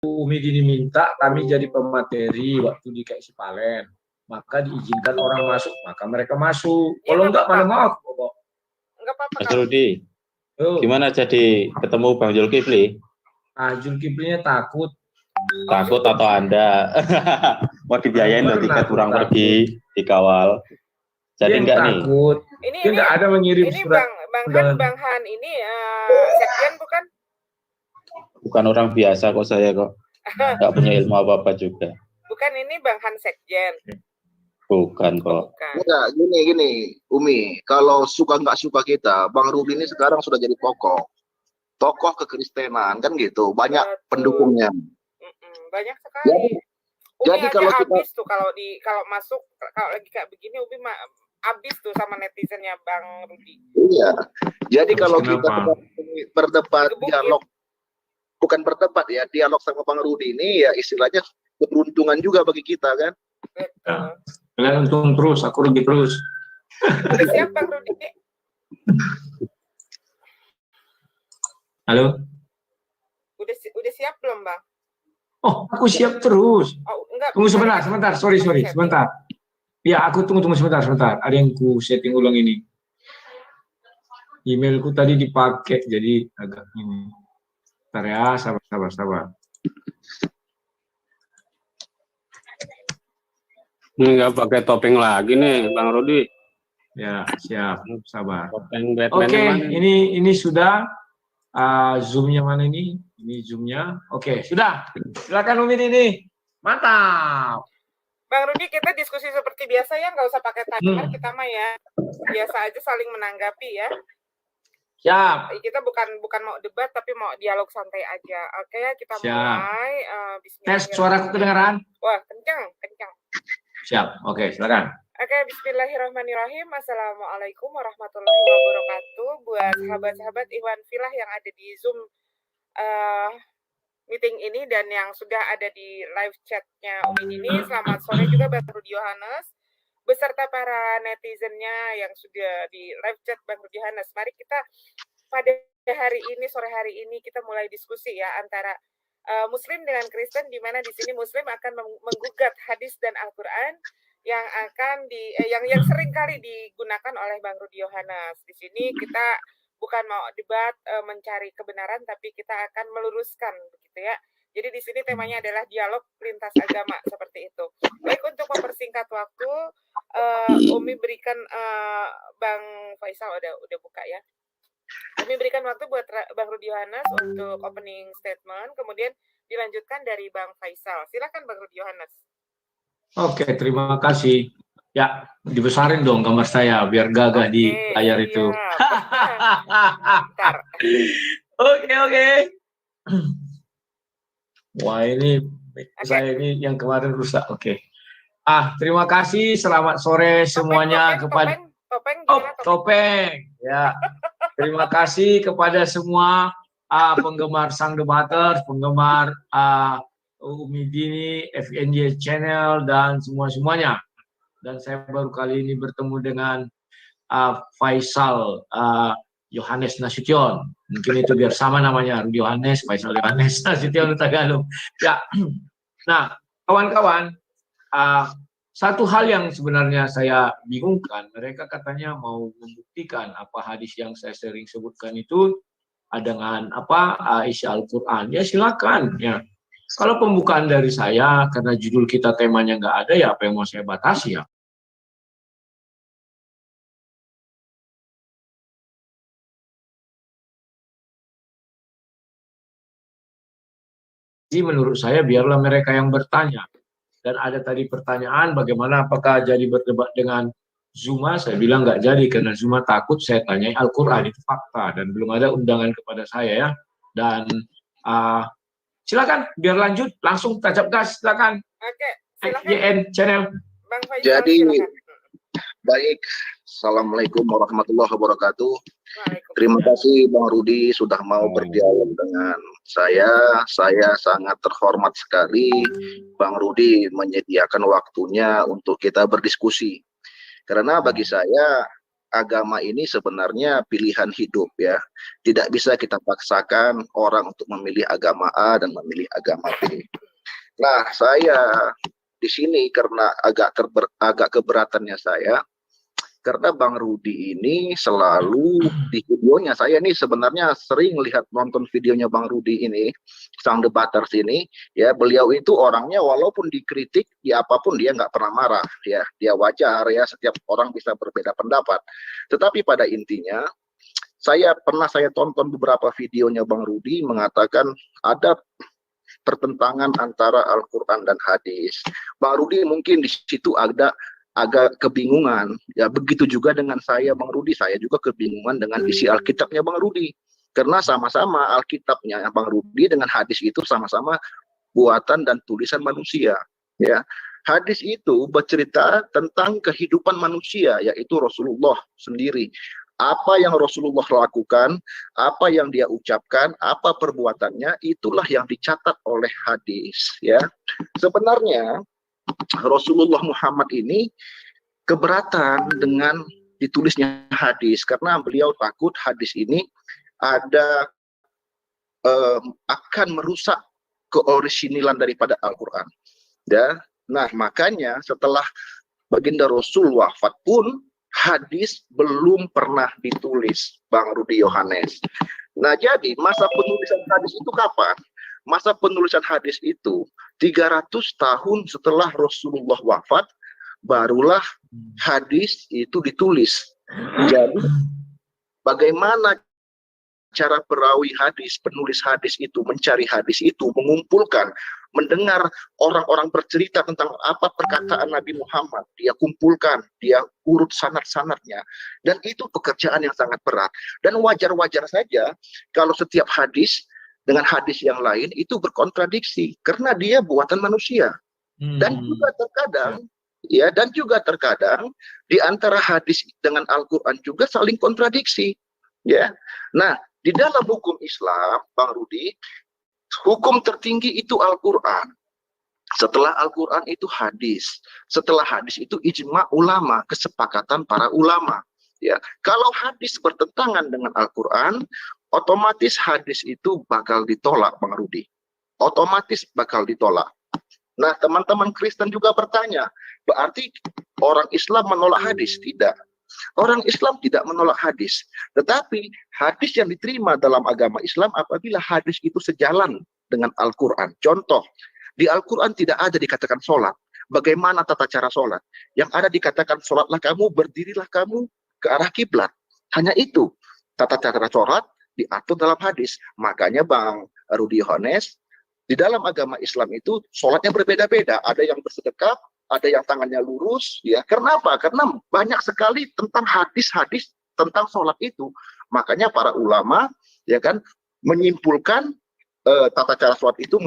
Umi Dini minta kami jadi pemateri waktu di KSI Palen, maka diizinkan orang masuk, maka mereka masuk. Kalau enggak, mana maaf. Enggak apa-apa. Mas Rudi, gimana jadi ketemu Bang Zulkifli? Zulkiflinya takut. Takut atau Anda mau dibiayain loh tiket kurang pergi, dikawal. Jadi enggak nih? Takut. Ini enggak ada mengirim surat. Bang Han ini sekjen bukan? Bukan orang biasa kok saya kok. Enggak punya ilmu apa-apa juga. Bukan ini Bang Han sekjen. Bukan kok. Enggak, gini, Umi. Kalau suka nggak suka kita, Bang Rudi ini sekarang sudah jadi tokoh kekristenan kan gitu. Banyak pendukungnya. Banyak sekali. Jadi kalau kita habis tuh kalau masuk kalau lagi kayak begini Umi habis tuh sama netizennya Bang Rudi. Iya. Jadi kalau kita berdebat dialog, bukan berdebat ya, dialog sama Bang Rudi ini ya istilahnya keberuntungan juga bagi kita kan. Betul. Kalian untung terus, aku rugi terus. Udah siap Bang Rudi? Halo? Udah siap belum Bang? Oh, aku siap terus. Oh, enggak. Tunggu sebentar. Sorry. Sebentar. Ya, aku tunggu sebentar. Ada yang ku setting ulang ini. Emailku tadi dipakai, jadi agak ini. Bentar ya, sabar. Nggak pakai topeng lagi nih, Bang Rudi. Ya, siap. Sabar. Topeng Batman. Oke, ini sudah. Zoom-nya mana ini? Ini Zoom-nya. Oke, sudah. Silakan Umi ini. Mantap. Bang Rudi, kita diskusi seperti biasa ya, nggak usah pakai timer kita mah ya. Biasa aja saling menanggapi ya. Siap. Kita bukan mau debat tapi mau dialog santai aja. Oke, kita mulai. Tes suaraku kedengaran? Wah, kencang. Siap. Oke, silakan. Oke, bismillahirrahmanirrahim. Assalamualaikum warahmatullahi wabarakatuh. Buat sahabat-sahabat Ikhwan Filah yang ada di Zoom meeting ini dan yang sudah ada di live chatnya Umi Dini. Selamat sore juga Bang Rudi Yohanes beserta para netizennya yang sudah di live chat Bang Rudi Yohanes. Mari kita pada sore hari ini kita mulai diskusi ya antara Muslim dengan Kristen, di mana di sini Muslim akan menggugat hadis dan Al-Quran yang akan yang sering kali digunakan oleh Bang Rudi Yohanes. Di sini kita bukan mau debat mencari kebenaran, tapi kita akan meluruskan begitu ya. Jadi di sini temanya adalah dialog lintas agama seperti itu. Baik, untuk mempersingkat waktu, Umi berikan Bang Faisal udah buka ya. Umi berikan waktu buat Bang Rudi Yohanes untuk opening statement, kemudian dilanjutkan dari Bang Faisal. Silakan Bang Rudi Yohanes. Oke, terima kasih. Ya, dibesarin dong gambar saya biar gagah di layar itu. Oke. Wah, ini saya ini yang kemarin rusak. Oke. Terima kasih. Selamat sore semuanya kepada topeng. Ya. Terima kasih kepada semua penggemar Sang Debater, penggemar Umi Dini, FNJ Channel, dan semuanya. Dan saya baru kali ini bertemu dengan Faisal Yohanes Nasution. Mungkin itu biar sama namanya, Rudi Yohanes, Faisal Yohanes Nasution Tagalog. Ya, nah kawan-kawan, satu hal yang sebenarnya saya bingungkan, mereka katanya mau membuktikan apa hadis yang saya sering sebutkan itu dengan isi Al-Quran. Ya silakan ya. Kalau pembukaan dari saya, karena judul kita temanya nggak ada, ya apa yang mau saya batasi ya. Jadi menurut saya biarlah mereka yang bertanya. Dan ada tadi pertanyaan bagaimana apakah jadi berdebat dengan Zuma, saya bilang nggak jadi karena Zuma takut saya tanyai Al-Quran, itu fakta. Dan belum ada undangan kepada saya ya. Dan silakan, biar lanjut, langsung tancap gas, silakan. Oke, silakan. YN Channel. Bang Faisal, jadi, silakan. Baik, Assalamualaikum warahmatullahi wabarakatuh. Terima kasih Bang Rudi sudah mau berdialog dengan saya. Saya sangat terhormat sekali Bang Rudi menyediakan waktunya untuk kita berdiskusi. Karena bagi saya agama ini sebenarnya pilihan hidup ya. Tidak bisa kita paksakan orang untuk memilih agama A dan memilih agama B. Nah, saya di sini karena agak keberatannya saya, karena Bang Rudi ini selalu di videonya, saya nih sebenarnya sering lihat nonton videonya Bang Rudi ini, sang debaters ini, ya beliau itu orangnya walaupun dikritik, ya apapun dia nggak pernah marah, ya dia wajar ya, setiap orang bisa berbeda pendapat. Tetapi pada intinya, saya tonton beberapa videonya Bang Rudi mengatakan ada pertentangan antara Al-Quran dan hadis. Bang Rudi mungkin di situ agak kebingungan, ya begitu juga dengan saya Bang Rudi, saya juga kebingungan dengan isi Alkitabnya Bang Rudi, karena sama-sama Alkitabnya Bang Rudi dengan hadis itu sama-sama buatan dan tulisan manusia, ya. Hadis itu bercerita tentang kehidupan manusia, yaitu Rasulullah sendiri. Apa yang Rasulullah lakukan, apa yang dia ucapkan, apa perbuatannya, itulah yang dicatat oleh hadis, ya. Sebenarnya Rasulullah Muhammad ini keberatan dengan ditulisnya hadis karena beliau takut hadis ini akan merusak keorisinilan daripada Al-Quran. Ya. Nah, makanya setelah baginda Rasul wafat pun hadis belum pernah ditulis, Bang Rudi Yohanes. Nah, jadi masa penulisan hadis itu kapan? Masa penulisan hadis itu 300 tahun setelah Rasulullah wafat, barulah hadis itu ditulis. Jadi bagaimana cara perawi hadis, penulis hadis itu mencari hadis itu, mengumpulkan, mendengar orang-orang bercerita tentang apa perkataan Nabi Muhammad, dia kumpulkan, dia urut sanad-sanadnya, dan itu pekerjaan yang sangat berat. Dan wajar-wajar saja kalau setiap hadis dengan hadis yang lain itu berkontradiksi karena dia buatan manusia. Dan juga terkadang di antara hadis dengan Al-Qur'an juga saling kontradiksi, ya. Nah, di dalam hukum Islam, Bang Rudi, hukum tertinggi itu Al-Qur'an. Setelah Al-Qur'an itu hadis. Setelah hadis itu ijma ulama, kesepakatan para ulama, ya. Kalau hadis bertentangan dengan Al-Qur'an, otomatis hadis itu bakal ditolak, Bang Rudi. Otomatis bakal ditolak. Nah, teman-teman Kristen juga bertanya, berarti orang Islam menolak hadis? Tidak. Orang Islam tidak menolak hadis. Tetapi hadis yang diterima dalam agama Islam apabila hadis itu sejalan dengan Al-Quran. Contoh, di Al-Quran tidak ada dikatakan sholat. Bagaimana tata cara sholat? Yang ada dikatakan sholatlah kamu, berdirilah kamu ke arah kiblat. Hanya itu. Tata cara sholat diatur dalam hadis. Makanya Bang Rudi Yohanes, di dalam agama Islam itu sholatnya berbeda-beda. Ada yang bersedekap, ada yang tangannya lurus, ya. Kenapa? Karena banyak sekali tentang hadis-hadis tentang sholat itu. Makanya para ulama, ya kan, menyimpulkan tata cara sholat itu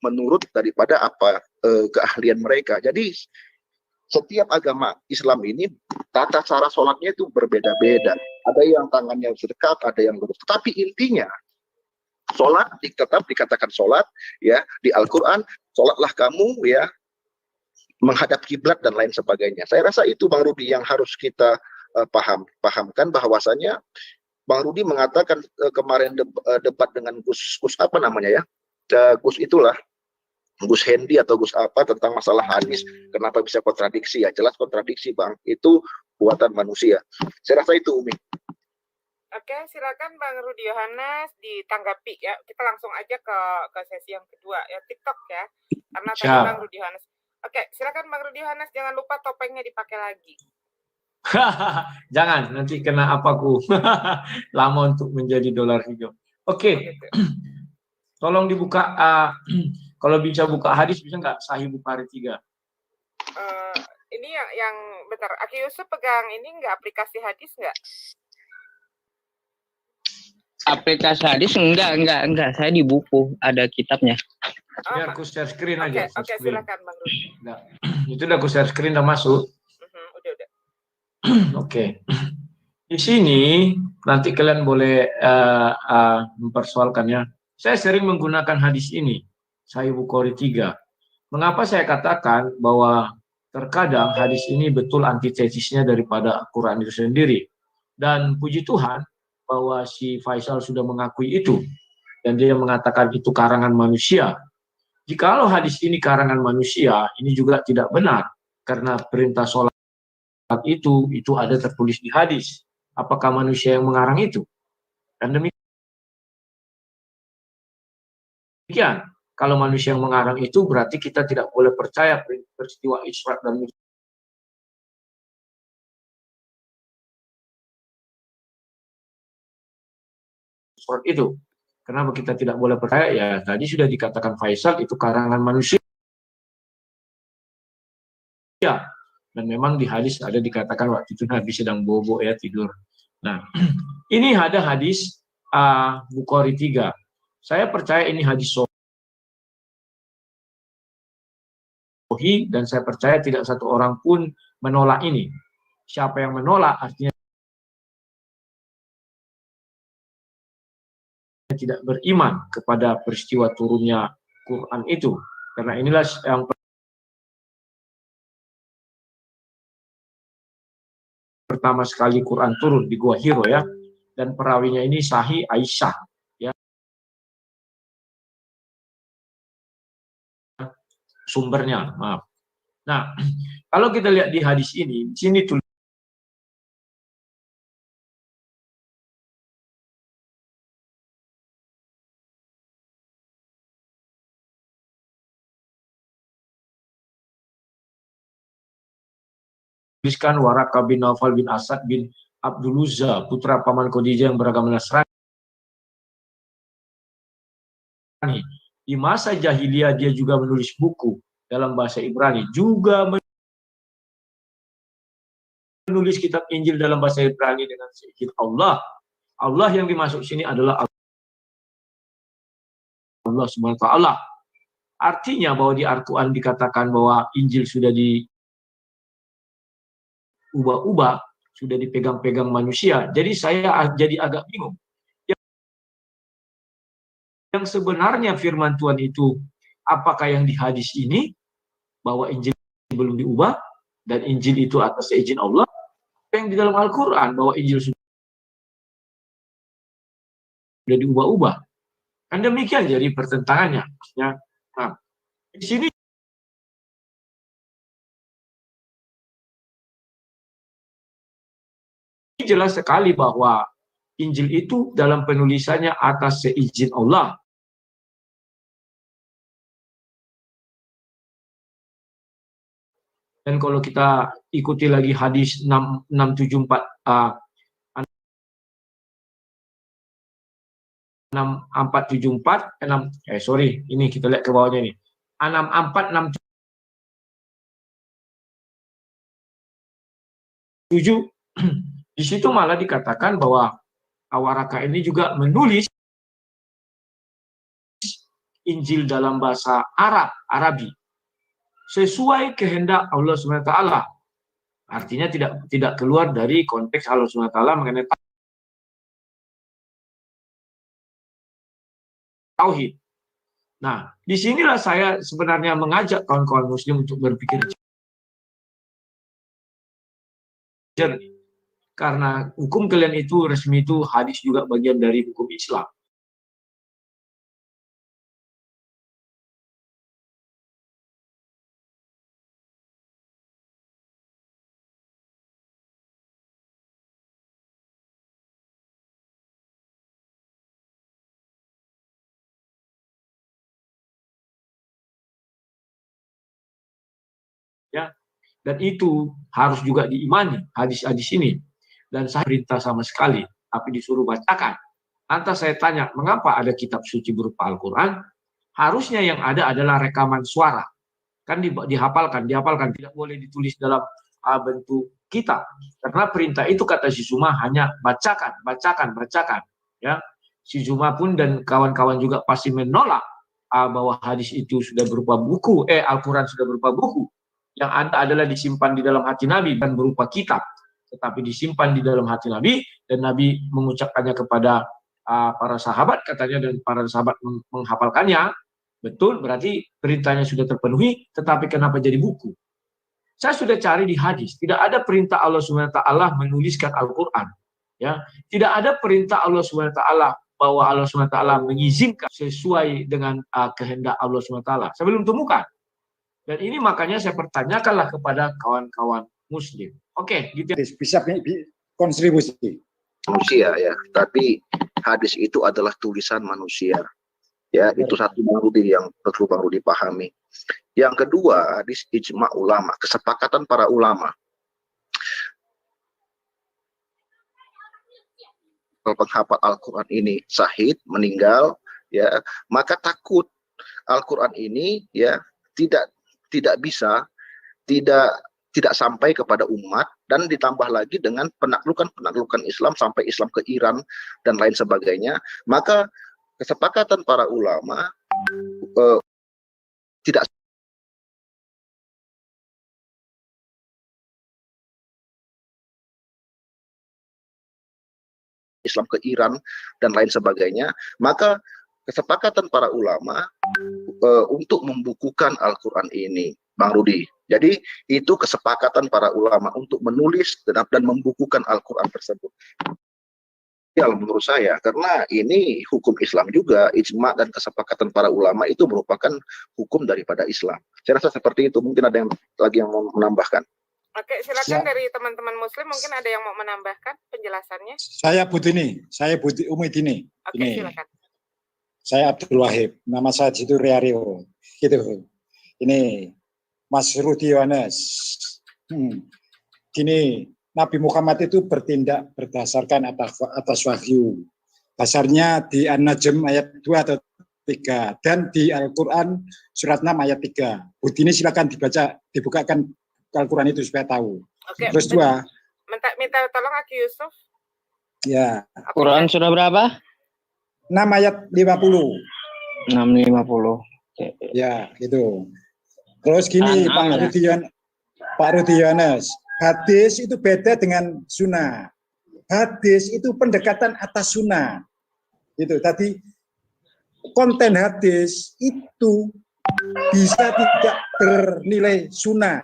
menurut daripada apa keahlian mereka. Jadi setiap agama Islam ini tata cara sholatnya itu berbeda-beda. Ada yang tangannya sedekap, ada yang lurus. Tetapi intinya sholat tetap dikatakan sholat, ya, di Al-Quran sholatlah kamu, ya, menghadap kiblat dan lain sebagainya. Saya rasa itu Bang Rudi yang harus kita pahamkan, bahwasanya Bang Rudi mengatakan kemarin debat dengan Gus apa namanya ya, Gus itulah, Gus Hendi atau Gus apa, tentang masalah hadis. Kenapa bisa kontradiksi? Ya jelas kontradiksi, Bang. Itu buatan manusia. Saya rasa itu, Umi. Oke, silakan Bang Rudi Yohanes ditanggapi ya. Kita langsung aja ke sesi yang kedua ya, TikTok ya. Karena tadi Bang Rudi Yohanes. Oke, silakan Bang Rudi Yohanes, jangan lupa topengnya dipakai lagi. Jangan, nanti kena apaku. Lama untuk menjadi dolar hijau. Oke. Tolong dibuka, kalau bisa buka hadis bisa nggak? Sahih Bukhari 3. Ini yang bentar, Aki Yusuf pegang ini nggak, aplikasi hadis nggak? Aplikasi hadis enggak, saya di buku ada kitabnya. Biar aku share screen aja. Oke, silakan Bang Rudi. Nah, itu udah aku share screen, udah masuk. Udah. Oke. Di sini nanti kalian boleh mempersoalkannya. Saya sering menggunakan hadis ini, Sahih Bukhari 3. Mengapa saya katakan bahwa terkadang hadis ini betul antitesisnya daripada Al-Quran itu sendiri? Dan puji Tuhan bahwa si Faisal sudah mengakui itu. Dan dia mengatakan itu karangan manusia. Jikalau hadis ini karangan manusia, ini juga tidak benar. Karena perintah sholat itu ada tertulis di hadis. Apakah manusia yang mengarang itu? Dan demikian. Kalau manusia yang mengarang itu, berarti kita tidak boleh percaya peristiwa Isra dan Mi'raj itu. Kenapa kita tidak boleh percaya? Ya, tadi sudah dikatakan Faisal itu karangan manusia. Dan memang di hadis ada dikatakan waktu itu Nabi sedang bobo ya, tidur. Nah, ini ada hadis Bukhari 3. Saya percaya ini hadis sahih dan saya percaya tidak satu orang pun menolak ini. Siapa yang menolak artinya tidak beriman kepada peristiwa turunnya Quran itu. Karena inilah yang pertama sekali Quran turun di Gua Hiro ya. Dan perawinya ini Sahih Aisyah ya. Sumbernya, maaf. Nah, kalau kita lihat di hadis ini, di sini tulis tuliskan Waraka bin Naufal bin Asad bin Abdul Uzza, putra paman Khadijah yang beragama Nasrani. Di masa jahiliyah dia juga menulis buku dalam bahasa Ibrani, juga menulis kitab Injil dalam bahasa Ibrani dengan seizin Allah. Allah yang dimaksud sini adalah Allah SWT. Artinya bahwa di Al-Quran dikatakan bahwa Injil sudah diubah-ubah, sudah dipegang-pegang manusia. Jadi saya jadi agak bingung. Yang sebenarnya firman Tuhan itu, apakah yang di hadis ini, bahwa Injil belum diubah, dan Injil itu atas izin Allah, yang di dalam Al-Quran, bahwa Injil sudah diubah-ubah. Kan demikian jadi pertentangannya. Ya. Nah, di sini jelas sekali bahwa Injil itu dalam penulisannya atas seizin Allah. Dan kalau kita ikuti lagi hadis 674 ini kita lihat ke bawahnya nih. 6467 di situ malah dikatakan bahwa Waraka ini juga menulis Injil dalam bahasa Arabi sesuai kehendak Allah SWT. Artinya tidak keluar dari konteks Allah SWT mengenai tauhid. Nah, disinilah saya sebenarnya mengajak kawan-kawan Muslim untuk berpikir jernih. Karena hukum kalian itu resmi itu hadis juga bagian dari hukum Islam. Ya, dan itu harus juga diimani hadis-hadis ini. Dan saya perintah sama sekali, tapi disuruh bacakan. Lantas saya tanya, mengapa ada kitab suci berupa Al-Quran? Harusnya yang ada adalah rekaman suara. Kan dihafalkan, tidak boleh ditulis dalam bentuk kita. Karena perintah itu kata si Zuma hanya bacakan. Ya, si Zuma pun dan kawan-kawan juga pasti menolak bahwa hadis itu sudah berupa buku, Al-Quran sudah berupa buku. Yang ada adalah disimpan di dalam hati Nabi dan berupa kitab, tetapi disimpan di dalam hati Nabi dan Nabi mengucapkannya kepada para sahabat katanya dan para sahabat menghafalkannya. Betul, berarti perintahnya sudah terpenuhi, tetapi kenapa jadi buku? Saya sudah cari di hadis, tidak ada perintah Allah SWT menuliskan Al-Quran. Ya, tidak ada perintah Allah SWT bahwa Allah SWT mengizinkan sesuai dengan kehendak Allah SWT. Saya belum temukan. Dan ini makanya saya pertanyakanlah kepada kawan-kawan Muslim. Oke, gitu. Bisa kontribusi. Manusia ya, tapi hadis itu adalah tulisan manusia. Ya, itu satu Bang Rudi yang perlu Bang Rudi pahami. Yang kedua, hadis ijma ulama, kesepakatan para ulama. Kalau penghafal Al-Quran ini syahid, meninggal, ya, maka takut Al-Quran ini ya tidak bisa tidak sampai kepada umat, dan ditambah lagi dengan penaklukan Islam sampai Islam ke Iran dan lain sebagainya. Maka kesepakatan para ulama tidak Islam ke Iran dan lain sebagainya. Maka kesepakatan para ulama untuk membukukan Al-Quran ini, Bang Rudi. Jadi itu kesepakatan para ulama untuk menulis dan membukukan Al-Quran tersebut. Ya, menurut saya, karena ini hukum Islam juga, ijma dan kesepakatan para ulama itu merupakan hukum daripada Islam. Saya rasa seperti itu. Mungkin ada yang lagi yang mau menambahkan. Oke, silakan dari teman-teman Muslim, mungkin ada yang mau menambahkan penjelasannya. Saya Budi Umidini. Oke, silakan. Saya Abdul Wahid, nama saya Jitu Riario. Gitu. Ini Mas Rudi Yohanes. Gini, Nabi Muhammad itu bertindak berdasarkan atas wahyu. Dasarnya di An-Najm ayat 2 atau 3 dan di Al-Qur'an surat 6 ayat 3. Budi ini silakan dibukakan Al-Qur'an itu supaya tahu. Oke, terus 2. Minta tolong Aki Yusuf. Ya. Quran sudah berapa? 6 ayat 50. 650. Ya, gitu. Terus gini Pak Rudi Yohanes. Hadis itu beda dengan sunnah. Hadis itu pendekatan atas sunnah. Gitu. Tadi konten hadis itu bisa tidak bernilai sunnah,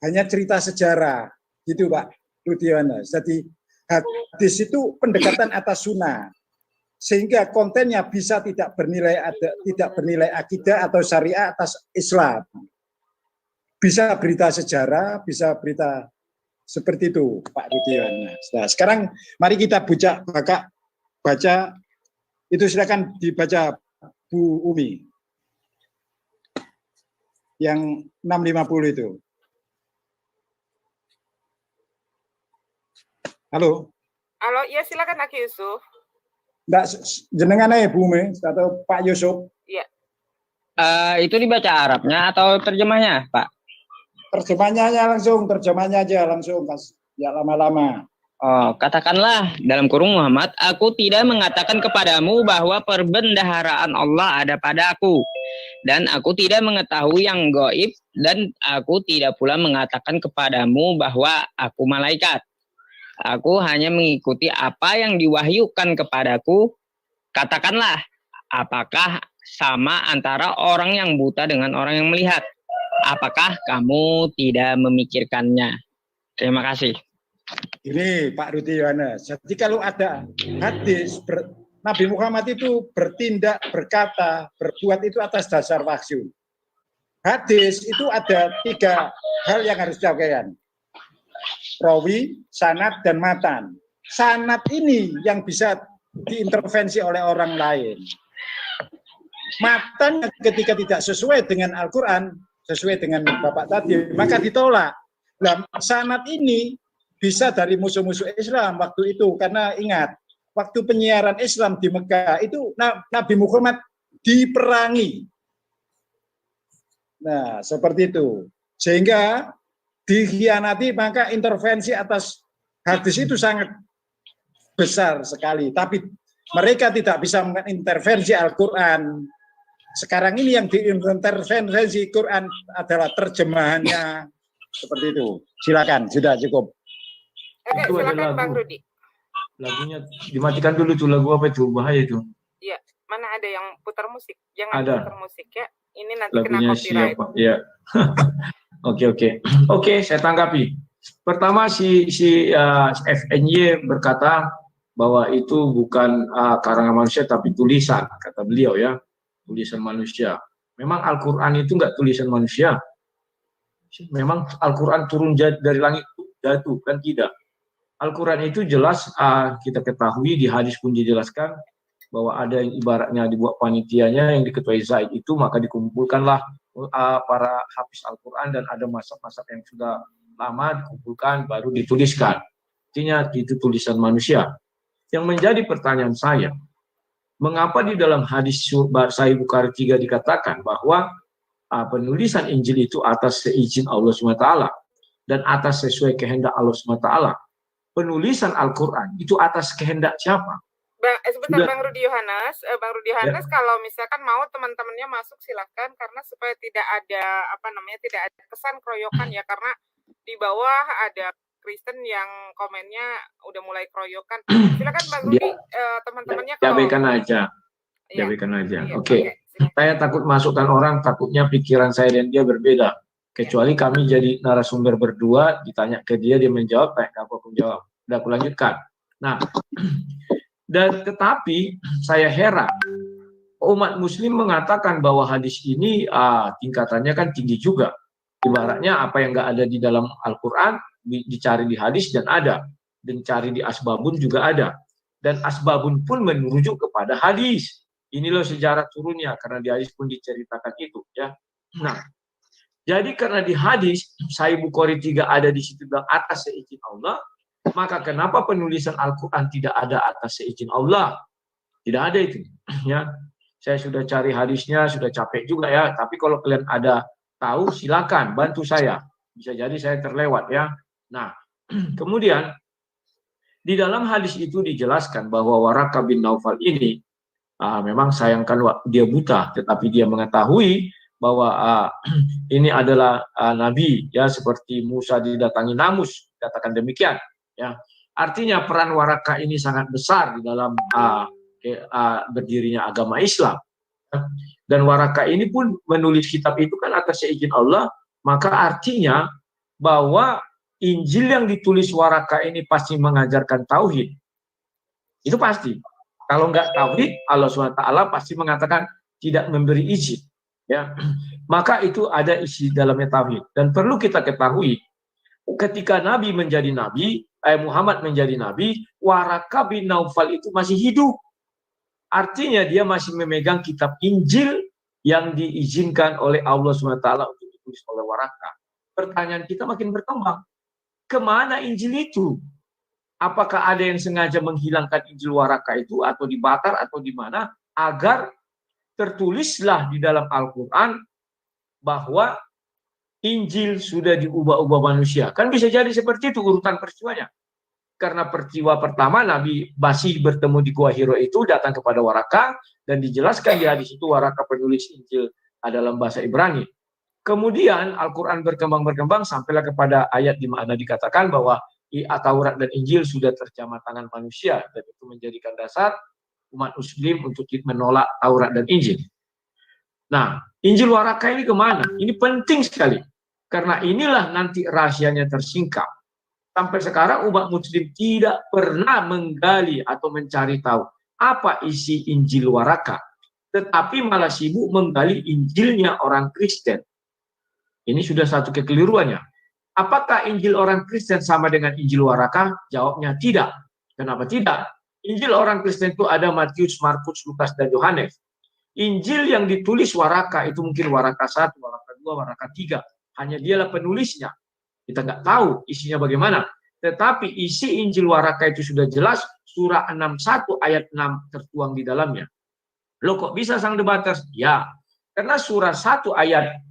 hanya cerita sejarah. Gitu Pak Rudi Yohanes. Jadi hadis itu pendekatan atas sunnah, sehingga kontennya bisa tidak bernilai akidah atau syariah atas Islam. Bisa berita sejarah, bisa berita seperti itu, Pak Rudi Yohanes. Nah, sekarang mari kita baca itu, silakan dibaca Bu Umi. Yang 650 itu. Halo. Halo, ya silakan Aki Yusuf. Enggak, jenengan aja Bu Umi atau Pak Yusuf. Iya. Itu dibaca Arabnya atau terjemahnya, Pak? Terjemahnya aja langsung, ya lama-lama. Oh, katakanlah dalam kurung Muhammad, aku tidak mengatakan kepadamu bahwa perbendaharaan Allah ada pada aku, dan aku tidak mengetahui yang gaib, dan aku tidak pula mengatakan kepadamu bahwa aku malaikat. Aku hanya mengikuti apa yang diwahyukan kepadaku. Katakanlah, apakah sama antara orang yang buta dengan orang yang melihat? Apakah kamu tidak memikirkannya? Terima kasih. Ini Pak Rudi Yohanes. Jadi kalau ada hadis Nabi Muhammad itu bertindak, berkata, berbuat itu atas dasar wahyu. Hadis itu ada 3 hal yang harus dilakukan. Rawi, sanad, dan matan. Sanad ini yang bisa diintervensi oleh orang lain. Matan ketika tidak sesuai dengan Al-Quran, sesuai dengan Bapak tadi, maka ditolak. Nah, sanad ini bisa dari musuh-musuh Islam waktu itu, karena ingat, waktu penyiaran Islam di Mekah itu Nabi Muhammad diperangi. Nah, seperti itu. Sehingga dikhianati, maka intervensi atas hadis itu sangat besar sekali. Tapi mereka tidak bisa mengintervensi Al-Quran. Sekarang ini yang diintervensi Quran adalah terjemahannya, seperti itu. Silakan, sudah cukup. Oke, silakan Bang Rudi. Lagunya dimatikan dulu tuh, lagu apa itu? Bahaya itu. Iya, mana ada yang putar musik? Jangan ada putar musik ya. Ini nanti lagunya kena copyright. Siapa? Ya. Oke, saya tanggapi. Pertama si FNY berkata bahwa itu bukan karangan manusia tapi tulisan, kata beliau ya, tulisan manusia. Memang Al-Quran itu enggak tulisan manusia. Memang Al-Quran turun dari langit jatuh, kan tidak. Al-Quran itu jelas kita ketahui, di hadis pun dijelaskan bahwa ada yang ibaratnya dibuat panitianya yang diketuai Zaid itu, maka dikumpulkanlah para hafiz Al-Quran dan ada masab-masab yang sudah lama dikumpulkan baru dituliskan. Artinya itu tulisan manusia. Yang menjadi pertanyaan saya, mengapa di dalam hadis Sahih Bukhari 3 dikatakan bahwa penulisan Injil itu atas seizin Allah SWT dan atas sesuai kehendak Allah SWT. Penulisan Al-Quran itu atas kehendak siapa? Sebentar Bang Rudi Yohanes, ya. Kalau misalkan mau teman-temannya masuk silahkan, karena supaya tidak ada tidak ada kesan keroyokan ya, karena di bawah ada Kristen yang komennya udah mulai keroyokan. Silakan Bang Rudi, teman-temannya kalau Jabaikan aja. Oke. Saya takut masukkan orang, takutnya pikiran saya dan dia berbeda. Kecuali kami jadi narasumber berdua, ditanya ke dia, dia menjawab, apa pun jawab. Udah aku lanjutkan. Nah, dan tetapi saya heran, umat muslim mengatakan bahwa hadis ini tingkatannya kan tinggi juga. Ibaratnya apa yang nggak ada di dalam Al-Quran, dicari di hadis dan ada. Dan cari di asbabun juga ada. Dan asbabun pun merujuk kepada hadis. Ini loh sejarah turunnya, karena di hadis pun diceritakan itu. Ya. Nah, jadi karena di hadis, Sahih Bukhari 3 ada di situ dalam atas seizin Allah, maka kenapa penulisan Al-Quran tidak ada atas seizin Allah? Tidak ada itu. Ya. Saya sudah cari hadisnya, sudah capek juga ya. Tapi kalau kalian ada tahu, silakan bantu saya. Bisa jadi saya terlewat ya. Nah, kemudian di dalam hadis itu dijelaskan bahwa Waraka bin Naufal ini memang sayangkan dia buta, tetapi dia mengetahui bahwa ini adalah nabi ya, seperti Musa didatangi Namus, katakan demikian ya. Artinya peran Waraka ini sangat besar di dalam berdirinya agama Islam. Dan Waraka ini pun menulis kitab itu kan atas seizin Allah, maka artinya bahwa Injil yang ditulis Waraka ini pasti mengajarkan tauhid. Itu pasti. Kalau nggak tauhid, Allah SWT pasti mengatakan tidak memberi izin. Ya, maka itu ada isi dalamnya tauhid. Dan perlu kita ketahui, ketika Nabi menjadi Nabi, Muhammad menjadi Nabi, Waraka bin Naufal itu masih hidup. Artinya dia masih memegang kitab Injil yang diizinkan oleh Allah SWT untuk ditulis oleh Waraka. Pertanyaan kita makin berkembang. Kemana Injil itu? Apakah ada yang sengaja menghilangkan Injil Waraka itu atau dibakar atau di mana agar tertulislah di dalam Al-Quran bahwa Injil sudah diubah-ubah manusia? Kan bisa jadi seperti itu urutan peristiwanya. Karena peristiwa pertama Nabi masih bertemu di Gua Hiro itu datang kepada Waraka dan dijelaskan di hadis itu Waraka penulis Injil dalam bahasa Ibrani. Kemudian Al-Quran berkembang sampailah kepada ayat di mana dikatakan bahwa Taurat dan Injil sudah terjamah tangan manusia, dan itu menjadikan dasar umat muslim untuk menolak Taurat dan Injil. Nah, Injil Waraka ini kemana? Ini penting sekali, karena inilah nanti rahasianya tersingkap. Sampai sekarang umat muslim tidak pernah menggali atau mencari tahu apa isi Injil Waraka, tetapi malah sibuk menggali Injilnya orang Kristen. Ini sudah satu kekeliruannya. Apakah Injil orang Kristen sama dengan Injil Waraka? Jawabnya tidak. Kenapa tidak? Injil orang Kristen itu ada Matius, Markus, Lukas, dan Yohanes. Injil yang ditulis Waraka itu mungkin Waraka 1, Waraka 2, Waraka 3. Hanya dialah penulisnya. Kita nggak tahu isinya bagaimana. Tetapi isi Injil Waraka itu sudah jelas, surah 61 ayat 6 tertuang di dalamnya. Loh kok bisa sang debaters? Ya, karena surah 1 ayat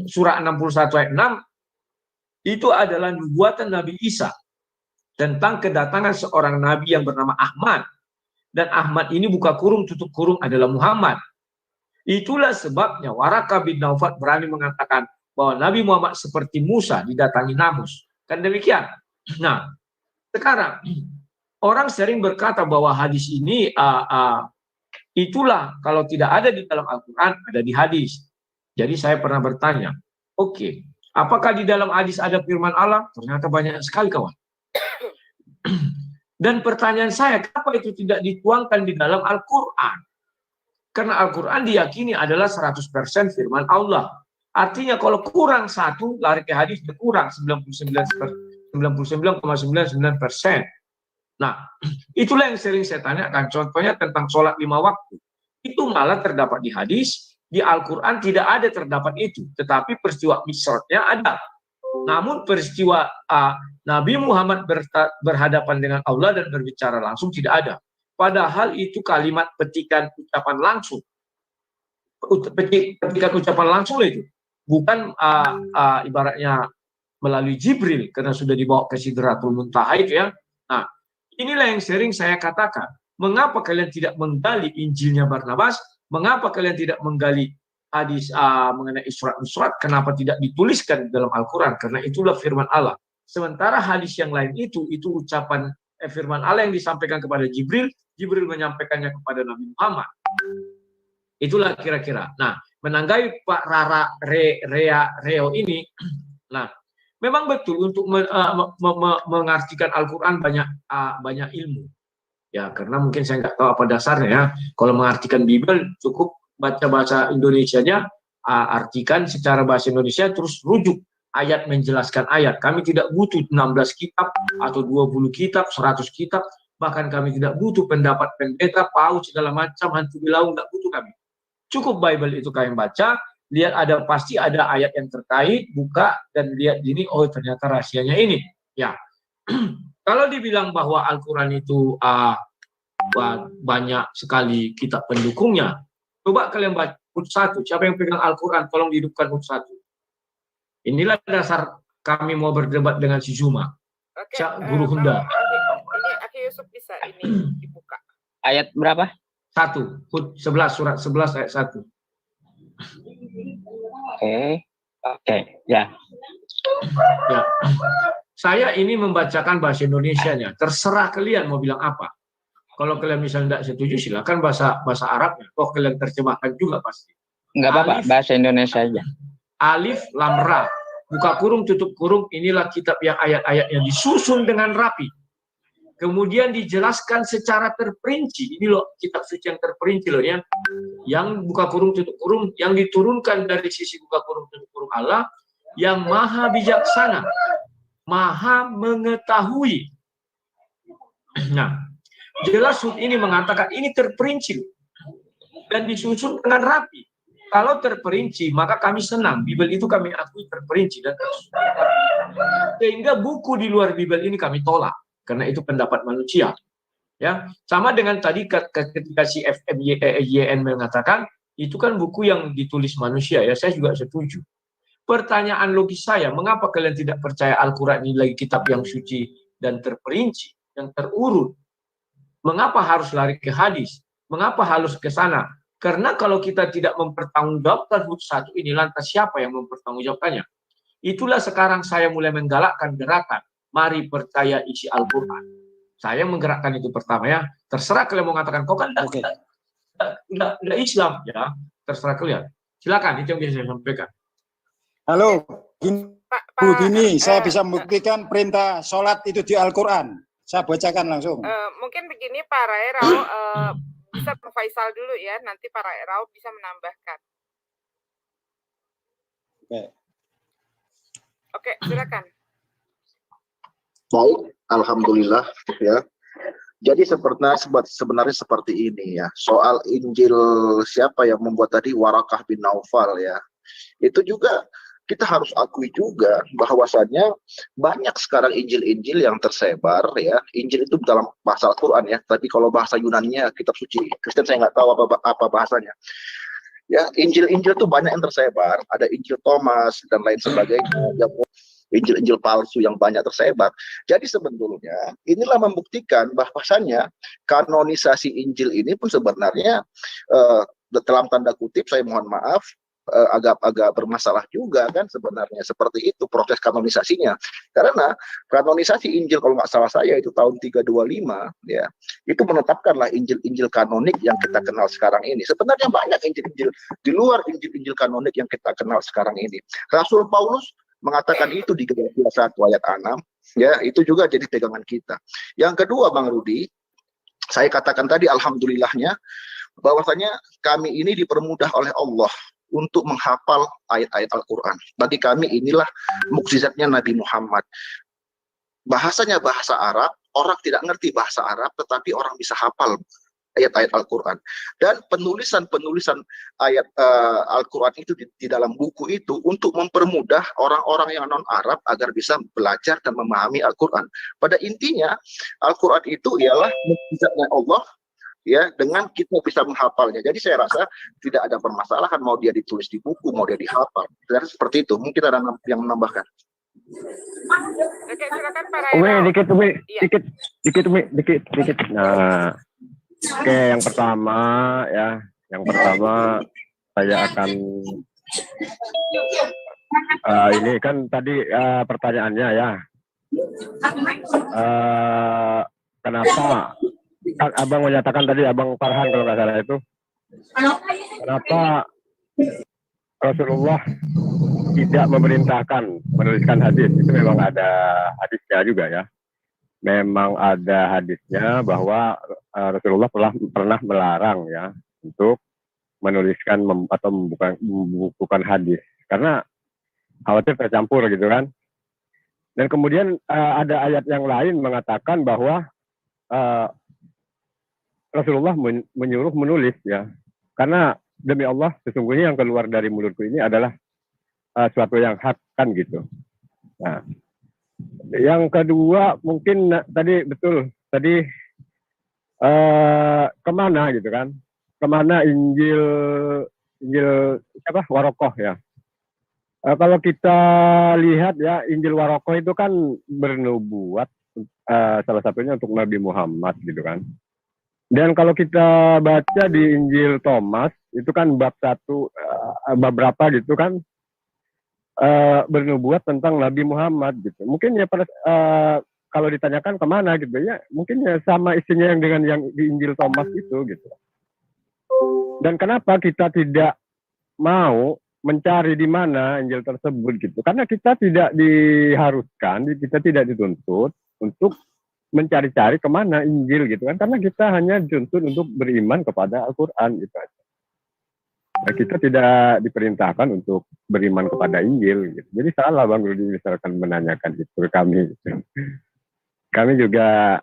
surah 61 ayat 6 itu adalah nubuatan Nabi Isa tentang kedatangan seorang nabi yang bernama Ahmad. Dan Ahmad ini buka kurung tutup kurung adalah Muhammad. Itulah sebabnya Waraka bin Naufal berani mengatakan bahwa Nabi Muhammad seperti Musa didatangi Namus. Kan demikian. Nah, sekarang orang sering berkata bahwa hadis ini itulah kalau tidak ada di dalam Al-Quran, ada di hadis. Jadi saya pernah bertanya, oke, apakah di dalam hadis ada firman Allah? Ternyata banyak sekali kawan. Dan pertanyaan saya, kenapa itu tidak dituangkan di dalam Al-Quran? Karena Al-Quran diyakini adalah 100% firman Allah. Artinya kalau kurang satu, lari ke hadis berkurang 99,99%. Nah, itulah yang sering saya tanyakan. Contohnya tentang sholat 5 waktu. Itu malah terdapat di hadis, di Al-Quran tidak ada terdapat itu. Tetapi peristiwa Mi'rajnya ada. Namun peristiwa Nabi Muhammad berhadapan dengan Allah dan berbicara langsung tidak ada. Padahal itu kalimat petikan ucapan langsung. Petikan ucapan langsung itu. Bukan ibaratnya melalui Jibril, karena sudah dibawa ke Sidratul Muntaha itu ya. Nah, inilah yang sering saya katakan. Mengapa kalian tidak menggali Injilnya Barnabas? Mengapa kalian tidak menggali hadis mengenai surat-surat? Kenapa tidak dituliskan dalam Al-Quran? Karena itulah firman Allah. Sementara hadis yang lain itu ucapan firman Allah yang disampaikan kepada Jibril. Jibril menyampaikannya kepada Nabi Muhammad. Itulah kira-kira. Nah, menanggapi Pak Reo ini, nah, memang betul untuk mengartikan Al-Quran banyak ilmu. Ya, karena mungkin saya nggak tahu apa dasarnya ya. Kalau mengartikan Bible cukup baca bahasa Indonesianya, artikan secara bahasa Indonesia terus rujuk ayat menjelaskan ayat. Kami tidak butuh 16 kitab atau 20 kitab, 100 kitab, bahkan kami tidak butuh pendapat pendeta, paus segala macam, hantu bilau, nggak butuh kami. Cukup Bible itu kalian baca, lihat pasti ada ayat yang terkait, buka dan lihat ini, oh ternyata rahasianya ini. Ya, kalau dibilang bahwa Al-Quran itu banyak sekali kitab pendukungnya, coba kalian baca Hud 1. Siapa yang pegang Al-Quran, tolong dihidupkan Hud 1. Inilah dasar kami mau berdebat dengan si Zuma. Oke, Guru Hunda. Ini Aki Yusuf bisa ini dibuka. Ayat berapa? 1, Hud 11, surat 11 ayat 1. Oke, ya. Ya. Saya ini membacakan bahasa Indonesianya. Terserah kalian mau bilang apa. Kalau kalian misalnya tidak setuju, silakan bahasa Arabnya. Kok kalian terjemahkan juga pasti. Enggak apa-apa, bahasa Indonesia aja. Alif lam ra. Buka kurung, tutup kurung. Inilah kitab yang ayat-ayatnya disusun dengan rapi. Kemudian dijelaskan secara terperinci. Ini loh kitab suci yang terperinci loh ya. Yang buka kurung tutup kurung, yang diturunkan dari sisi buka kurung tutup kurung Allah, yang maha bijaksana, maha mengetahui. Nah, jelas ini mengatakan ini terperinci dan disusun dengan rapi. Kalau terperinci, maka kami senang. Bible itu kami akui terperinci dan tersusun. Sehingga buku di luar Bible ini kami tolak. Karena itu pendapat manusia. Ya, sama dengan tadi ketika si FMYN mengatakan itu kan buku yang ditulis manusia ya, saya juga setuju. Pertanyaan logis saya, mengapa kalian tidak percaya Al-Quran ini lagi kitab yang suci dan terperinci, yang terurut? Mengapa harus lari ke hadis? Mengapa harus ke sana? Karena kalau kita tidak mempertanggungjawabkan Hud 1 ini, lantas siapa yang mempertanggungjawabkannya? Itulah sekarang saya mulai menggalakkan gerakan. Mari percaya isi Al-Quran. Saya menggerakkan itu pertama ya. Terserah kalian mau mengatakan, kok kan tidak Islam ya. Terserah kalian. Silakan, itu yang bisa saya sampaikan. Halo, gini, saya bisa membuktikan perintah sholat itu di Al-Quran. Saya bacakan langsung. Mungkin begini Pak Raerau, bisa Pak Faisal dulu ya. Nanti Pak Raerau bisa menambahkan. Oke, silakan. Baik, alhamdulillah ya. Jadi sebenarnya seperti ini ya. Soal Injil siapa yang membuat tadi, Warakah bin Naufal ya. Itu juga kita harus akui juga bahwasannya banyak sekarang Injil-Injil yang tersebar ya. Injil itu dalam bahasa Al-Quran ya. Tapi kalau bahasa Yunaninya kitab suci Kristen saya nggak tahu apa bahasanya. Ya, Injil-Injil itu banyak yang tersebar. Ada Injil Thomas dan lain sebagainya. Injil-Injil palsu yang banyak tersebar. Jadi sebetulnya inilah membuktikan bahwasannya kanonisasi Injil ini pun sebenarnya dalam tanda kutip, saya mohon maaf, agak bermasalah juga kan sebenarnya. Seperti itu proses kanonisasinya. Karena kanonisasi Injil kalau nggak salah saya itu tahun 325 ya. Itu menetapkanlah Injil-Injil kanonik yang kita kenal sekarang ini. Sebenarnya banyak Injil-Injil di luar Injil-Injil kanonik yang kita kenal sekarang ini. Rasul Paulus mengatakan itu di Galatia 1 ayat 6, ya itu juga jadi pegangan kita. Yang kedua Bang Rudi, saya katakan tadi alhamdulillahnya bahwasanya kami ini dipermudah oleh Allah untuk menghafal ayat-ayat Al-Quran. Bagi kami inilah mukjizatnya Nabi Muhammad. Bahasanya bahasa Arab, orang tidak ngerti bahasa Arab, tetapi orang bisa hafal ayat-ayat Al-Quran. Dan penulisan-penulisan ayat Al-Quran itu di dalam buku itu untuk mempermudah orang-orang yang non-Arab agar bisa belajar dan memahami Al-Quran. Pada intinya, Al-Quran itu ialah mukjizatnya Allah, ya, dengan kita bisa menghafalnya. Jadi saya rasa tidak ada permasalahan mau dia ditulis di buku, mau dia dihafal. Dan seperti itu. Mungkin ada yang menambahkan. Oke, silakan Pak Umi, Rairo. dikit. Nah, oke, yang pertama saya akan ini kan tadi pertanyaannya ya. Kenapa? Kan Abang menyatakan tadi, Abang Farhan kalau nggak salah itu, kenapa Rasulullah tidak memerintahkan menuliskan hadis? Itu memang ada hadisnya juga ya. Memang ada hadisnya bahwa Rasulullah pernah melarang ya untuk menuliskan atau membukukan hadis karena khawatir tercampur gitu kan. Dan kemudian ada ayat yang lain mengatakan bahwa Rasulullah menyuruh menulis ya, karena demi Allah sesungguhnya yang keluar dari mulutku ini adalah suatu yang hak kan gitu. Nah, yang kedua mungkin tadi kemana gitu kan? Kemana Injil Warokoh ya? Kalau kita lihat ya, Injil Warokoh itu kan bernubuat salah satunya untuk Nabi Muhammad gitu kan. Dan kalau kita baca di Injil Thomas itu kan bab 1 bab berapa gitu kan bernubuat tentang Nabi Muhammad gitu. Mungkin ya kalau ditanyakan kemana gitu ya, mungkin ya sama isinya yang dengan yang di Injil Thomas itu gitu. Dan kenapa kita tidak mau mencari di mana Injil tersebut gitu? Karena kita tidak diharuskan, kita tidak dituntut untuk mencari-cari kemana Injil gitu kan, karena kita hanya dituntut untuk beriman kepada Al-Quran gitu aja. Nah, kita tidak diperintahkan untuk beriman kepada Injil gitu. Jadi salah Bang Rudi misalkan menanyakan itu ke kami gitu. Kami juga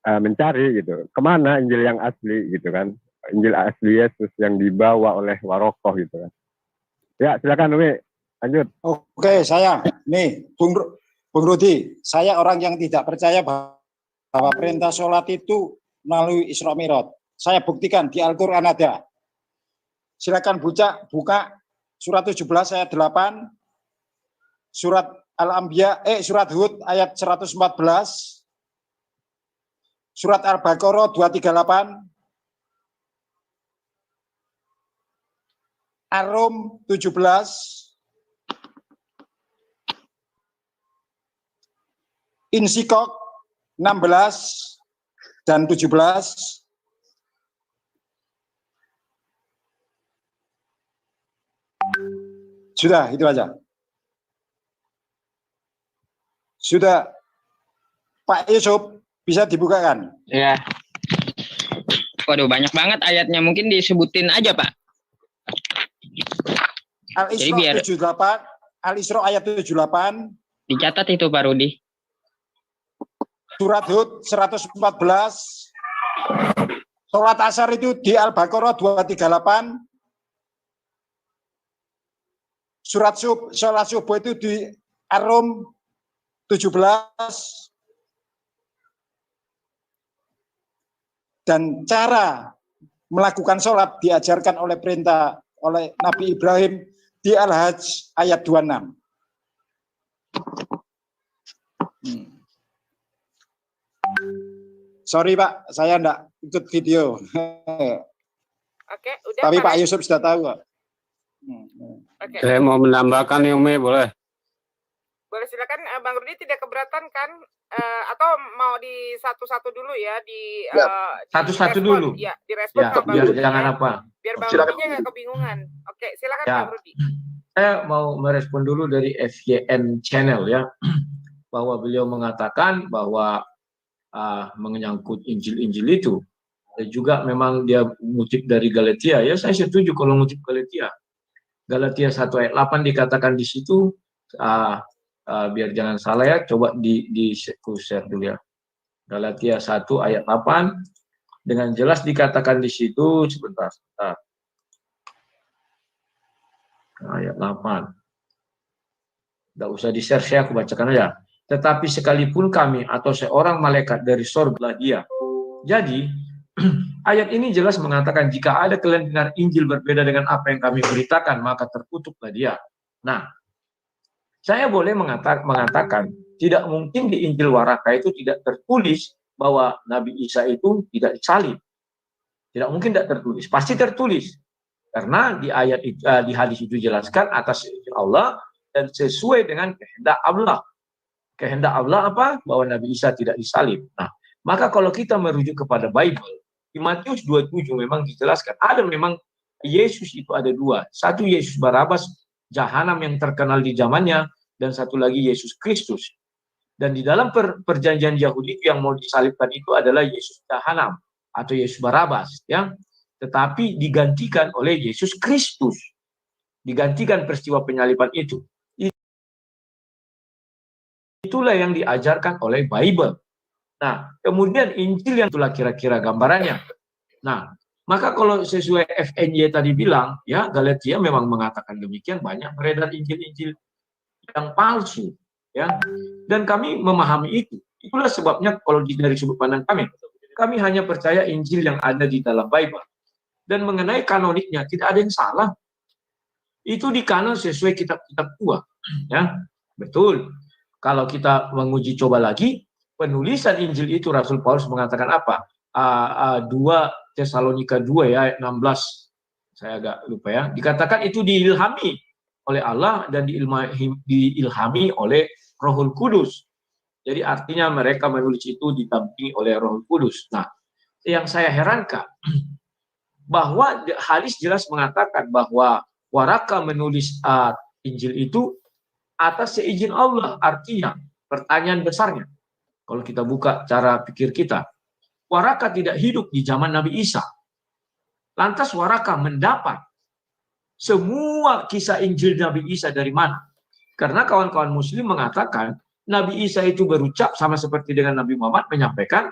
mencari gitu, kemana Injil yang asli gitu kan, Injil asli Yesus yang dibawa oleh Warokoh gitu kan. Ya silakan Umi, lanjut. Oke, saya nih Bung Rudi, saya orang yang tidak percaya bahwa perintah sholat itu melalui Isra Mi'raj. Saya buktikan di Al-Quran ada. Silakan buka surat 17 ayat 8, surat Al-Anbiya, surat Hud ayat 114, surat Al-Baqarah 238, Ar-Rum 17, Insikok 16 dan 17, sudah itu aja. Sudah, Pak Yusuf bisa dibukakan? Ya. Waduh, banyak banget ayatnya, mungkin disebutin aja Pak. Al-Isra 78, Al-Isra ayat 78. Dicatat itu Pak Rudi. Surat Hud 114, sholat asar itu di Al-Baqarah 238, sholat subuh itu di Ar-Rum 17, dan cara melakukan sholat diajarkan oleh perintah oleh Nabi Ibrahim di Al-Hajj ayat 26. Sorry Pak, saya enggak ikut video. Oke, udah. Tapi Pak Yusuf sudah tahu kok. Oke. Saya mau menambahkan nih Umi, boleh? Boleh silakan Bang Rudi, tidak keberatan kan? Atau mau di satu-satu dulu ya di satu-satu dulu. Ya, direspon Ya, sama Bang biar Rudi. jangan apa. Biar Bang Rudinya nggak kebingungan. Oke, silakan Ya. Bang Rudi. Saya mau merespon dulu dari FYN Channel ya, bahwa beliau mengatakan bahwa menyangkut Injil-Injil itu, juga memang dia mengutip dari Galatia ya, saya setuju kalau mengutip Galatia. Galatia 1 ayat 8 dikatakan di situ, biar jangan salah ya, coba di share dulu ya. Galatia 1 ayat 8 dengan jelas dikatakan di situ, sebentar. Ayat 8. Tidak usah di-share, saya aku bacakan aja. Tetapi sekalipun kami atau seorang malaikat dari sorga dia. Jadi, ayat ini jelas mengatakan jika ada kalian dengar Injil berbeda dengan apa yang kami beritakan, maka terkutuklah dia. Nah, saya boleh mengatakan, tidak mungkin di Injil Waraka itu tidak tertulis bahwa Nabi Isa itu tidak disalib. Tidak mungkin tidak tertulis, pasti tertulis. Karena di ayat itu, di hadis itu jelaskan atas izin Allah dan sesuai dengan kehendak Allah. Kehendak Allah apa? Bahwa Nabi Isa tidak disalib. Nah, maka kalau kita merujuk kepada Bible, di Matius 27 memang dijelaskan ada memang Yesus itu ada dua. Satu Yesus Barabas, jahanam yang terkenal di zamannya, dan satu lagi Yesus Kristus. Dan di dalam perjanjian Yahudi yang mau disalibkan itu adalah Yesus jahanam atau Yesus Barabas, ya. Tetapi digantikan oleh Yesus Kristus. Digantikan peristiwa penyaliban itu. Itulah yang diajarkan oleh Bible. Nah, kemudian Injil yang itulah kira-kira gambarannya. Nah, maka kalau sesuai FNY tadi bilang, ya Galatia memang mengatakan demikian, banyak beredar Injil-Injil yang palsu, ya. Dan kami memahami itu. Itulah sebabnya kalau dari sudut pandang kami hanya percaya Injil yang ada di dalam Bible. Dan mengenai kanoniknya tidak ada yang salah. Itu di kanon sesuai kitab-kitab tua, ya. Betul. Kalau kita menguji coba lagi, penulisan Injil itu Rasul Paulus mengatakan apa? 2 Tesalonika 2 ya ayat 16. Saya agak lupa ya. Dikatakan itu diilhami oleh Allah dan diilhami oleh Rohul Kudus. Jadi artinya mereka menulis itu didampingi oleh Rohul Kudus. Nah, yang saya herankan bahwa hadis jelas mengatakan bahwa Waraka menulis Injil itu atas seizin Allah. Artinya pertanyaan besarnya, kalau kita buka cara pikir kita, Waraka tidak hidup di zaman Nabi Isa. Lantas Waraka mendapat semua kisah Injil Nabi Isa dari mana? Karena kawan-kawan Muslim mengatakan Nabi Isa itu berucap sama seperti dengan Nabi Muhammad menyampaikan,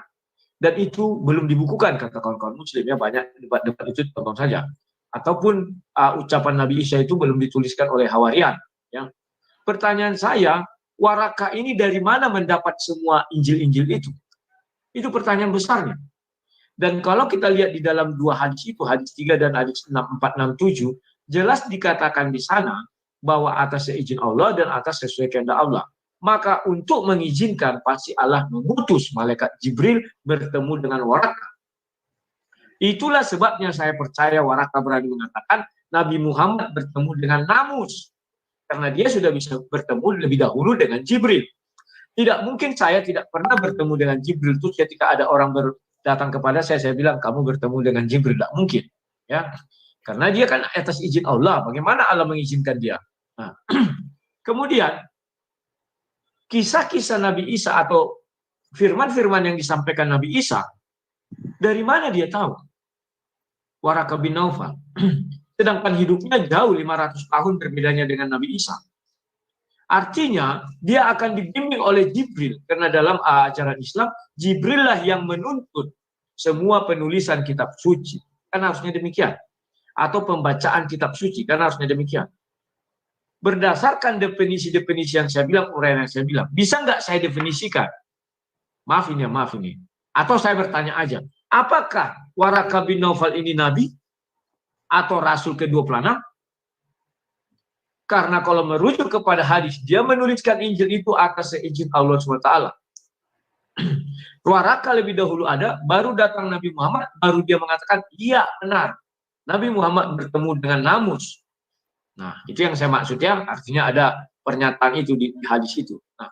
dan itu belum dibukukan, kata kawan-kawan Muslim ya, banyak debat-debat itu tonton saja. Ataupun ucapan Nabi Isa itu belum dituliskan oleh Hawarian. Ya. Pertanyaan saya, Waraka ini dari mana mendapat semua Injil-Injil itu? Itu pertanyaan besarnya. Dan kalau kita lihat di dalam dua hadis itu, hadis 3 dan hadis 467, jelas dikatakan di sana bahwa atas seizin Allah dan atas sesuai kehendak Allah. Maka untuk mengizinkan pasti Allah mengutus malaikat Jibril bertemu dengan Waraka. Itulah sebabnya saya percaya Waraka berani mengatakan Nabi Muhammad bertemu dengan Namus. Karena dia sudah bisa bertemu lebih dahulu dengan Jibril. Tidak mungkin saya tidak pernah bertemu dengan Jibril. Terus ketika ada orang datang kepada saya bilang kamu bertemu dengan Jibril. Tidak mungkin. Ya. Karena dia kan atas izin Allah. Bagaimana Allah mengizinkan dia? Nah. Kemudian, kisah-kisah Nabi Isa atau firman-firman yang disampaikan Nabi Isa, dari mana dia tahu? Waraka bin Naufal. Sedangkan hidupnya jauh 500 tahun berbedanya dengan Nabi Isa. Artinya, dia akan dibimbing oleh Jibril. Karena dalam ajaran Islam, Jibril lah yang menuntut semua penulisan kitab suci. Kan harusnya demikian. Atau pembacaan kitab suci. Kan harusnya demikian. Berdasarkan definisi-definisi yang saya bilang, uraian yang saya bilang, bisa nggak saya definisikan? Maaf ini. Atau saya bertanya aja, apakah Waraka bin Naufal ini nabi atau rasul ke-26? Karena kalau merujuk kepada hadis, dia menuliskan Injil itu atas seizin Allah SWT. Waraka lebih dahulu ada, baru datang Nabi Muhammad, baru dia mengatakan, iya benar, Nabi Muhammad bertemu dengan Namus. Nah, itu yang saya maksud ya, artinya ada pernyataan itu di hadis itu. Nah,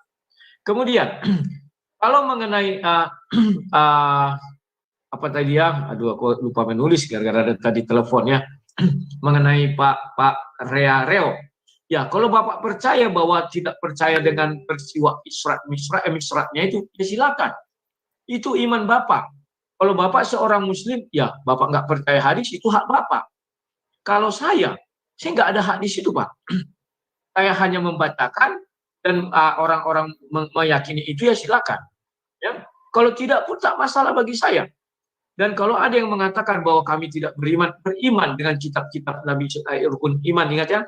kemudian, kalau mengenai apa tadi ya, aduh aku lupa menulis gara-gara tadi teleponnya, mengenai Pak Rea Reo. Ya, kalau Bapak percaya bahwa tidak percaya dengan peristiwa Isra-Mi'rajnya itu, ya silakan. Itu iman Bapak. Kalau Bapak seorang Muslim, ya Bapak nggak percaya hadis, itu hak Bapak. Kalau saya nggak ada hak di situ, Pak. Saya hanya membacakan dan orang-orang meyakini itu, ya silakan. Ya, kalau tidak pun tak masalah bagi saya. Dan kalau ada yang mengatakan bahwa kami tidak beriman dengan kitab-kitab Nabi, rukun iman, ingat ya,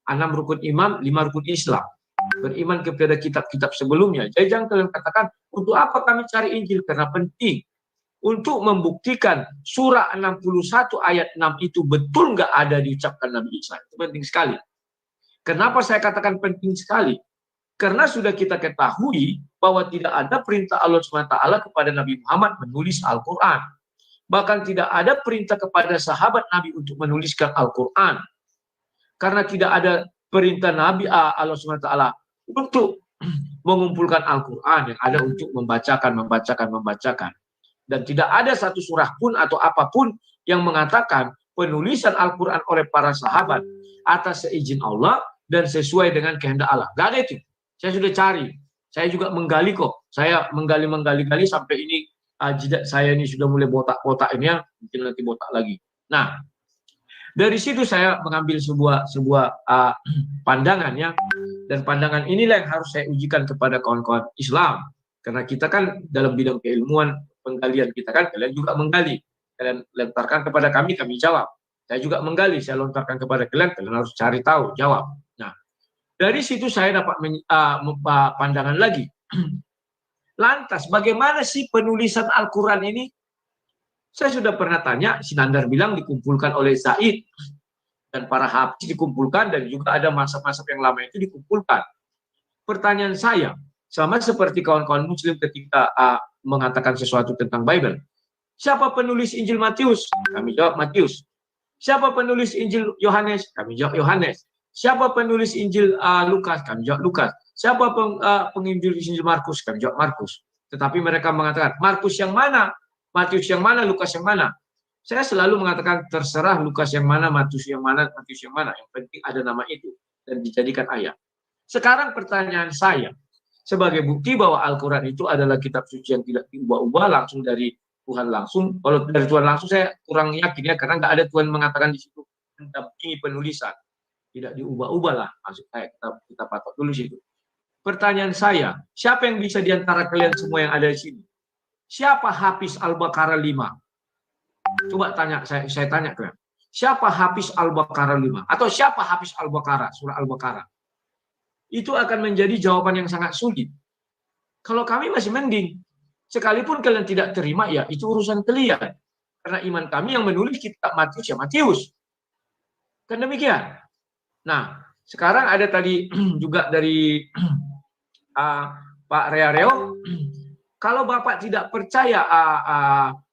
6 rukun iman, 5 rukun Islam. Beriman kepada kitab-kitab sebelumnya. Jadi jangan kalian katakan, untuk apa kami cari Injil? Karena penting. Untuk membuktikan surah 61 ayat 6 itu betul nggak ada diucapkan Nabi Isa. Itu penting sekali. Kenapa saya katakan penting sekali? Karena sudah kita ketahui bahwa tidak ada perintah Allah SWT kepada Nabi Muhammad menulis Al-Quran. Bahkan tidak ada perintah kepada sahabat Nabi untuk menuliskan Al-Quran. Karena tidak ada perintah Nabi Allah SWT untuk mengumpulkan Al-Quran, yang ada untuk membacakan. Dan tidak ada satu surah pun atau apapun yang mengatakan penulisan Al-Quran oleh para sahabat atas seizin Allah dan sesuai dengan kehendak Allah. Gak ada itu. Saya sudah cari. Saya juga menggali kok. Saya menggali sampai ini jidat saya ini sudah mulai botak-botak ini, ya, mungkin nanti botak lagi. Nah, dari situ saya mengambil sebuah pandangan, ya, dan pandangan inilah yang harus saya ujikan kepada kawan-kawan Islam, karena kita kan dalam bidang keilmuan penggalian kita kan, kalian juga menggali, kalian lontarkan kepada kami jawab. Saya juga menggali, saya lontarkan kepada kalian harus cari tahu, jawab. Nah, dari situ saya dapat pandangan lagi. Lantas, bagaimana sih penulisan Al-Quran ini? Saya sudah pernah tanya, Sinandar bilang dikumpulkan oleh Zaid, dan para hafiz dikumpulkan, dan juga ada masa-masa yang lama itu dikumpulkan. Pertanyaan saya, sama seperti kawan-kawan Muslim ketika mengatakan sesuatu tentang Bible. Siapa penulis Injil Matius? Kami jawab Matius. Siapa penulis Injil Yohanes? Kami jawab Yohanes. Siapa penulis Injil Lukas? Kami jawab Lukas. Siapa penginjil Injil Markus? Kami jawab Markus. Tetapi mereka mengatakan, Markus yang mana? Matius yang mana, Lukas yang mana? Saya selalu mengatakan terserah Lukas yang mana, Matius yang mana. Yang penting ada nama itu dan dijadikan ayat. Sekarang pertanyaan saya, sebagai bukti bahwa Al-Quran itu adalah kitab suci yang tidak diubah-ubah langsung dari Tuhan langsung. Kalau dari Tuhan langsung saya kurang yakin, ya, karena nggak ada Tuhan mengatakan di situ mendampingi penulisan. Tidak diubah-ubah lah, maksud saya, kita patok dulu situ. Pertanyaan saya, siapa yang bisa diantara kalian semua yang ada di sini? Siapa Hafiz Al-Baqarah 5? Coba tanya, saya tanya kalian. Siapa Hafiz Al-Baqarah 5? Atau siapa Hafiz Al-Baqarah, surah Al-Baqarah? Itu akan menjadi jawaban yang sangat sulit. Kalau kami masih mending. Sekalipun kalian tidak terima, ya itu urusan kalian. Karena iman kami yang menulis kitab Matius, ya Matius. Kan demikian. Nah, sekarang ada tadi juga dari Pak Reareo. Kalau Bapak tidak percaya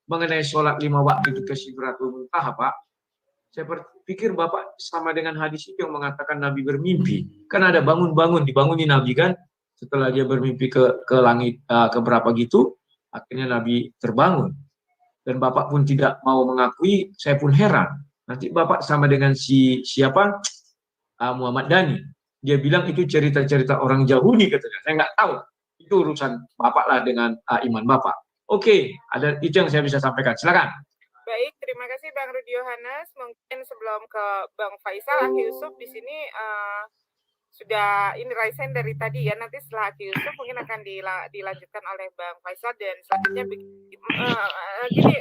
mengenai sholat 5 waktu itu ke Sidratul Muntaha, Pak, saya berpikir Bapak sama dengan hadis itu yang mengatakan Nabi bermimpi. Kan ada bangun-bangun, dibangunin Nabi kan, setelah dia bermimpi ke langit ke berapa gitu, akhirnya Nabi terbangun. Dan Bapak pun tidak mau mengakui, saya pun heran. Nanti Bapak sama dengan siapa? Muhammad Dhani. Dia bilang itu cerita-cerita orang Yahudi katanya. Saya nggak tahu. Itu urusan Bapak lah dengan iman Bapak. Oke, ada itu yang saya bisa sampaikan. Silakan. Baik, terima kasih Bang Rudi Yohanes. Mungkin sebelum ke Bang Faisal, Aki Yusuf di sini sudah ini raisen dari tadi ya. Nanti setelah Aki Yusuf mungkin akan dilanjutkan oleh Bang Faisal, dan selanjutnya gini,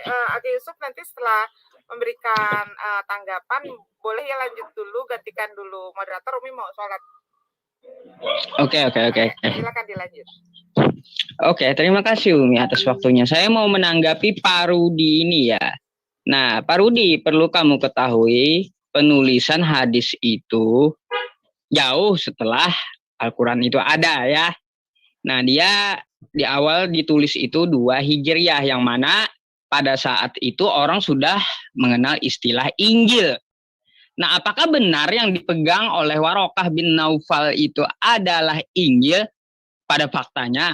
Aki Yusuf nanti setelah memberikan tanggapan boleh ya lanjut dulu, gantikan dulu moderator. Umi mau sholat. Oke. Silakan dilanjut. Oke, terima kasih Umi atas waktunya. Saya mau menanggapi Pak Rudi ini ya. Nah, Pak Rudi, perlu kamu ketahui penulisan hadis itu jauh setelah Al-Quran itu ada ya. Nah, dia di awal ditulis itu 2 Hijriah, yang mana pada saat itu orang sudah mengenal istilah Injil. Nah, apakah benar yang dipegang oleh Warokah bin Naufal itu adalah Injil? Pada faktanya,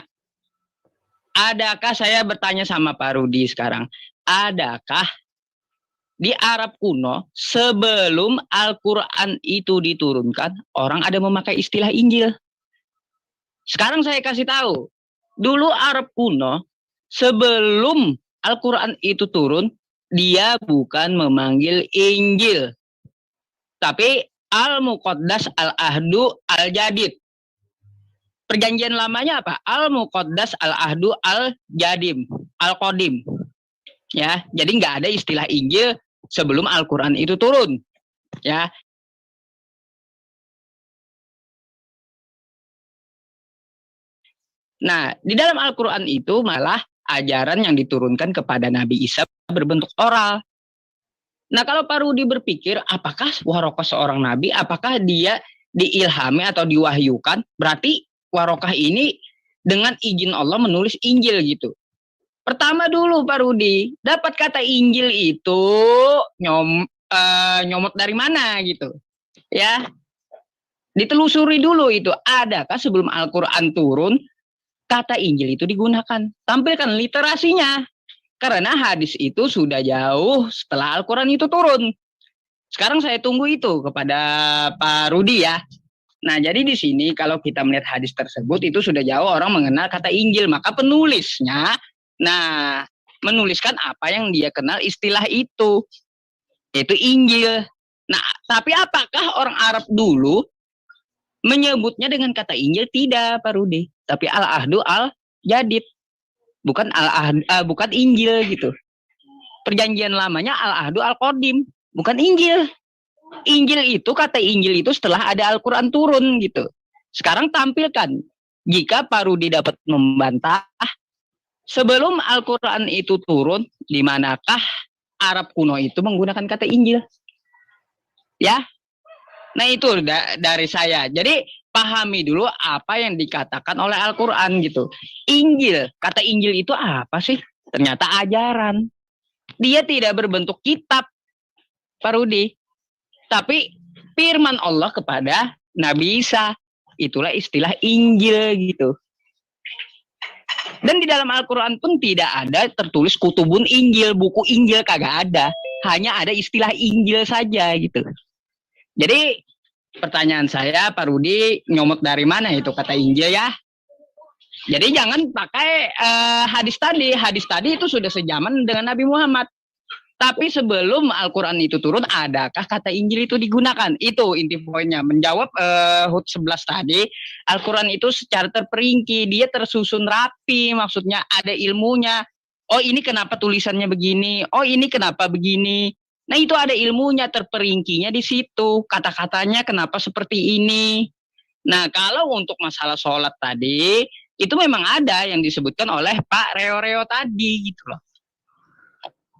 adakah, saya bertanya sama Pak Rudi sekarang, adakah di Arab kuno sebelum Al-Quran itu diturunkan, orang ada memakai istilah Injil. Sekarang saya kasih tahu, dulu Arab kuno sebelum Al-Quran itu turun, dia bukan memanggil Injil, tapi Al-Muqaddas, Al-Ahdu, Al-Jadid. Perjanjian lamanya apa? Al-Muqaddas, Al-Ahdu, Al-Jadim, Al-Qadim. Ya, jadi nggak ada istilah Injil sebelum Al-Quran itu turun. Ya. Nah, di dalam Al-Quran itu malah ajaran yang diturunkan kepada Nabi Isa berbentuk oral. Nah, kalau Pak Rudi berpikir, apakah Warokah seorang Nabi? Apakah dia diilhami atau diwahyukan? Berarti Warokah ini dengan izin Allah menulis Injil gitu. Pertama dulu Pak Rudi, dapat kata Injil itu nyomot dari mana gitu. Ya, ditelusuri dulu itu. Adakah sebelum Al-Quran turun, kata Injil itu digunakan? Tampilkan literasinya. Karena hadis itu sudah jauh setelah Al-Quran itu turun. Sekarang saya tunggu itu kepada Pak Rudi ya. Nah, jadi di sini kalau kita melihat hadis tersebut itu sudah jauh orang mengenal kata Injil. Maka penulisnya, menuliskan apa yang dia kenal istilah itu. Yaitu Injil. Nah, tapi apakah orang Arab dulu menyebutnya dengan kata Injil? Tidak, Pak Rudi. Tapi Al-Ahdu, Al-Jadid. Bukan bukan Injil gitu. Perjanjian lamanya Al-Ahdu Al-Qadim, bukan Injil. Injil itu, kata Injil itu setelah ada Al-Quran turun gitu. Sekarang tampilkan, jika Pak Rudi dapat membantah, sebelum Al-Quran itu turun, di manakah Arab kuno itu menggunakan kata Injil? Ya, nah itu dari saya. Jadi pahami dulu apa yang dikatakan oleh Al-Quran gitu. Injil, kata Injil itu apa sih? Ternyata ajaran. Dia tidak berbentuk kitab, Pak Rudi. Tapi firman Allah kepada Nabi Isa. Itulah istilah Injil gitu. Dan di dalam Al-Quran pun tidak ada tertulis kutubun Injil, buku Injil, kagak ada. Hanya ada istilah Injil saja gitu. Jadi pertanyaan saya, Pak Rudi, nyomot dari mana itu kata Injil ya? Jadi jangan pakai hadis tadi. Hadis tadi itu sudah sejaman dengan Nabi Muhammad. Tapi sebelum Al-Quran itu turun, adakah kata Injil itu digunakan? Itu inti poinnya. Menjawab HUT 11 tadi, Al-Quran itu secara terperinci, dia tersusun rapi, maksudnya ada ilmunya. Oh ini kenapa tulisannya begini? Oh ini kenapa begini? Nah itu ada ilmunya, terperincinya di situ. Kata-katanya kenapa seperti ini. Nah kalau untuk masalah sholat tadi, itu memang ada yang disebutkan oleh Pak Reo tadi gitu loh.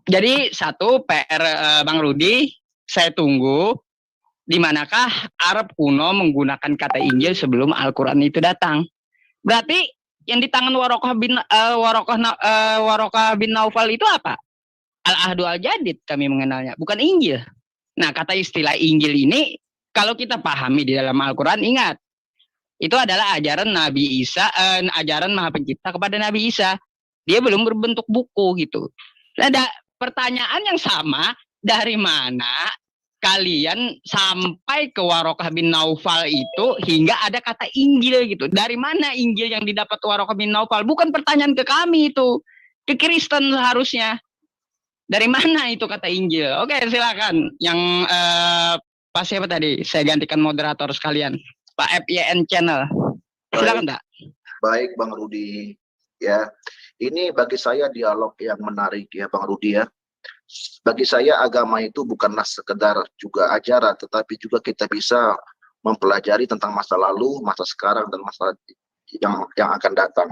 Jadi satu PR Bang Rudi, saya tunggu di manakah Arab kuno menggunakan kata Injil sebelum Al-Quran itu datang. Berarti yang di tangan Warokah bin Naufal itu apa? Al-Ahdu Al-Jadid kami mengenalnya, bukan Injil. Nah, kata istilah Injil ini kalau kita pahami di dalam Al-Quran, ingat, itu adalah ajaran Nabi Isa, ajaran Maha Pencipta kepada Nabi Isa. Dia belum berbentuk buku gitu. Ada pertanyaan yang sama, dari mana kalian sampai ke Warokah bin Naufal itu hingga ada kata Injil gitu? Dari mana Injil yang didapat Warokah bin Naufal? Bukan pertanyaan ke kami itu, ke Kristen seharusnya. Dari mana itu kata Injil? Oke, silakan. Yang Pak siapa tadi? Saya gantikan moderator sekalian. Pak FYN Channel. Silakan, Pak. Baik, Bang Rudi. Ya, ini bagi saya dialog yang menarik ya, Bang Rudi ya. Bagi saya agama itu bukanlah sekedar juga ajaran, tetapi juga kita bisa mempelajari tentang masa lalu, masa sekarang, dan masa yang akan datang.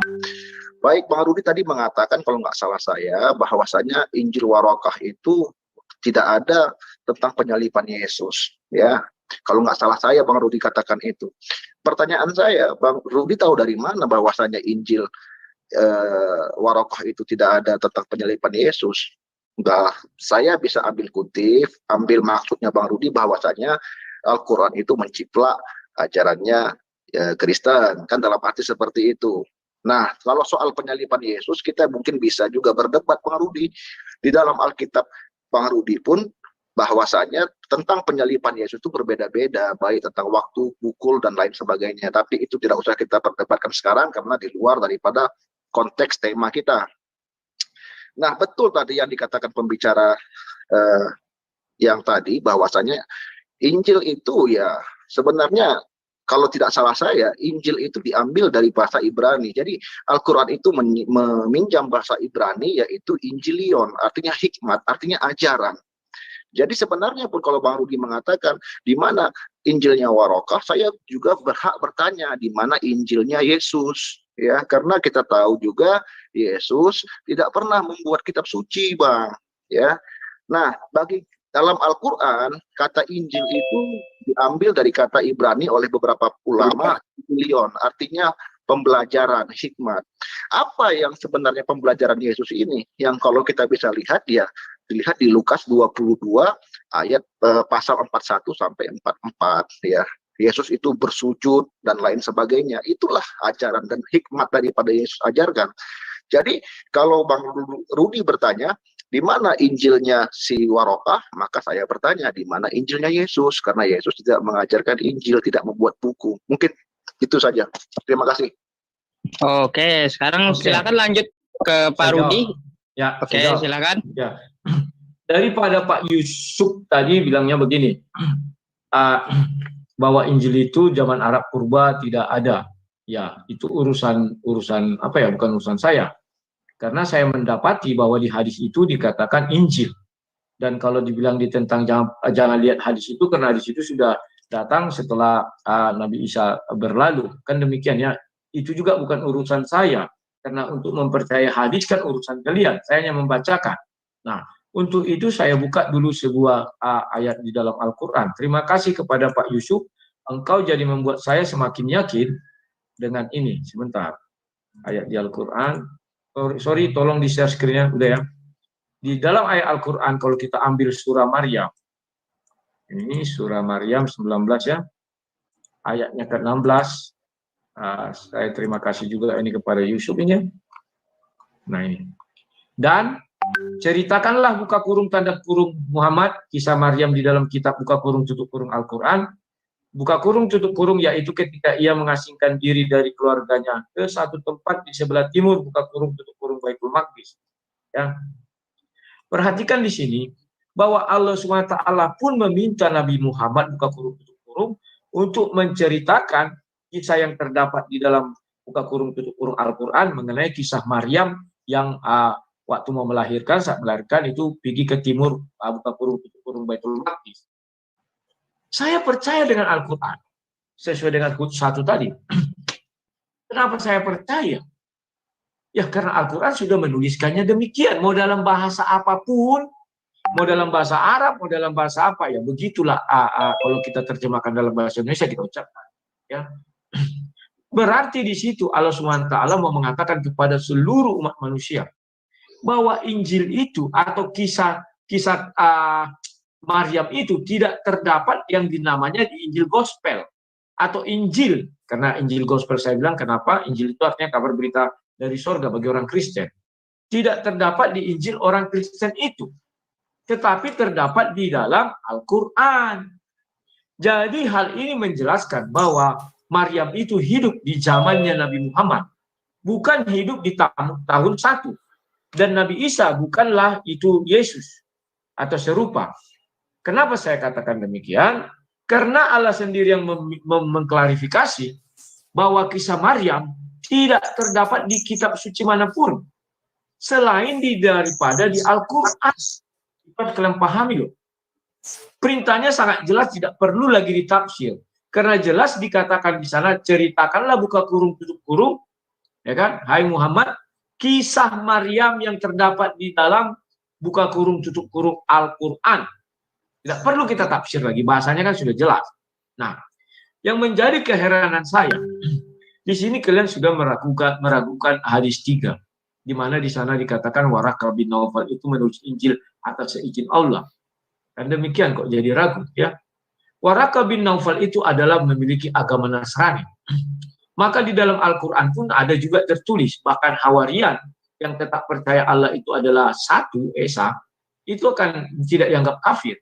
Baik, Bang Rudi tadi mengatakan kalau nggak salah saya bahwasanya Injil Warokah itu tidak ada tentang penyaliban Yesus, ya. Kalau nggak salah saya, Bang Rudi katakan itu. Pertanyaan saya, Bang Rudi tahu dari mana bahwasanya Injil Warokah itu tidak ada tentang penyaliban Yesus? Enggak, saya bisa ambil kutip, ambil maksudnya Bang Rudi bahwasanya Al-Quran itu menciplak ajarannya Kristen, kan dalam arti seperti itu. Nah, kalau soal penyaliban Yesus, kita mungkin bisa juga berdebat, Bang Rudi. Di dalam Alkitab, Bang Rudi pun bahwasanya tentang penyalipan Yesus itu berbeda-beda, baik tentang waktu, pukul, dan lain sebagainya. Tapi itu tidak usah kita perdebatkan sekarang karena di luar daripada konteks tema kita. Nah, betul tadi yang dikatakan pembicara yang tadi, bahwasanya Injil itu ya sebenarnya kalau tidak salah saya, Injil itu diambil dari bahasa Ibrani. Jadi Al-Quran itu meminjam bahasa Ibrani, yaitu Injilion, artinya hikmat, artinya ajaran. Jadi sebenarnya pun kalau Bang Rudi mengatakan di mana Injilnya Warokah, saya juga berhak bertanya di mana Injilnya Yesus, ya, karena kita tahu juga Yesus tidak pernah membuat kitab suci, Bang, ya. Nah, dalam Al-Quran, kata Injil itu diambil dari kata Ibrani oleh beberapa ulama, Injilion, artinya pembelajaran, hikmat. Apa yang sebenarnya pembelajaran Yesus ini? Yang kalau kita bisa lihat, ya, dilihat di Lukas 22 ayat pasal 41 sampai 44, ya. Yesus itu bersujud dan lain sebagainya. Itulah ajaran dan hikmat daripada Yesus ajarkan. Jadi kalau Bang Rudi bertanya, di mana Injilnya si Warokah? Maka saya bertanya, di mana Injilnya Yesus? Karena Yesus tidak mengajarkan Injil, tidak membuat buku. Mungkin itu saja. Terima kasih. Oke, sekarang silakan lanjut ke Pak Rudi. Ya, oke, silakan. Ya. Daripada Pak Yusuf tadi bilangnya begini, bahwa Injil itu zaman Arab purba tidak ada. Ya, itu urusan apa ya, bukan urusan saya. Karena saya mendapati bahwa di hadis itu dikatakan Injil. Dan kalau dibilang tentang jangan lihat hadis itu, karena hadis itu sudah datang setelah Nabi Isa berlalu. Kan demikian ya. Itu juga bukan urusan saya. Karena untuk mempercayai hadis kan urusan kalian. Saya hanya membacakan. Nah, untuk itu saya buka dulu sebuah ayat di dalam Al-Quran. Terima kasih kepada Pak Yusuf. Engkau jadi membuat saya semakin yakin dengan ini. Sebentar. Ayat di Al-Quran. Sorry, tolong di-share screen-nya. Udah ya. Di dalam ayat Al-Quran, kalau kita ambil surah Maryam. Ini surah Maryam 19 ya. Ayatnya ke-16. Saya terima kasih juga ini kepada Yusuf ini. Nah ini. Dan ceritakanlah buka kurung tanda kurung Muhammad kisah Maryam di dalam kitab buka kurung tutup kurung Al-Quran. Buka kurung tutup kurung yaitu ketika ia mengasingkan diri dari keluarganya ke satu tempat di sebelah timur buka kurung tutup kurung Baitul Maqdis. Ya. Perhatikan di sini bahwa Allah SWT pun meminta Nabi Muhammad buka kurung tutup kurung untuk menceritakan kisah yang terdapat di dalam buka kurung tutup kurung Al-Quran mengenai kisah Maryam yang waktu mau melahirkan, saat melahirkan itu pergi ke timur buka kurung tutup kurung Baitul Maqdis. Saya percaya dengan Al-Quran sesuai dengan satu tadi. Kenapa saya percaya? Ya karena Al-Quran sudah menuliskannya demikian. Mau dalam bahasa apapun, mau dalam bahasa Arab, mau dalam bahasa apa, ya begitulah kalau kita terjemahkan dalam bahasa Indonesia kita ucapkan. Ya. Berarti di situ Allah SWT mau mengatakan kepada seluruh umat manusia bahwa Injil itu atau kisah Maryam itu tidak terdapat yang dinamanya di Injil Gospel atau Injil. Karena Injil Gospel saya bilang kenapa? Injil itu artinya kabar berita dari sorga bagi orang Kristen. Tidak terdapat di Injil orang Kristen itu. Tetapi terdapat di dalam Al-Quran. Jadi hal ini menjelaskan bahwa Maryam itu hidup di zamannya Nabi Muhammad. Bukan hidup di tahun 1. Dan Nabi Isa bukanlah itu Yesus atau serupa. Kenapa saya katakan demikian? Karena Allah sendiri yang mengklarifikasi bahwa kisah Maryam tidak terdapat di kitab suci manapun. Selain daripada di Al-Quran. Kalian pahami loh. Perintahnya sangat jelas, tidak perlu lagi ditafsir. Karena jelas dikatakan di sana, ceritakanlah buka kurung tutup kurung, ya kan? Hai Muhammad, kisah Maryam yang terdapat di dalam buka kurung tutup kurung Al-Quran. Tidak perlu kita tafsir lagi, bahasanya kan sudah jelas. Nah, yang menjadi keheranan saya, di sini kalian sudah meragukan hadis 3, di mana di sana dikatakan Waraqah bin Naufal itu menulis Injil atas seizin Allah. Dan demikian kok jadi ragu, ya. Waraqah bin Naufal itu adalah memiliki agama Nasrani. Maka di dalam Al-Quran pun ada juga tertulis, bahkan Hawarian yang tetap percaya Allah itu adalah satu, Esa, itu akan tidak dianggap kafir.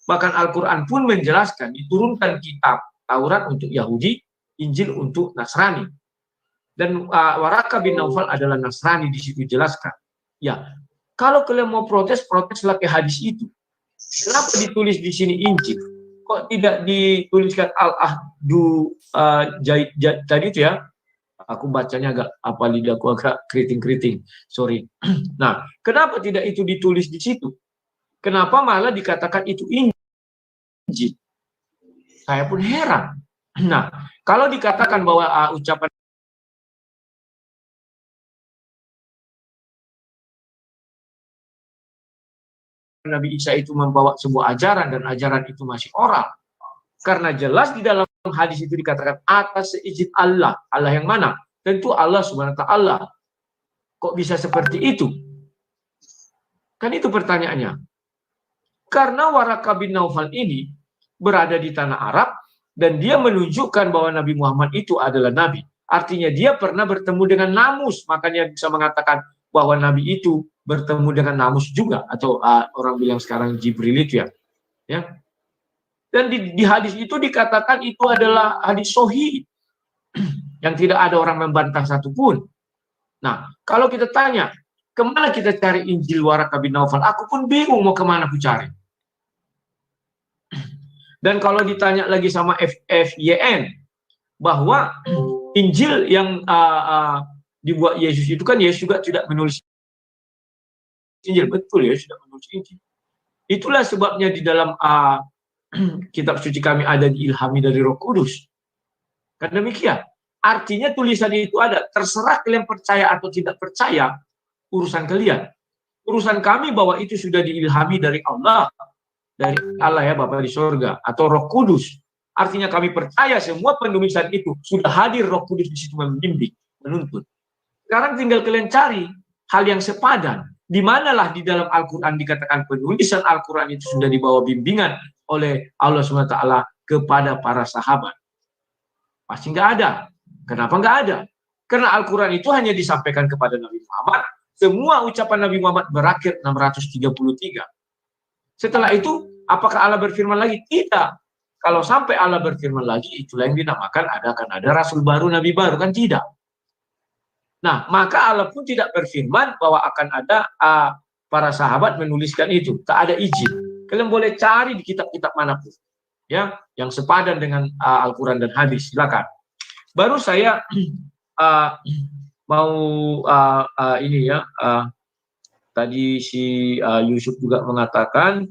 Bahkan Al-Quran pun menjelaskan diturunkan kitab Taurat untuk Yahudi, Injil untuk Nasrani. Dan Waraka bin Naufal adalah Nasrani, di situ jelaskan. Ya, kalau kalian mau protes, proteslah ke hadis itu. Kenapa ditulis di sini Injil? Kok tidak dituliskan Al-Ahdu tadi itu ya? Aku bacanya agak lidahku agak keriting-keriting. Sorry. Nah, kenapa tidak itu ditulis di situ? Kenapa malah dikatakan itu Injil? Saya pun heran. Nah, kalau dikatakan bahwa ucapan Nabi Isa itu membawa sebuah ajaran dan ajaran itu masih oral. Karena jelas di dalam hadis itu dikatakan atas seizin Allah. Allah yang mana? Tentu Allah Subhanahu wa ta'ala. Kok bisa seperti itu? Kan itu pertanyaannya. Karena Waraka bin Naufal ini berada di tanah Arab dan dia menunjukkan bahwa Nabi Muhammad itu adalah Nabi. Artinya dia pernah bertemu dengan Namus. Makanya bisa mengatakan bahwa Nabi itu bertemu dengan Namus juga. Atau orang bilang sekarang Jibril itu ya. Dan di hadis itu dikatakan itu adalah hadis sahih yang tidak ada orang membantah satupun. Nah, kalau kita tanya, kemana kita cari Injil Waraka bin Naufal? Aku pun bingung mau kemana aku cari. Dan kalau ditanya lagi sama FYN, bahwa Injil yang dibuat Yesus itu kan Yesus juga tidak menulis Injil. Betul, ya, sudah menulis Injil. Itulah sebabnya di dalam kitab suci kami ada diilhami dari Roh Kudus. Kan demikian. Artinya tulisan itu ada. Terserah kalian percaya atau tidak percaya, urusan kalian. Urusan kami bahwa itu sudah diilhami dari Allah. Dari Allah ya, Bapa di surga. Atau Roh Kudus. Artinya kami percaya semua penulisan itu sudah hadir Roh Kudus di situ membimbing, menuntun. Sekarang tinggal kalian cari hal yang sepadan. Di manalah di dalam Al-Quran dikatakan penulisan Al-Quran itu sudah dibawa bimbingan oleh Allah SWT kepada para sahabat. Pasti nggak ada. Kenapa nggak ada? Karena Al-Quran itu hanya disampaikan kepada Nabi Muhammad. Semua ucapan Nabi Muhammad berakhir 633. Setelah itu, apakah Allah berfirman lagi? Tidak. Kalau sampai Allah berfirman lagi, itulah yang dinamakan akan ada Rasul baru, Nabi baru. Kan tidak. Nah, maka Allah pun tidak berfirman bahwa akan ada para sahabat menuliskan itu. Tak ada izin. Kalian boleh cari di kitab-kitab manapun. Ya, yang sepadan dengan Al-Quran dan hadis. Silakan. Baru saya mau ini ya. Tadi si Yusuf juga mengatakan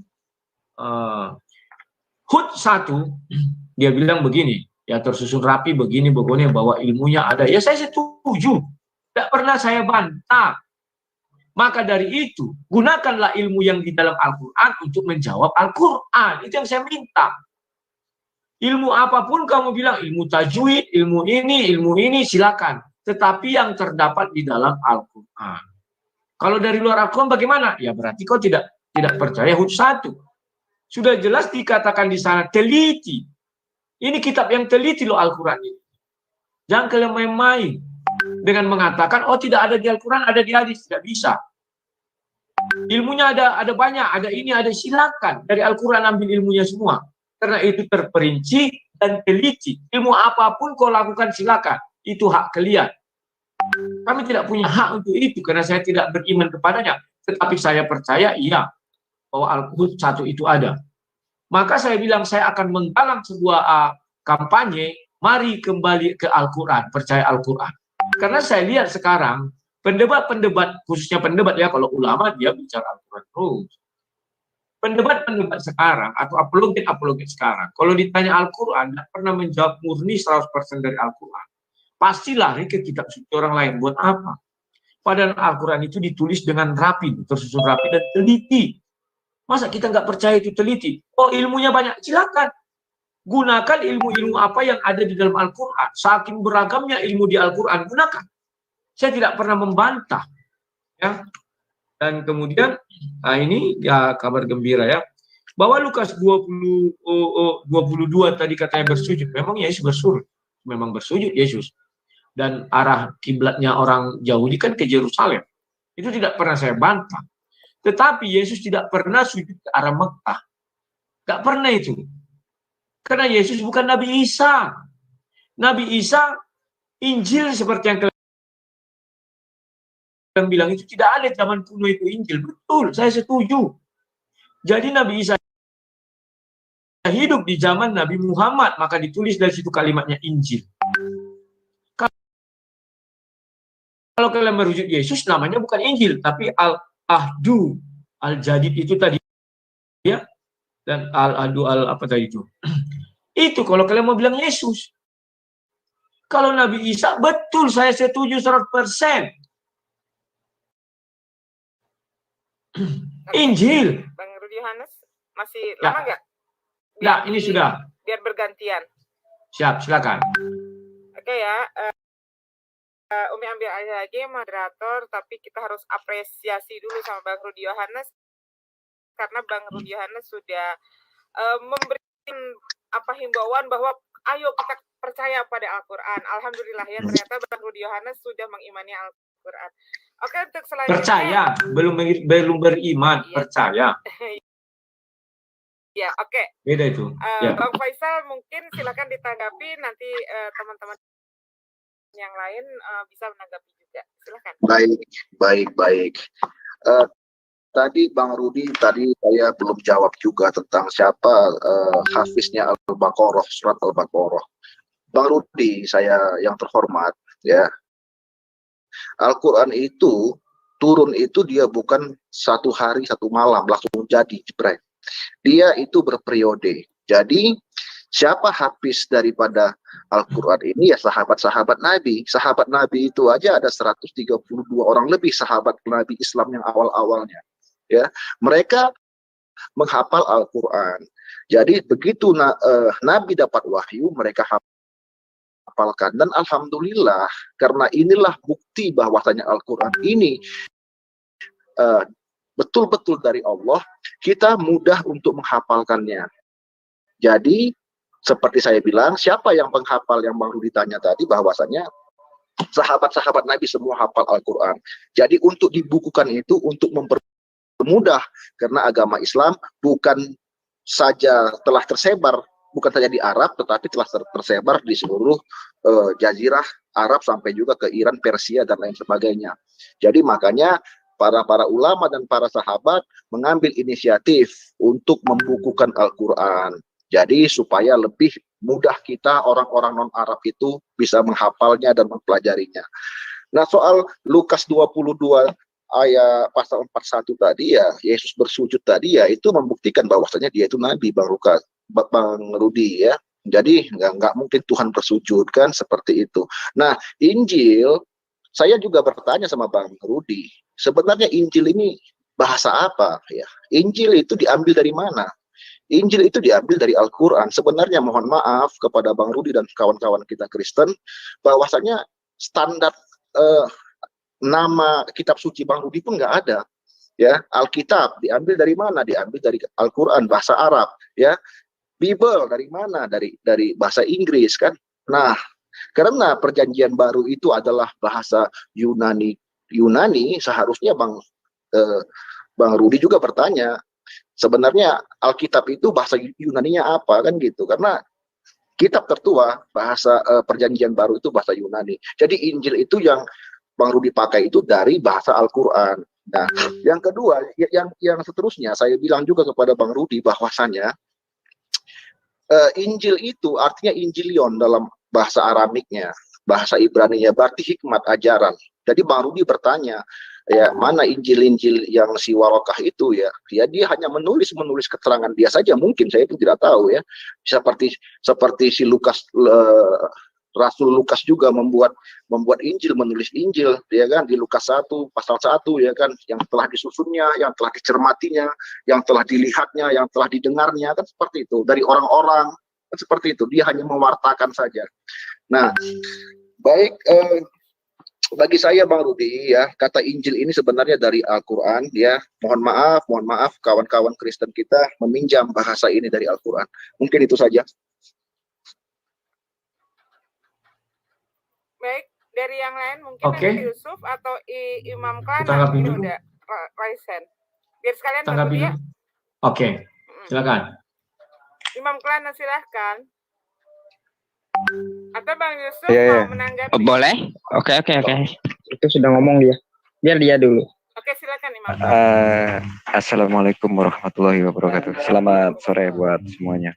Hud 1, dia bilang begini, ya tersusun rapi begini bahwa ilmunya ada. Ya saya setuju. Tidak pernah saya bantah. Maka dari itu, gunakanlah ilmu yang di dalam Al-Quran untuk menjawab Al-Quran. Itu yang saya minta. Ilmu apapun kamu bilang, ilmu tajwid, ilmu ini, silakan. Tetapi yang terdapat di dalam Al-Quran. Kalau dari luar Al-Quran bagaimana? Ya berarti kau tidak percaya Hud 1. Sudah jelas dikatakan di sana, teliti. Ini kitab yang teliti loh Al-Quran ini. Jangan kalian main-main. Dengan mengatakan, oh tidak ada di Al-Quran, ada di hadis. Tidak bisa. Ilmunya ada banyak, ada ini, ada, silakan. Dari Al-Quran ambil ilmunya semua. Karena itu terperinci dan teliti. Ilmu apapun kau lakukan silakan. Itu hak kalian. Kami tidak punya hak untuk itu karena saya tidak beriman kepadanya. Tetapi saya percaya iya bahwa Al-Quran 1 itu ada. Maka saya bilang saya akan menggalang sebuah kampanye, mari kembali ke Al-Quran, percaya Al-Quran. Karena saya lihat sekarang pendebat-pendebat, khususnya pendebat ya, kalau ulama dia bicara Al-Quran terus. Pendebat-pendebat sekarang atau apologet sekarang, kalau ditanya Al-Quran, tidak pernah menjawab murni 100% dari Al-Quran. Pasti lari ke kitab suci orang lain. Buat apa? Padahal Al-Quran itu ditulis dengan rapi, tersusun rapi dan teliti. Masa kita nggak percaya itu teliti? Oh ilmunya banyak, silakan. Gunakan ilmu-ilmu apa yang ada di dalam Al-Quran. Saking beragamnya ilmu di Al-Quran, gunakan. Saya tidak pernah membantah. Ya. Dan kemudian, ini ya kabar gembira ya. Bahwa Lukas 22 tadi katanya bersujud. Memang Yesus bersujud. Memang bersujud Yesus. Dan arah kiblatnya orang Yahudi kan ke Yerusalem. Itu tidak pernah saya bantah. Tetapi Yesus tidak pernah sujud ke arah Mekah. Tidak pernah itu. Karena Yesus bukan Nabi Isa. Nabi Isa, Injil seperti yang kalian bilang itu tidak ada zaman kuno itu Injil. Betul, saya setuju. Jadi Nabi Isa hidup di zaman Nabi Muhammad, maka ditulis dari situ kalimatnya Injil. Kalau kalian merujuk Yesus, namanya bukan Injil, tapi Al-Ahdu, Al-Jadid itu tadi ya, dan Al-Ahdu apa tadi itu. Itu kalau kalian mau bilang Yesus. Kalau Nabi Isa, betul, saya setuju 100%. Injil. Bang Rudi Yohanes, masih lama nggak? Nggak, ini sudah. Biar bergantian. Siap, silakan. Oke ya, Umi ambil aja lagi moderator, tapi kita harus apresiasi dulu sama Bang Rudi Yohanes, karena Bang Rudi Yohanes sudah memberikan himbauan bahwa ayo kita percaya pada Al-Quran. Alhamdulillah ya, ternyata Bang Rudi Yohanes sudah mengimani Al-Quran. Oke, untuk selanjutnya. Percaya, belum beriman, iya. Percaya. Ya, oke. Beda itu. Ya. Bang Faisal mungkin silakan ditanggapi, nanti teman-teman yang lain bisa menanggapi juga. Silakan. Baik. Tadi Bang Rudi, tadi saya belum jawab juga tentang siapa hafiznya Al-Baqarah, surat Al-Baqarah. Bang Rudi, saya yang terhormat, ya. Al-Quran itu turun itu dia bukan satu hari satu malam langsung jadi jebret. Dia itu berperiode. Jadi siapa hafiz daripada Al-Quran ini ya sahabat-sahabat Nabi. Sahabat Nabi itu aja ada 132 orang lebih sahabat Nabi Islam yang awal-awalnya. Ya, mereka menghafal Al-Quran. Jadi begitu Nabi dapat wahyu, mereka hafalkan. Dan alhamdulillah, karena inilah bukti bahwasanya Al-Quran ini betul-betul dari Allah, kita mudah untuk menghafalkannya. Jadi seperti saya bilang, siapa yang penghafal yang Bang Rudi tanya tadi, bahwasanya sahabat-sahabat Nabi semua hafal Al-Quran. Jadi untuk dibukukan itu untuk mempermudah, karena agama Islam bukan saja telah tersebar, bukan saja di Arab, tetapi telah tersebar di seluruh jazirah Arab sampai juga ke Iran, Persia dan lain sebagainya. Jadi makanya para ulama dan para sahabat mengambil inisiatif untuk membukukan Al-Quran. Jadi supaya lebih mudah kita orang-orang non-Arab itu bisa menghafalnya dan mempelajarinya. Nah, soal Lukas 22 ayat pasal 41 tadi ya, Yesus bersujud tadi ya, itu membuktikan bahwasanya dia itu Nabi, Bang Rudi ya. Jadi nggak mungkin Tuhan bersujud kan, seperti itu. Nah, Injil, saya juga bertanya sama Bang Rudi, sebenarnya Injil ini bahasa apa ya? Injil itu diambil dari mana? Injil itu diambil dari Al-Quran. Sebenarnya mohon maaf kepada Bang Rudi dan kawan-kawan kita Kristen, bahwasanya standar nama kitab suci Bang Rudi pun nggak ada. Ya, Alkitab diambil dari mana? Diambil dari Al-Quran, bahasa Arab. Ya, Bible dari mana? Dari bahasa Inggris kan. Nah, karena perjanjian baru itu adalah bahasa Yunani, seharusnya Bang Rudi juga bertanya, sebenarnya Alkitab itu bahasa Yunaninya apa kan gitu, karena kitab tertua bahasa perjanjian baru itu bahasa Yunani. Jadi Injil itu yang Bang Rudi pakai itu dari bahasa Al-Quran. Nah, yang kedua, yang seterusnya saya bilang juga kepada Bang Rudi bahwasanya Injil itu artinya Injilion dalam bahasa Aramiknya, bahasa Ibraninya berarti hikmat, ajaran. Jadi Bang Rudi bertanya, ya mana Injil-Injil yang si Warokah itu ya dia hanya menulis keterangan dia saja, mungkin saya itu tidak tahu ya, seperti si Lukas, Rasul Lukas juga membuat Injil, menulis Injil ya kan, di Lukas 1 pasal 1 ya kan, yang telah disusunnya, yang telah dicermatinya, yang telah dilihatnya, yang telah didengarnya kan, seperti itu dari orang-orang kan, seperti itu, dia hanya mewartakan saja. Nah, baik, bagi saya Bang Rudi ya, kata Injil ini sebenarnya dari Al-Quran ya. Mohon maaf kawan-kawan Kristen kita meminjam bahasa ini dari Al-Quran. Mungkin itu saja. Baik, dari yang lain mungkin Yusuf atau Imam Klana ini udah raisen. Biar sekalian tanggapi. ya. Oke, silakan. Imam Kelana silahkan. Atau Bang Yusuf mau menanggapi? Boleh? Oke. Itu sudah ngomong dia. Biar dia dulu. Oke, silakan Imam. Assalamualaikum warahmatullahi wabarakatuh. Selamat sore buat semuanya.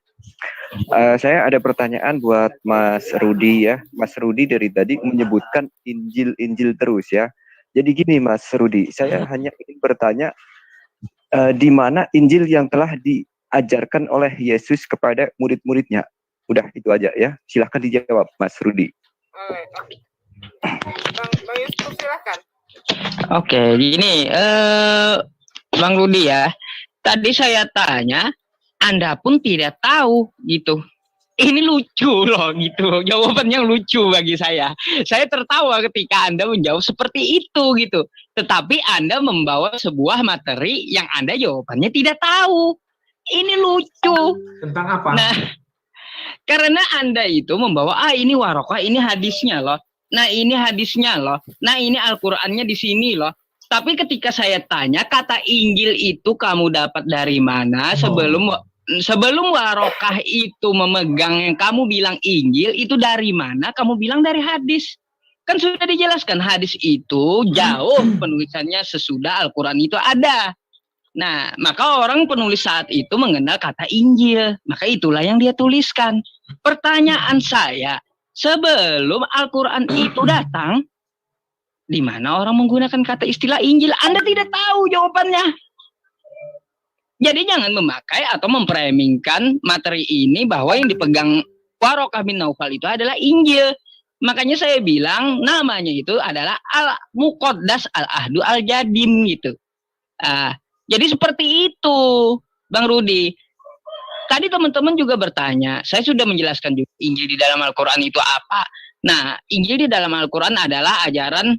Saya ada pertanyaan buat Mas Rudi ya. Mas Rudi dari tadi menyebutkan Injil terus ya. Jadi gini Mas Rudi, saya hanya ingin bertanya di mana Injil yang telah diajarkan oleh Yesus kepada murid-muridnya. Udah itu aja ya. Silahkan dijawab Mas Rudi. Bang Yusuf silahkan. Oke, gini Bang Rudi ya. Tadi saya tanya, Anda pun tidak tahu gitu. Ini lucu loh gitu. Jawabannya lucu bagi saya. Saya tertawa ketika Anda menjawab seperti itu gitu. Tetapi Anda membawa sebuah materi yang Anda jawabannya tidak tahu. Ini lucu. Tentang apa? Nah, karena Anda itu membawa, ini warokah, ini hadisnya loh. Nah, ini hadisnya loh. Nah, ini Al-Qur'annya di sini loh. Tapi ketika saya tanya, kata Injil itu kamu dapat dari mana? Sebelum warokah itu memegang yang kamu bilang Injil, itu dari mana? Kamu bilang dari hadis. Kan sudah dijelaskan, hadis itu jauh penulisannya sesudah Al-Qur'an itu ada. Nah, maka orang penulis saat itu mengenal kata Injil. Maka itulah yang dia tuliskan. Pertanyaan saya, sebelum Al-Quran itu datang, di mana orang menggunakan kata istilah Injil? Anda tidak tahu jawabannya. Jadi jangan memakai atau memframingkan materi ini bahwa yang dipegang Warokah bin Naufal itu adalah Injil. Makanya saya bilang namanya itu adalah Al-Muqaddas Al-Ahdu Al-Jadim gitu. Jadi seperti itu, Bang Rudi. Tadi teman-teman juga bertanya, saya sudah menjelaskan juga Injil di dalam Al-Quran itu apa. Nah, Injil di dalam Al-Quran adalah ajaran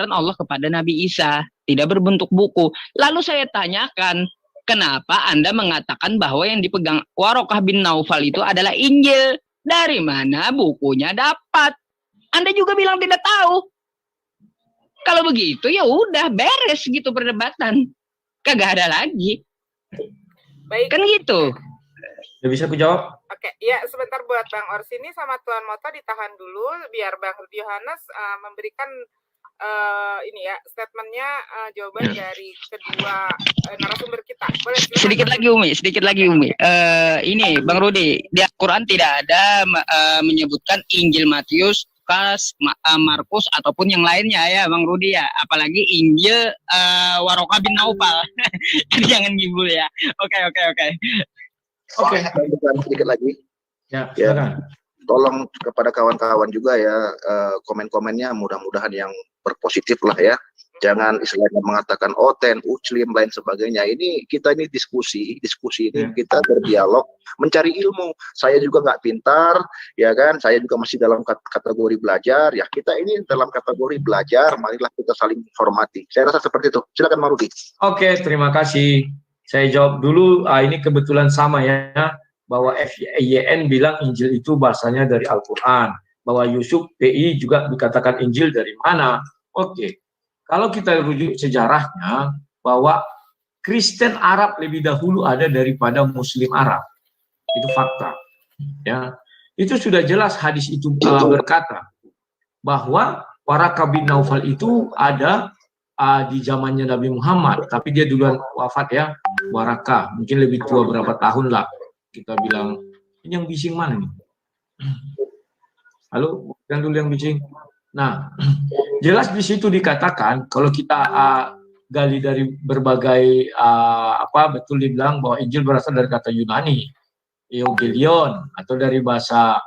Allah kepada Nabi Isa, tidak berbentuk buku. Lalu saya tanyakan, kenapa Anda mengatakan bahwa yang dipegang Warokah bin Naufal itu adalah Injil? Dari mana bukunya dapat? Anda juga bilang tidak tahu. Kalau begitu ya udah beres gitu perdebatan. Kagak ada lagi. Baik. Kan gitu. Udah bisa aku jawab? Oke, ya sebentar buat Bang Orsini sama Tuan Moto ditahan dulu biar Bang Rudi Yohanes memberikan statementnya jawaban dari kedua narasumber kita. Boleh, sedikit lagi Umi. Ini Bang Rudi, di Al-Quran tidak ada menyebutkan Injil Matius, Lukas, Markus ataupun yang lainnya ya Bang Rudi ya. Apalagi Injil Warokah bin Naufal. Jangan gibul ya. Oke. Oke, sedikit lagi. Ya. Tolong kepada kawan-kawan juga ya, komen-komennya mudah-mudahan yang berpositif lah ya. Jangan istilahnya mengatakan Muslim lain sebagainya. Kita ini diskusi ini kita berdialog, mencari ilmu. Saya juga nggak pintar, ya kan? Saya juga masih dalam kategori belajar. Ya kita ini dalam kategori belajar. Marilah kita saling hormati. Saya rasa seperti itu. Silakan Marudi. Oke, terima kasih. Saya jawab dulu. Ini kebetulan sama ya, bahwa FYN bilang Injil itu bahasanya dari Al-Quran. Bahwa Yusuf PI juga dikatakan Injil dari mana? Oke. Kalau kita rujuk sejarahnya, bahwa Kristen Arab lebih dahulu ada daripada Muslim Arab. Itu fakta. Ya, itu sudah jelas hadis itu berkata bahwa Warokah bin Naufal itu ada di zamannya Nabi Muhammad, tapi dia duluan wafat ya, Warokah. Mungkin lebih tua berapa tahun lah. Kita bilang, ini yang bising mana nih? Halo, yang dulu yang bising. Nah, jelas di situ dikatakan kalau kita gali dari berbagai betul dibilang bahwa Injil berasal dari kata Yunani, Evangelion, atau dari bahasa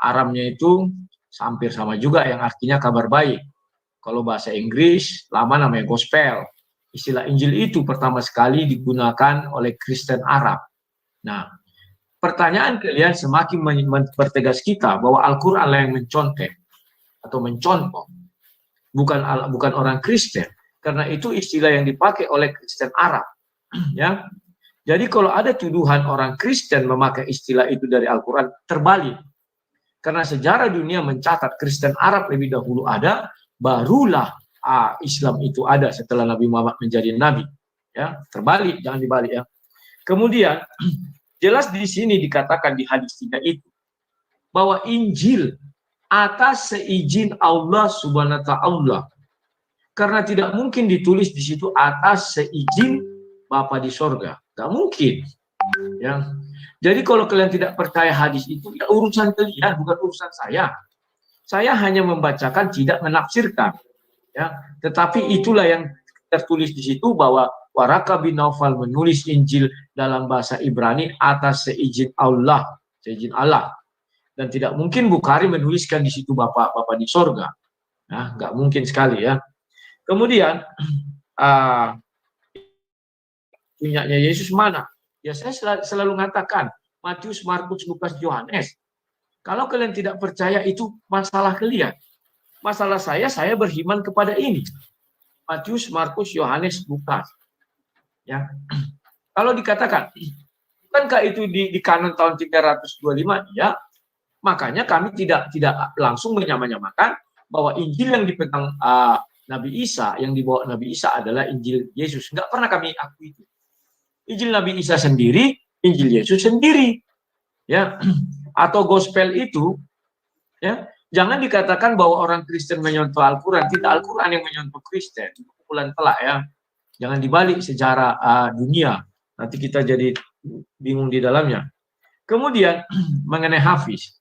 Aramnya itu hampir sama juga yang artinya kabar baik. Kalau bahasa Inggris lama namanya gospel. Istilah Injil itu pertama sekali digunakan oleh Kristen Arab. Nah, pertanyaan kalian semakin mempertegas kita bahwa Al-Quran yang mencontek atau mencontoh, bukan orang Kristen, karena itu istilah yang dipakai oleh Kristen Arab. Ya, jadi kalau ada tuduhan orang Kristen memakai istilah itu dari Al-Quran, terbalik. Karena sejarah dunia mencatat Kristen Arab lebih dahulu ada, barulah Islam itu ada setelah Nabi Muhammad menjadi nabi. Ya, terbalik, jangan dibalik ya. Kemudian jelas di sini dikatakan di hadis 3 itu bahwa Injil atas seizin Allah Subhanahu wa Ta'ala. Karena tidak mungkin ditulis di situ atas seizin Bapa di sorga, nggak mungkin. Ya, jadi kalau kalian tidak percaya hadis itu, ya urusan kalian, bukan urusan saya. Saya hanya membacakan, tidak menafsirkan. Ya, tetapi itulah yang tertulis di situ bahwa Waraka bin Naufal menulis Injil dalam bahasa Ibrani atas seizin Allah, seizin Allah. Dan tidak mungkin Bukhari menuliskan di situ Bapa di sorga. Nah, nggak mungkin sekali ya. Kemudian punyanya Yesus mana? Ya saya selalu mengatakan Matius, Markus, Lukas, Yohanes. Kalau kalian tidak percaya itu masalah kalian. Masalah saya beriman kepada ini. Matius, Markus, Yohanes, Lukas. Ya. Kalau dikatakan, bukankah itu di kanon tahun 325? Ya. Makanya kami tidak langsung menyamakan bahwa Injil yang dipegang Nabi Isa, yang dibawa Nabi Isa adalah Injil Yesus. Enggak pernah kami akui itu. Injil Nabi Isa sendiri, Injil Yesus sendiri. Ya. Atau gospel itu, ya, jangan dikatakan bahwa orang Kristen menyontoh Al-Quran. Tidak Al-Quran yang menyontoh Kristen. Itu pukulan telak ya. Jangan dibalik sejarah dunia. Nanti kita jadi bingung di dalamnya. Kemudian mengenai Hafiz.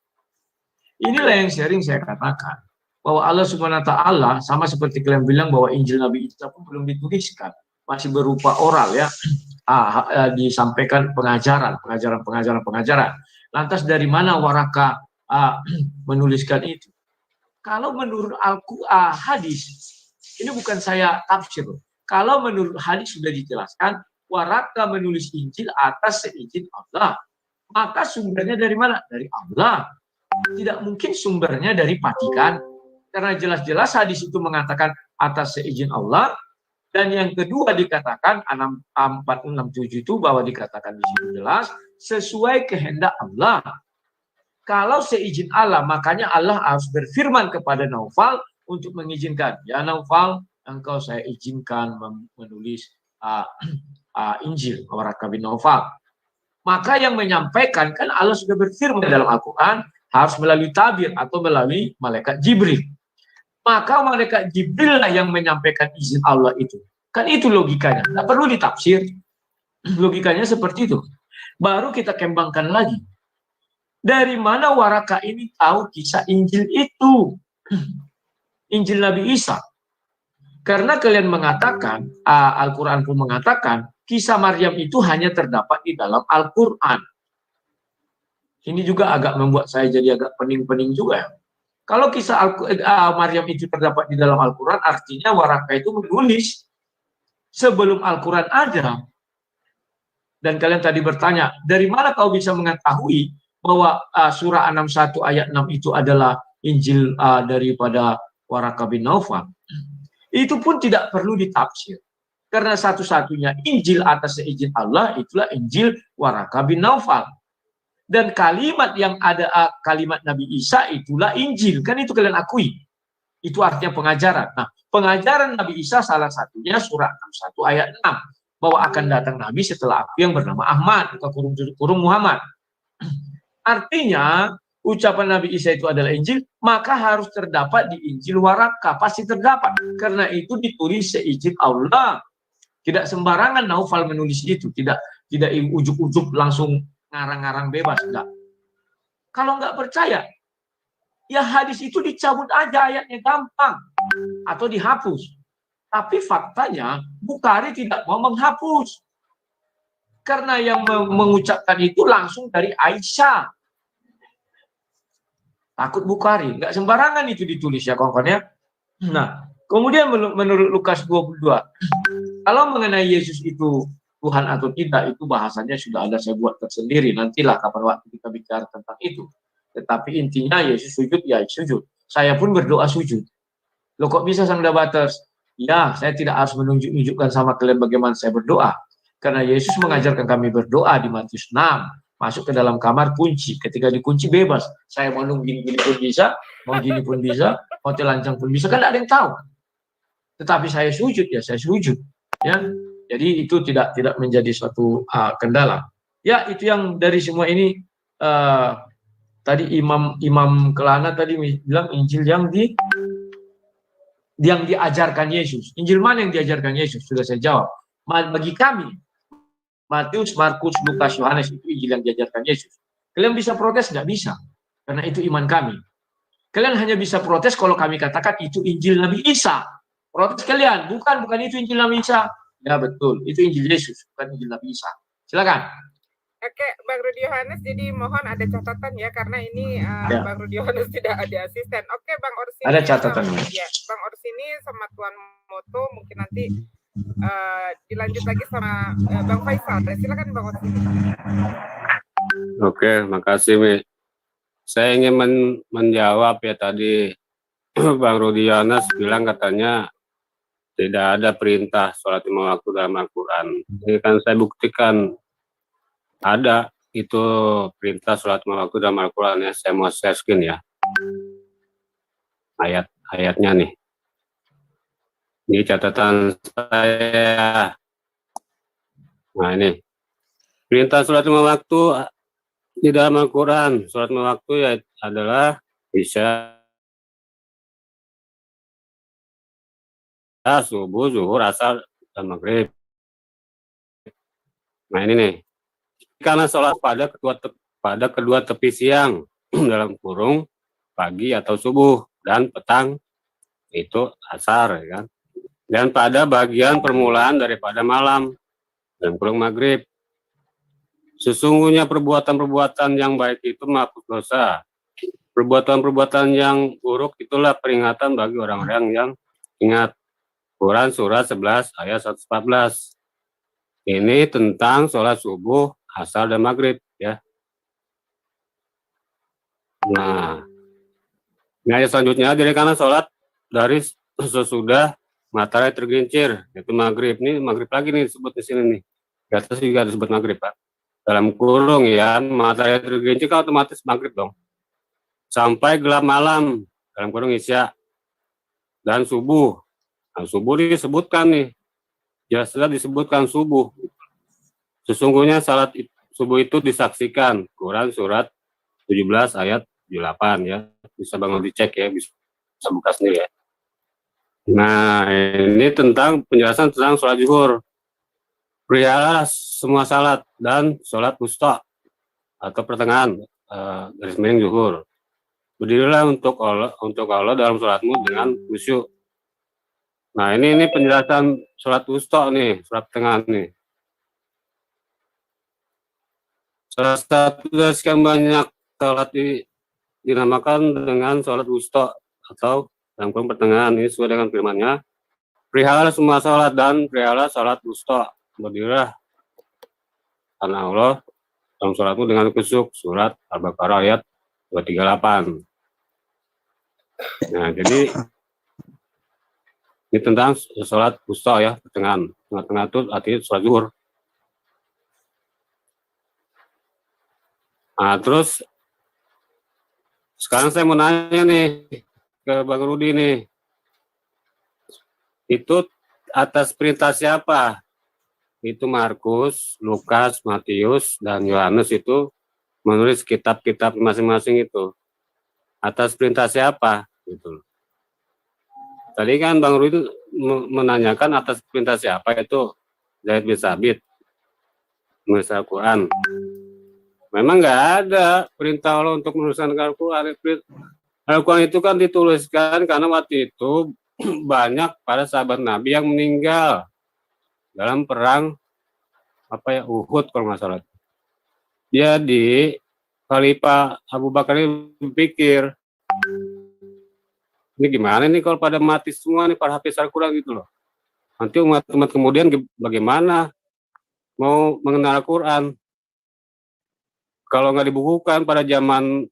Inilah yang sering saya katakan. Bahwa Allah Subhanahu wa Ta'ala, sama seperti kalian bilang bahwa Injil Nabi Isa pun belum dituliskan. Masih berupa oral ya. Disampaikan pengajaran. Lantas dari mana Waraka menuliskan itu? Kalau menurut hadis, ini bukan saya tafsir. Kalau menurut hadis sudah dijelaskan, Waraka menulis Injil atas seizin Allah. Maka sumbernya dari mana? Dari Allah. Tidak mungkin sumbernya dari Vatikan. Karena jelas-jelas hadis itu mengatakan atas seizin Allah. Dan yang kedua dikatakan 467 itu bahwa dikatakan di situ jelas sesuai kehendak Allah. Kalau seizin Allah, makanya Allah harus berfirman kepada Naufal untuk mengizinkan. Ya Naufal, engkau saya izinkan menulis Injil Waraka bin Naufal. Maka yang menyampaikan kan Allah sudah berfirman dalam Al-Quran harus melalui tabir atau melalui malaikat Jibril. Maka malaikat Jibril lah yang menyampaikan izin Allah itu. Kan itu logikanya. Tidak perlu ditafsir. Logikanya seperti itu. Baru kita kembangkan lagi. Dari mana Waraka ini tahu kisah Injil itu? Injil Nabi Isa. Karena kalian mengatakan, Al-Quran pun mengatakan, kisah Maryam itu hanya terdapat di dalam Al-Quran. Ini juga agak membuat saya jadi agak pening-pening juga. Kalau kisah Maryam itu terdapat di dalam Al-Quran, artinya Waraka itu menulis sebelum Al-Quran ada. Dan kalian tadi bertanya, dari mana kau bisa mengetahui bahwa surah 61 ayat 6 itu adalah Injil daripada Waraka bin Naufal? Itu pun tidak perlu ditafsir. Karena satu-satunya Injil atas seizin Allah itulah Injil Waraka bin Naufal. Dan kalimat yang ada kalimat Nabi Isa itulah Injil. Kan itu kalian akui. Itu artinya pengajaran. Nah, pengajaran Nabi Isa salah satunya surah 61 ayat 6. Bahwa akan datang Nabi setelah aku yang bernama Ahmad. Atau kurung Muhammad. Artinya, ucapan Nabi Isa itu adalah Injil. Maka harus terdapat di Injil Waraka. Pasti terdapat. Karena itu ditulis seizin Allah. Tidak sembarangan Naufal menulis itu. Tidak ujuk-ujuk langsung ngarang-ngarang bebas, enggak. Kalau enggak percaya, ya hadis itu dicabut aja ayatnya gampang atau dihapus. Tapi faktanya Bukhari tidak mau menghapus. Karena yang mengucapkan itu langsung dari Aisyah. Takut Bukhari, enggak sembarangan itu ditulis ya kawan-kawan ya. Nah, kemudian menurut Lukas 22, kalau mengenai Yesus itu Tuhan atau tidak, itu bahasanya sudah ada saya buat tersendiri. Nantilah kapan waktu kita bicara tentang itu. Tetapi intinya Yesus sujud, ya sujud. Saya pun berdoa sujud. Loh kok bisa Sang Dabaters? Ya, saya tidak harus menunjukkan sama kalian bagaimana saya berdoa. Karena Yesus mengajarkan kami berdoa di Matius 6. Masuk ke dalam kamar, kunci. Ketika dikunci bebas. Saya mau gini pun bisa, mau gini pun bisa, mau telanjang pun bisa. Kan tidak ada yang tahu. tetapi saya sujud ya saya sujud ya. Jadi itu tidak menjadi suatu kendala. Ya itu yang dari semua ini tadi Imam Kelana tadi bilang Injil yang diajarkan Yesus. Injil mana yang diajarkan Yesus? Sudah saya jawab. Bagi kami Matius, Markus, Lukas, Yohanes itu Injil yang diajarkan Yesus. Kalian bisa protes? Nggak bisa. Karena itu iman kami. Kalian hanya bisa protes kalau kami katakan itu Injil Nabi Isa. Protes kalian, bukan itu Injil Nabi Isa. Ya betul, itu Injil Yesus, bukan Injil Nabi Isa. Silakan. Oke, Bang Rudi Yohanes, jadi mohon ada catatan ya, karena ini Bang Rudi Yohanes tidak ada asisten. Oke, Bang Orsini. Ada catatan. Ya, Bang Orsini sama Tuan Moto mungkin nanti dilanjut lagi sama Bang Faisal. Silakan Bang Orsini. Oke, makasih Mi. Saya ingin menjawab ya tadi Bang Rudi Yohanes bilang katanya tidak ada perintah sholat lima waktu dalam Al-Quran. Ini kan saya buktikan ada itu perintah sholat lima waktu dalam Al-Quran ya. Saya mau share screen ya. Ayat-ayatnya nih. Ini catatan saya. Nah ini. Perintah sholat lima waktu di dalam Al-Quran. Sholat lima waktu ya adalah Isya, subuh, zuhur, asar, dan maghrib. Nah ini nih. Karena sholat pada kedua tepi siang dalam kurung pagi atau subuh dan petang itu asar ya kan. Dan pada bagian permulaan daripada malam dalam kurung maghrib. Sesungguhnya perbuatan-perbuatan yang baik itu menghapus dosa. Perbuatan-perbuatan yang buruk itulah peringatan bagi orang-orang yang ingat. Quran surat 11 ayat 114. Ini tentang sholat subuh, asar dan maghrib ya. Nah, ini ayat selanjutnya dari karena sholat dari sesudah matahari tergelincir, yaitu maghrib. Ini maghrib lagi nih disebut di sini nih. Di atas juga disebut maghrib Pak. Dalam kurung ya, matahari tergelincir kan otomatis maghrib dong. Sampai gelap malam dalam kurung isya dan subuh. Nah, subuh disebutkan nih, jelas-jelas disebutkan subuh. Sesungguhnya salat subuh itu disaksikan. Quran surat 17 ayat 78 ya. Bisa bangun dicek ya, bisa buka sendiri ya. Nah, ini tentang penjelasan tentang sholat zuhur. Pelihara semua salat dan sholat wusta atau pertengahan garis miring zuhur. Berdirilah untuk Allah dalam sholatmu dengan khusyuk. Nah, ini penjelasan sholat wusta nih, sholat tengah nih. Salah satu dari sekian banyak sholat dinamakan dengan sholat wusta atau dalam kurung pertengahan. Ini sesuai dengan firman-Nya. Pelihara semua sholat dan pelihara sholat wusta. Berdirilah karena Allah dalam sholatmu dengan khusyuk. Surat Al-Baqarah ayat 238. Nah, jadi ini tentang sholat wusta ya, pertengahan. Tengah-tengah itu artinya sholat zuhur. Nah, terus sekarang saya mau nanya nih ke Bang Rudi nih. Itu atas perintah siapa? Itu Markus, Lukas, Matius, dan Yohanes itu menulis kitab-kitab masing-masing itu. Atas perintah siapa? Gitu. Tadi kan Bang Rudi menanyakan atas perintah siapa, itu Zaid bin Sabit, menulis Al-Quran. Memang nggak ada perintah Allah untuk menuliskan Al-Quran. Al-Quran itu kan dituliskan karena waktu itu banyak para sahabat Nabi yang meninggal dalam perang Uhud kalau nggak salah. Jadi Khalifah Abu Bakar ini berpikir, ini gimana nih kalau pada mati semua nih para hafiz Al-Quran gitu loh. Nanti umat-umat kemudian bagaimana mau mengenal Al-Quran? Kalau nggak dibukukan pada zaman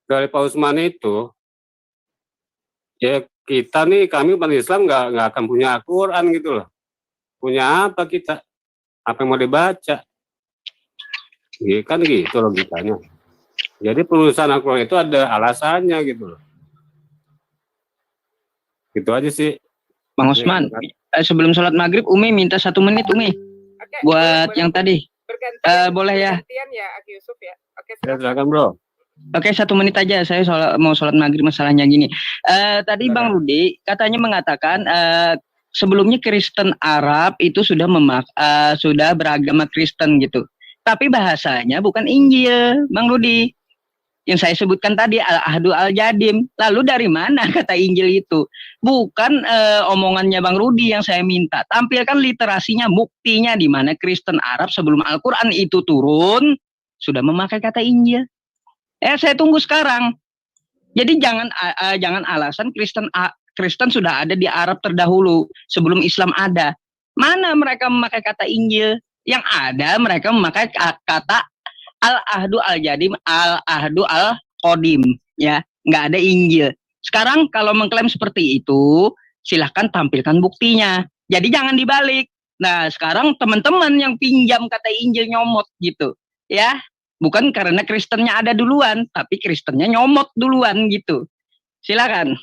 Khalifah Utsman itu, ya kita nih, kami umat Islam nggak akan punya Al-Quran gitu loh. Punya apa kita? Apa yang mau dibaca? Ya, kan gitu logikanya. Jadi penulisan Al-Quran itu ada alasannya gitu loh. Gitu aja sih. Bang Osman, sebelum sholat maghrib, Umi minta 1 menit, Umi. Oke, buat boleh, yang tadi. Boleh ya? Bergantian ya, Aki Yusuf ya. Oke, silakan bro. Oke, 1 menit aja. Saya mau sholat maghrib, masalahnya gini. Tadi Bang Rudi katanya mengatakan sebelumnya Kristen Arab itu sudah sudah beragama Kristen gitu. Tapi bahasanya bukan Injil, Bang Rudi. Yang saya sebutkan tadi Al-Ahdu Al-Jadim. Lalu dari mana kata Injil itu? Bukan omongannya Bang Rudi yang saya minta. Tampilkan literasinya, buktinya di mana Kristen Arab sebelum Al-Quran itu turun sudah memakai kata Injil. Saya tunggu sekarang. Jadi jangan alasan Kristen sudah ada di Arab terdahulu sebelum Islam ada. Mana mereka memakai kata Injil? Yang ada mereka memakai kata Al-Ahdu Al-Jadim, Al-Ahdu Al-Qadim, ya, nggak ada Injil. Sekarang kalau mengklaim seperti itu, silahkan tampilkan buktinya. Jadi jangan dibalik. Nah, sekarang teman-teman yang pinjam kata Injil nyomot gitu, ya, bukan karena Kristennya ada duluan, tapi Kristennya nyomot duluan gitu. Silakan.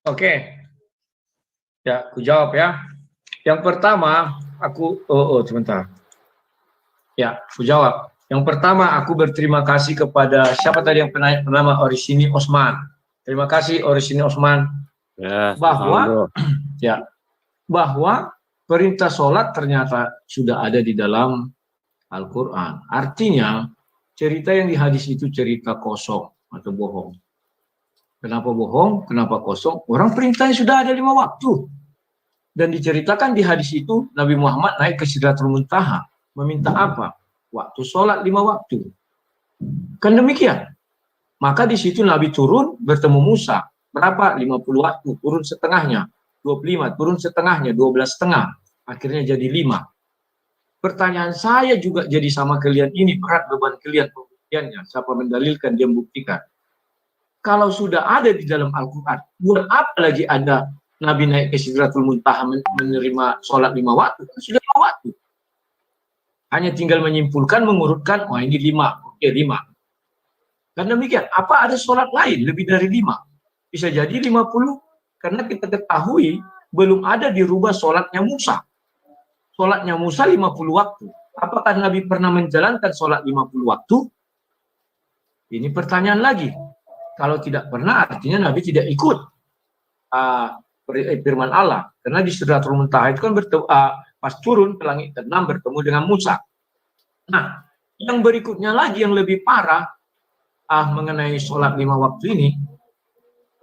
Oke, ya, aku jawab ya. Yang pertama, sebentar. Ya, aku jawab. Yang pertama, aku berterima kasih kepada siapa tadi yang bernama Orisini Osman. Terima kasih Orisini Osman. Ya, bahwa perintah sholat ternyata sudah ada di dalam Al-Quran. Artinya, cerita yang di hadis itu cerita kosong atau bohong. Kenapa bohong? Kenapa kosong? Orang perintahnya sudah ada 5 waktu. Dan diceritakan di hadis itu, Nabi Muhammad naik ke Sidratul Muntaha. Meminta apa? Waktu sholat 5 waktu. Kan demikian. Maka di situ Nabi turun bertemu Musa. Berapa? 50 waktu. Turun setengahnya. 25. Turun setengahnya. 12 setengah. Akhirnya jadi 5. Pertanyaan saya juga jadi sama kalian ini. Berat beban kalian pembuktiannya. Siapa mendalilkan, dia membuktikan. Kalau sudah ada di dalam Al-Quran, buat apa lagi ada Nabi naik ke Sidratul Muntaha menerima sholat 5 waktu? Sudah 5 waktu. Hanya tinggal menyimpulkan, mengurutkan, oh ini 5, oke 5. Dan demikian, apa ada sholat lain lebih dari 5? Bisa jadi 50, karena kita ketahui belum ada dirubah sholatnya Musa. Sholatnya Musa 50 waktu. Apakah Nabi pernah menjalankan sholat 50 waktu? Ini pertanyaan lagi. Kalau tidak pernah, artinya Nabi tidak ikut firman Allah. Karena di Sidratul Muntaha itu kan pas turun ke langit ke-6 bertemu dengan Musa. Nah, yang berikutnya lagi yang lebih parah mengenai sholat 5 waktu ini,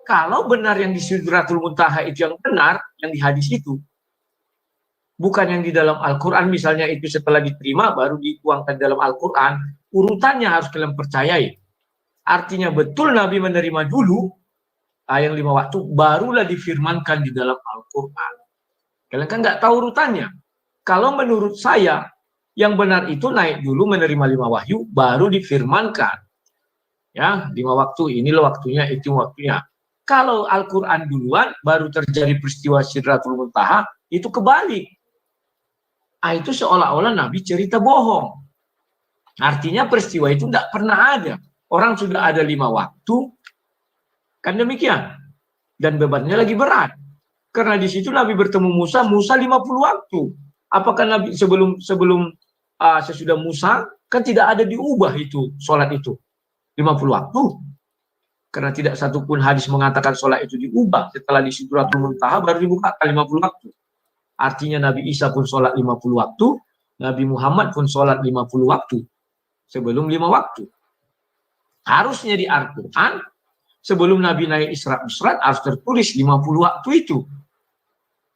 kalau benar yang di Sidratul Muntaha itu yang benar, yang di hadis itu, bukan yang di dalam Al-Quran, misalnya itu setelah diterima baru dituangkan dalam Al-Quran, urutannya harus kalian percayai. Artinya betul Nabi menerima dulu yang 5 waktu, barulah difirmankan di dalam Al-Quran. Kalian kan nggak tahu urutannya. Kalau menurut saya, yang benar itu naik dulu menerima 5 wahyu, baru difirmankan. Ya, 5 waktu, inilah waktunya, itu waktunya. Kalau Al-Quran duluan, baru terjadi peristiwa Sidratul Muntaha, itu kebalik. Itu seolah-olah Nabi cerita bohong. Artinya peristiwa itu tidak pernah ada. Orang sudah ada 5 waktu, kan demikian. Dan bebannya lagi berat. Karena di situ Nabi bertemu Musa 50 waktu. Apakah Nabi sesudah Musa kan tidak ada diubah itu sholat itu 50 waktu? Karena tidak satupun hadis mengatakan sholat itu diubah. Setelah di Sidratul Muntaha baru dibuka 50 waktu. Artinya Nabi Isa pun sholat 50 waktu, Nabi Muhammad pun sholat 50 waktu sebelum 5 waktu. Harusnya di Al-Quran sebelum Nabi naik Isra Mi'raj harus tertulis 50 waktu itu.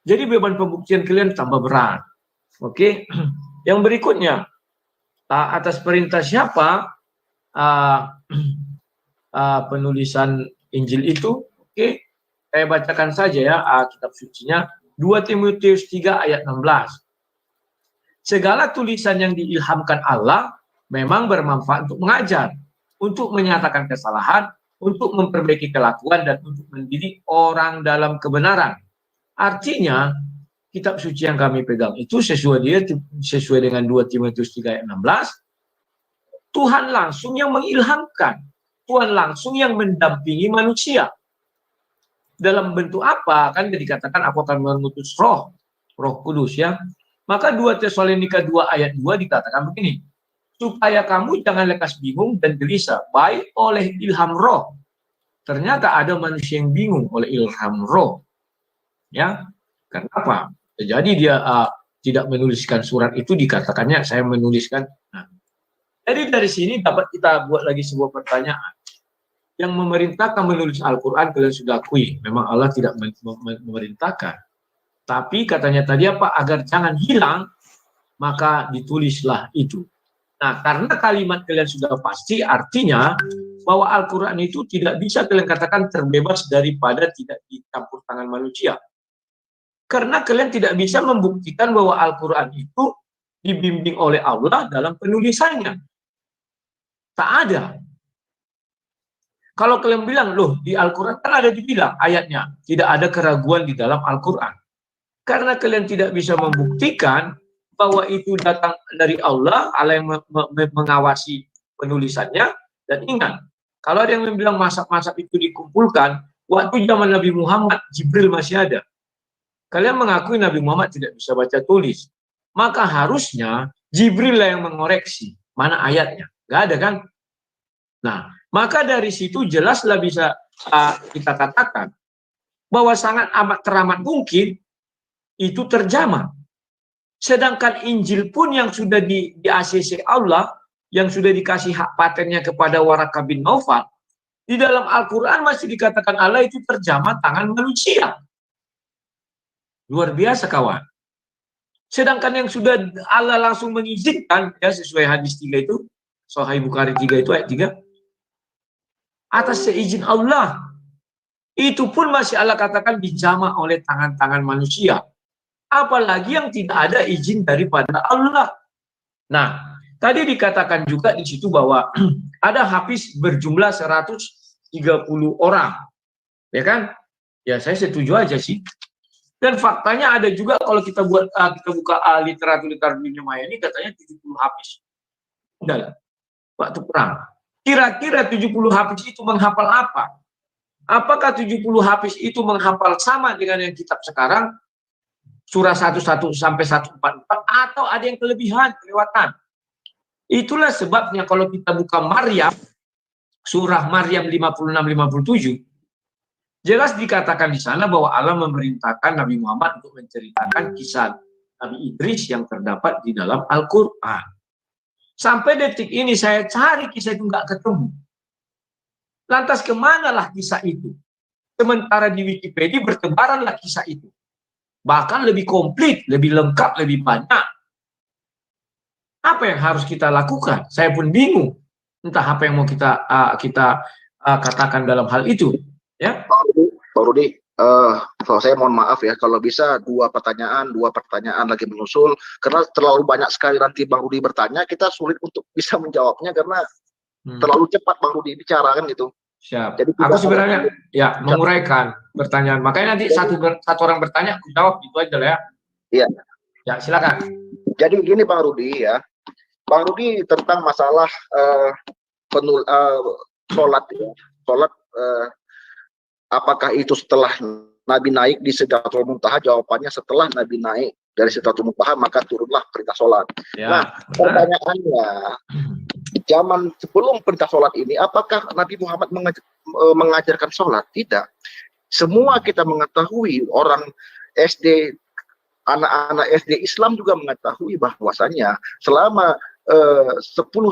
Jadi beban pembuktian kalian tambah berat. Oke, yang berikutnya atas perintah siapa penulisan Injil itu? Oke, saya bacakan saja ya kitab sucinya 2 Timotius 3 ayat 16. Segala tulisan yang diilhamkan Allah memang bermanfaat untuk mengajar, untuk menyatakan kesalahan, untuk memperbaiki kelakuan dan untuk mendidik orang dalam kebenaran. Artinya kitab suci yang kami pegang itu sesuai dengan 2 Timotius 3 ayat 16, Tuhan langsung yang mengilhamkan, Tuhan langsung yang mendampingi manusia. dalam bentuk apa? Kan dikatakan aku akan mengutus roh kudus ya. Maka 2 Tesalonika 2 ayat 2 dikatakan begini, supaya kamu jangan lekas bingung dan gelisah, baik oleh ilham roh. Ternyata ada manusia yang bingung oleh ilham roh. Ya, kenapa? Jadi dia tidak menuliskan surat itu, dikatakannya saya menuliskan. Nah, jadi dari sini dapat kita buat lagi sebuah pertanyaan. Yang memerintahkan menulis Al-Quran kalian sudah akui, memang Allah tidak memerintahkan. Tapi katanya tadi apa? Agar jangan hilang, maka ditulislah itu. Nah, karena kalimat kalian sudah pasti, artinya bahwa Al-Quran itu tidak bisa kalian katakan terbebas daripada tidak dicampur tangan manusia. Karena kalian tidak bisa membuktikan bahwa Al-Quran itu dibimbing oleh Allah dalam penulisannya. Tak ada. Kalau kalian bilang, loh di Al-Quran kan ada dibilang ayatnya, tidak ada keraguan di dalam Al-Quran. Karena kalian tidak bisa membuktikan bahwa itu datang dari Allah, Allah yang mengawasi penulisannya. Dan ingat, kalau ada yang bilang masab-masab itu dikumpulkan, waktu zaman Nabi Muhammad, Jibril masih ada. Kalian mengakui Nabi Muhammad tidak bisa baca tulis. Maka harusnya Jibril lah yang mengoreksi mana ayatnya. Nggak ada kan? Nah, maka dari situ jelaslah bisa kita katakan bahwa sangat amat teramat mungkin itu terjamah. Sedangkan Injil pun yang sudah di ACC Allah, yang sudah dikasih hak patennya kepada Waraka bin Naufal, di dalam Al-Quran masih dikatakan Allah itu terjamah tangan manusia. Luar biasa kawan. Sedangkan yang sudah Allah langsung mengizinkan, ya sesuai hadis 3 itu, Sahih Bukhari 3 itu ayat 3, atas seizin Allah, itu pun masih Allah katakan dijamah oleh tangan-tangan manusia. Apalagi yang tidak ada izin daripada Allah. Nah, tadi dikatakan juga di situ bahwa ada hafiz berjumlah 130 orang. Ya kan? Ya saya setuju aja sih. Dan faktanya ada juga kalau kita buka literatur dunia maya ini katanya 70 hafiz. Udah lah. Waktu perang. Kira-kira 70 hafiz itu menghafal apa? Apakah 70 hafiz itu menghafal sama dengan yang kitab sekarang? Surah 11 sampai 144 atau ada yang kelewatan. Itulah sebabnya kalau kita buka Maryam, surah Maryam 56-57, jelas dikatakan di sana bahwa Allah memerintahkan Nabi Muhammad untuk menceritakan kisah Nabi Idris yang terdapat di dalam Al-Quran. Sampai detik ini saya cari kisah itu nggak ketemu. Lantas kemanalah kisah itu? Sementara di Wikipedia bertebaranlah kisah itu. Bahkan lebih komplit, lebih lengkap, lebih banyak. Apa yang harus kita lakukan? Saya pun bingung. Entah apa yang mau kita katakan dalam hal itu. Ya, Pak Rudi, saya mohon maaf ya, kalau bisa dua pertanyaan lagi menyusul, karena terlalu banyak sekali nanti Bang Rudi bertanya, kita sulit untuk bisa menjawabnya karena terlalu cepat Bang Rudi bicara kan gitu. Siap. Jadi aku sebenarnya ya menguraikan pertanyaan. Makanya nanti satu orang bertanya, aku jawab gitu aja lah ya. Iya. Ya silakan. Jadi begini Bang Rudi ya, Bang Rudi tentang masalah sholat ya. Sholat apakah itu setelah Nabi naik di Sidratul Muntaha? Jawabannya setelah Nabi naik dari Sidratul Muntaha maka turunlah perintah sholat. Ya, nah pertanyaannya, zaman sebelum perintah sholat ini, apakah Nabi Muhammad mengajarkan sholat? Tidak. Semua kita mengetahui, orang SD, anak-anak SD Islam juga mengetahui bahwasannya selama 10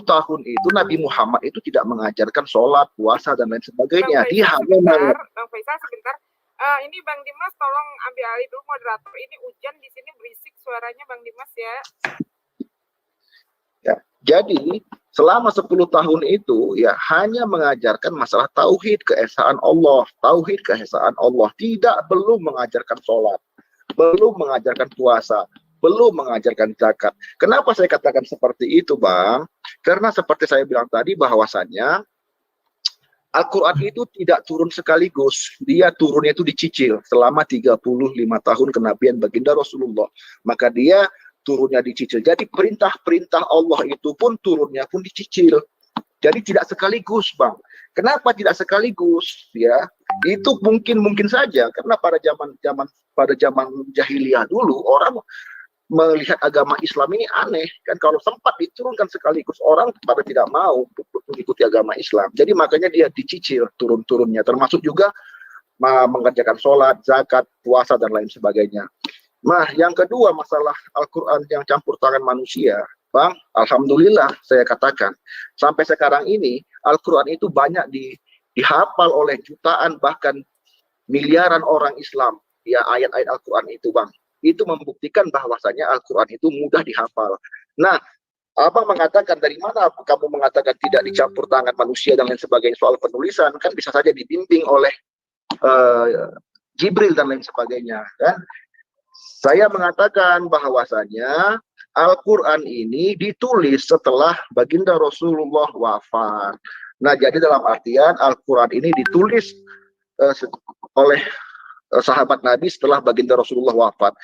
tahun itu Nabi Muhammad itu tidak mengajarkan sholat, puasa, dan lain sebagainya. Dia hanya Bang Faisal sebentar. Ini Bang Dimas tolong ambil alih dulu moderator. Ini hujan di sini berisik suaranya Bang Dimas ya. Ya, jadi selama 10 tahun itu ya hanya mengajarkan masalah tauhid keesaan Allah, belum mengajarkan sholat, belum mengajarkan puasa, belum mengajarkan zakat. Kenapa saya katakan seperti itu, Bang? Karena seperti saya bilang tadi bahwasannya Al-Quran itu tidak turun sekaligus, dia turunnya itu dicicil selama 35 tahun kenabian baginda Rasulullah. Maka dia turunnya dicicil. Jadi perintah-perintah Allah itu pun turunnya pun dicicil. Jadi tidak sekaligus, Bang. Kenapa tidak sekaligus? Ya, itu mungkin saja karena pada zaman jahiliyah dulu orang melihat agama Islam ini aneh kan, kalau sempat diturunkan sekaligus orang pada tidak mau mengikuti agama Islam. Jadi makanya dia dicicil turun-turunnya, termasuk juga mengerjakan sholat, zakat, puasa dan lain sebagainya. Nah, yang kedua masalah Al-Quran yang campur tangan manusia. Bang, alhamdulillah saya katakan sampai sekarang ini Al-Quran itu banyak dihafal oleh jutaan bahkan miliaran orang Islam. Ya, ayat-ayat Al-Quran itu, Bang, itu membuktikan bahwasanya Al-Quran itu mudah dihafal. Nah, Abang mengatakan dari mana kamu mengatakan tidak dicampur tangan manusia dan lain sebagainya soal penulisan, kan bisa saja dibimbing oleh Jibril dan lain sebagainya, kan? Saya mengatakan bahwasanya Al-Quran ini ditulis setelah baginda Rasulullah wafat. Nah, jadi dalam artian Al-Quran ini ditulis oleh sahabat Nabi setelah baginda Rasulullah wafat.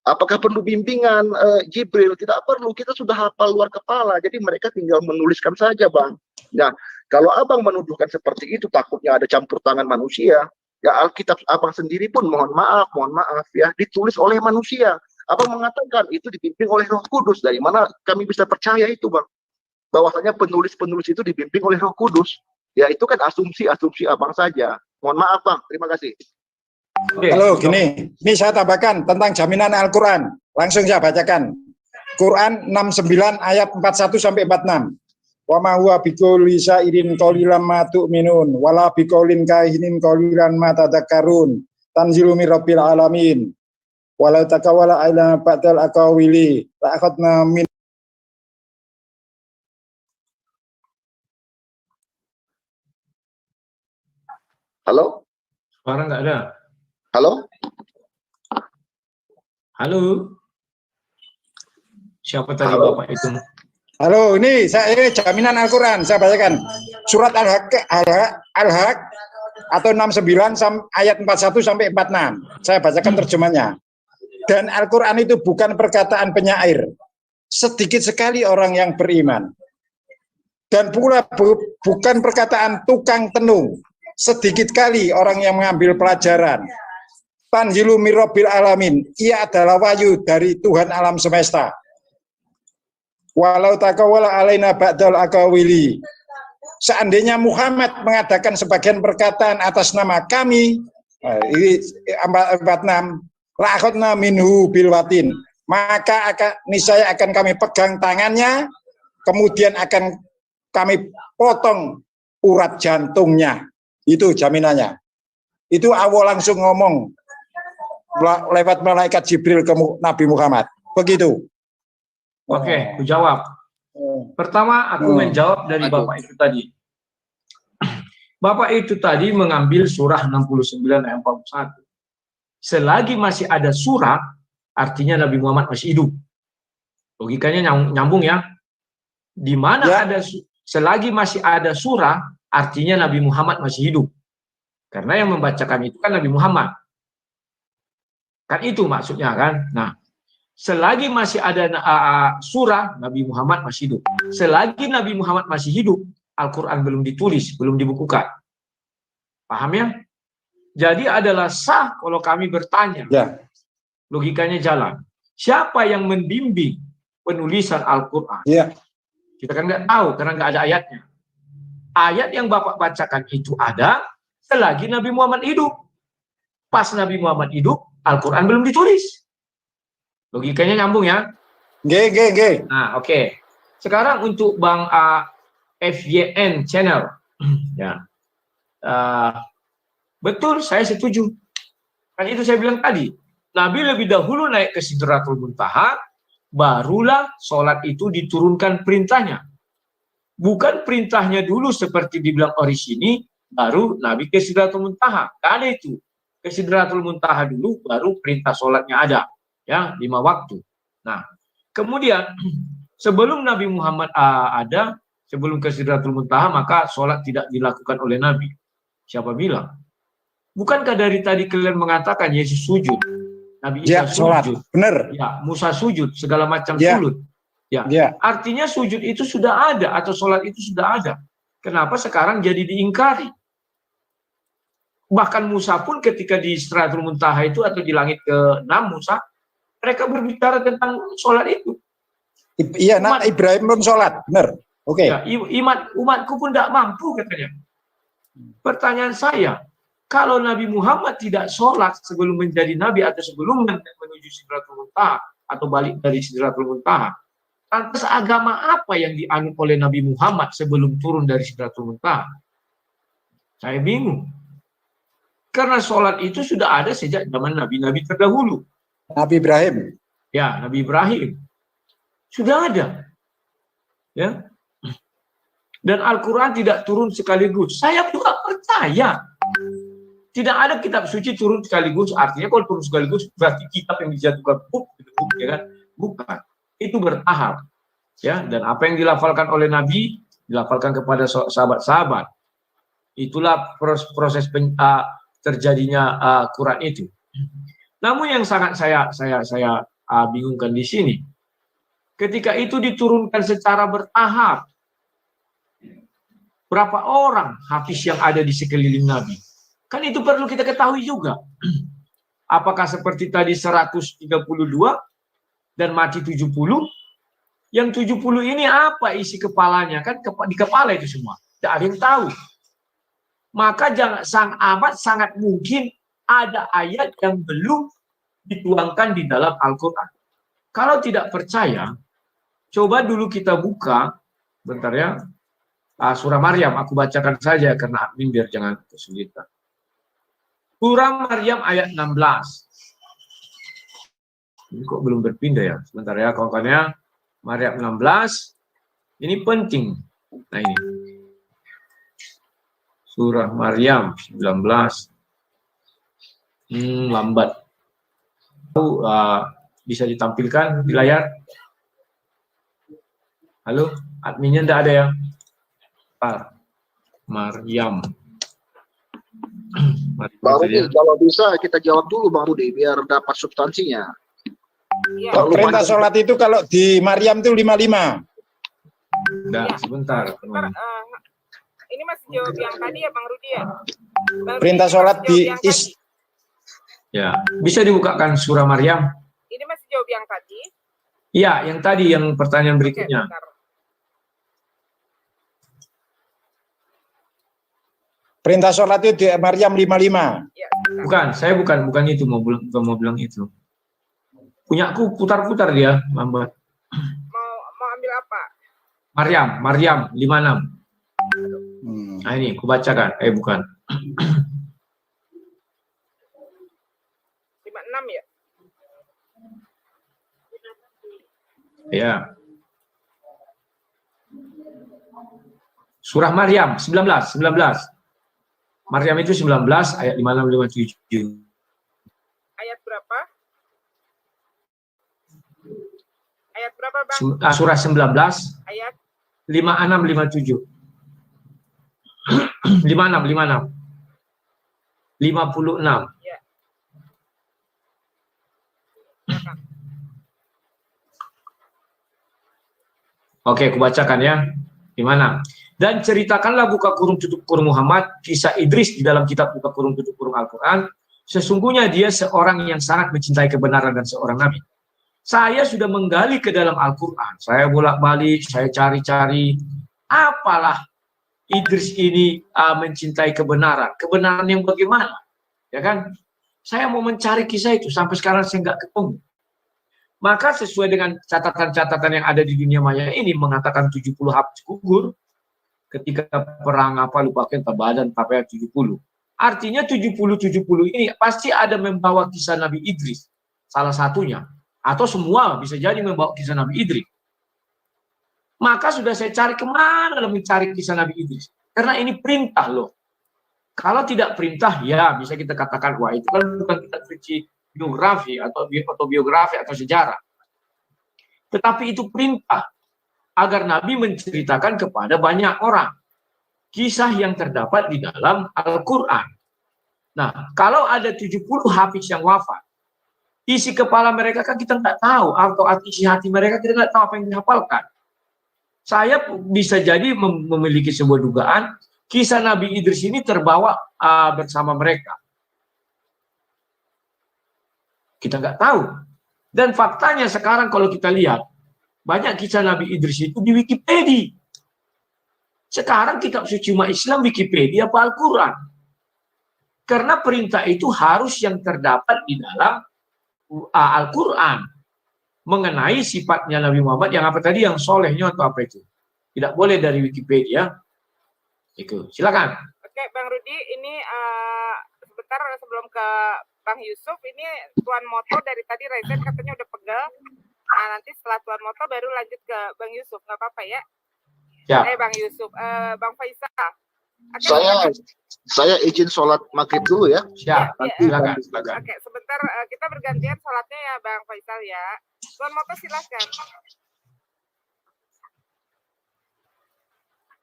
Apakah perlu bimbingan Jibril? Tidak perlu, kita sudah hafal luar kepala. Jadi mereka tinggal menuliskan saja, Bang. Nah, kalau Abang menuduhkan seperti itu, takutnya ada campur tangan manusia. Ya, Alkitab Abang sendiri pun mohon maaf ya, ditulis oleh manusia. Abang mengatakan itu dibimbing oleh Roh Kudus. Dari mana kami bisa percaya itu, Bang? Bahwasanya penulis-penulis itu dibimbing oleh Roh Kudus. Ya, itu kan asumsi Abang saja. Mohon maaf, Bang. Terima kasih. Halo, gini. Ini saya tambahkan tentang jaminan Al-Quran. Langsung saya bacakan. Quran 69 ayat 41 sampai 46. Wa ma huwa biqauli sa'irin qalilan ma tu'minun wala biqaulin kahinin qalilan ma tadhakkarun. Tanzilu mir rabbil alamin. Walau takawala aila ba'dal aqawili la akhadna min. Halo? Suara nggak ada. Halo? Halo? Siapa tadi Bapak itu? Halo, ini jaminan Al-Quran, saya bacakan. Surat Al-Haq atau 69 ayat 41 sampai 46. Saya bacakan terjemahnya. Dan Al-Quran itu bukan perkataan penyair. Sedikit sekali orang yang beriman. Dan pula bukan perkataan tukang tenung. Sedikit kali orang yang mengambil pelajaran. Tanzilu mir rabbil alamin. Ia adalah wahyu dari Tuhan alam semesta. Walau takawala alaina ba'dal akawili. Seandainya Muhammad mengadakan sebagian perkataan atas nama kami, ini 46, la'akhadna minhu bilwatin, maka niscaya akan kami pegang tangannya, kemudian akan kami potong urat jantungnya. Itu jaminannya. Itu Allah langsung ngomong lewat malaikat Jibril ke Nabi Muhammad. Begitu. Oke, aku jawab. Pertama, aku menjawab dari Bapak itu tadi. Bapak itu tadi mengambil surah 69 ayat 41. Selagi masih ada surah, artinya Nabi Muhammad masih hidup. Logikanya nyambung ya. Di mana ada selagi masih ada surah, artinya Nabi Muhammad masih hidup. Karena yang membacakan itu kan Nabi Muhammad. Kan itu maksudnya kan. Nah, selagi masih ada surah, Nabi Muhammad masih hidup. Selagi Nabi Muhammad masih hidup, Al-Quran belum ditulis, belum dibukukan. Paham ya? Jadi adalah sah kalau kami bertanya. Ya. Logikanya jalan. Siapa yang membimbing penulisan Al-Quran? Ya. Kita kan nggak tahu karena nggak ada ayatnya. Ayat yang Bapak bacakan itu ada selagi Nabi Muhammad hidup. Pas Nabi Muhammad hidup, Al-Quran belum ditulis. Logikanya nyambung ya? G. Nah, oke. Sekarang untuk Bang FYN channel. Ya. Betul, saya setuju. Kan itu saya bilang tadi. Nabi lebih dahulu naik ke Sidratul Muntaha, barulah sholat itu diturunkan perintahnya. Bukan perintahnya dulu seperti dibilang di sini, baru Nabi ke Sidratul Muntaha. Kan itu. Ke Sidratul Muntaha dulu, baru perintah sholatnya ada. Ya, 5 waktu. Nah, kemudian sebelum Nabi Muhammad ada, sebelum ke Sidratul Muntaha, maka sholat tidak dilakukan oleh Nabi. Siapa bilang? Bukankah dari tadi kalian mengatakan Yesus sujud, Nabi Isa sujud, benar. Ya, Musa sujud, segala macam sujud. Ya, artinya sujud itu sudah ada atau sholat itu sudah ada. Kenapa sekarang jadi diingkari? Bahkan Musa pun ketika di Sidratul Muntaha itu atau di langit ke-6 Musa, mereka berbicara tentang sholat itu. Iya, nah Ibrahim pun sholat, benar. Oke. Ya, umatku pun tidak mampu katanya. Pertanyaan saya, kalau Nabi Muhammad tidak sholat sebelum menjadi Nabi atau sebelum menuju Sidratul Muntaha atau balik dari Sidratul Muntaha, lantas agama apa yang dianut oleh Nabi Muhammad sebelum turun dari Sidratul Muntaha? Saya bingung. Karena sholat itu sudah ada sejak zaman Nabi-Nabi terdahulu. Nabi Ibrahim. Ya, Nabi Ibrahim. Sudah ada. Ya. Dan Al-Quran tidak turun sekaligus. Saya juga percaya. Tidak ada kitab suci turun sekaligus. Artinya kalau turun sekaligus berarti kitab yang dijatuhkan ya kan? Bukan. Itu bertahap. Ya, dan apa yang dilafalkan oleh Nabi dilafalkan kepada sahabat-sahabat. Itulah proses terjadinya Quran itu. Namun yang sangat saya bingungkan di sini, ketika itu diturunkan secara bertahap, berapa orang hafiz yang ada di sekeliling Nabi? Kan itu perlu kita ketahui juga. Apakah seperti tadi 132 dan mati 70? Yang 70 ini apa isi kepalanya? Kan di kepala itu semua. Tidak ada yang tahu. Maka sangat mungkin ada ayat yang belum dituangkan di dalam Al-Quran. Kalau tidak percaya, coba dulu kita buka, bentar ya, surah Maryam, aku bacakan saja karena admin biar jangan kesulitan. Surah Maryam ayat 16. Ini kok belum berpindah ya? Sebentar ya, kawan-kawannya. Maryam 16. Ini penting. Nah ini. Surah Maryam 19. Lambat. Bisa ditampilkan di layar? Halo? Adminnya tidak ada ya? Maryam. Bang Rudi, kalau bisa kita jawab dulu Bang Rudi biar dapat substansinya. Ya. Perintah sholat itu kalau di Maryam itu 55. Nah, sebentar. Ini masih jawab yang tadi ya Bang Rudi ya? Perintah sholat di Ya, bisa dibukakan surah Maryam? Ini masih jawab yang tadi? Iya, yang tadi, yang pertanyaan berikutnya. Perintah sholat itu di Maryam 55. Ya, bukan, saya bukan itu mau bilang itu. Punyaku putar-putar dia, lambat. Mau ambil apa? Maryam 56. Nah ini, aku bacakan. Bukan. 56 ya? Ya. Surah Maryam 19. Maryam itu 19 ayat 56 57. Ayat berapa? Ayat berapa, Bang? Surah 19 ayat 56 57. 56 56. Ya. Oke, aku bacakan ya. Gimana? Dan ceritakanlah buka kurung tutup kurung Muhammad kisah Idris di dalam kitab buka kurung tutup kurung Al-Quran. Sesungguhnya dia seorang yang sangat mencintai kebenaran dan seorang nabi. Saya sudah menggali ke dalam Al-Quran. Saya bolak-balik, saya cari-cari. Apalah Idris ini mencintai kebenaran. Kebenaran yang bagaimana? Ya kan? Saya mau mencari kisah itu. Sampai sekarang saya nggak ketemu. Maka sesuai dengan catatan-catatan yang ada di dunia maya ini mengatakan 70 hafiz gugur ketika perang lupa Tabadan sampai 70. Artinya 70 ini pasti ada membawa kisah Nabi Idris salah satunya atau semua bisa jadi membawa kisah Nabi Idris. Maka sudah saya cari kemana mencari kisah Nabi Idris karena ini perintah loh. Kalau tidak perintah ya bisa kita katakan wah itu kan bukan kitab suci biografi atau biografi atau sejarah. Tetapi itu perintah agar Nabi menceritakan kepada banyak orang kisah yang terdapat di dalam Al-Quran. Nah, kalau ada 70 hafiz yang wafat, isi kepala mereka kan kita nggak tahu, atau isi hati mereka kita nggak tahu apa yang dihafalkan. Saya bisa jadi memiliki sebuah dugaan kisah Nabi Idris ini terbawa bersama mereka. Kita nggak tahu. Dan faktanya sekarang kalau kita lihat, banyak kisah Nabi Idris itu di Wikipedia. Sekarang kitab suci umat Islam Wikipedia apa Al-Quran? Karena perintah itu harus yang terdapat di dalam Al-Quran mengenai sifatnya Nabi Muhammad yang apa tadi, yang solehnya atau apa itu. Tidak boleh dari Wikipedia. Itu. Silakan. Oke, Bang Rudi, ini sebentar sebelum ke Bang Yusuf, ini Tuan Moto dari tadi Raizen katanya udah pegel. Nah, nanti setelah Tuan Moto baru lanjut ke Bang Yusuf, nggak apa-apa ya? Ya. Bang Yusuf, Bang Faisal. Saya izin sholat maghrib dulu ya. Ya, silakan. Oke, sebentar kita bergantian sholatnya ya, Bang Faisal ya. Tuan Moto silakan.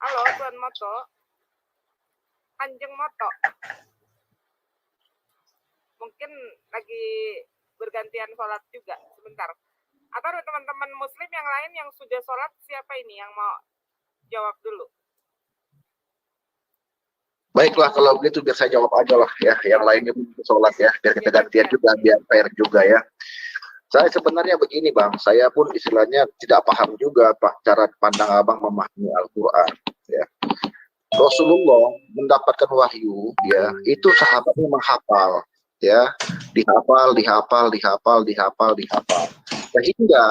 Halo, Tuan Moto. Anjing Moto. Mungkin lagi bergantian sholat juga sebentar. Atau ada teman-teman Muslim yang lain yang sudah sholat, siapa ini yang mau jawab dulu? Baiklah, kalau begitu biar saya jawab aja lah ya, yang lainnya sholat ya, biar kita gantian juga, biar fair juga ya. Saya sebenarnya begini Bang, saya pun istilahnya tidak paham juga cara pandang Abang memahami Al-Quran ya. Rasulullah mendapatkan wahyu ya, itu sahabatnya menghafal ya, dihafal. Sehingga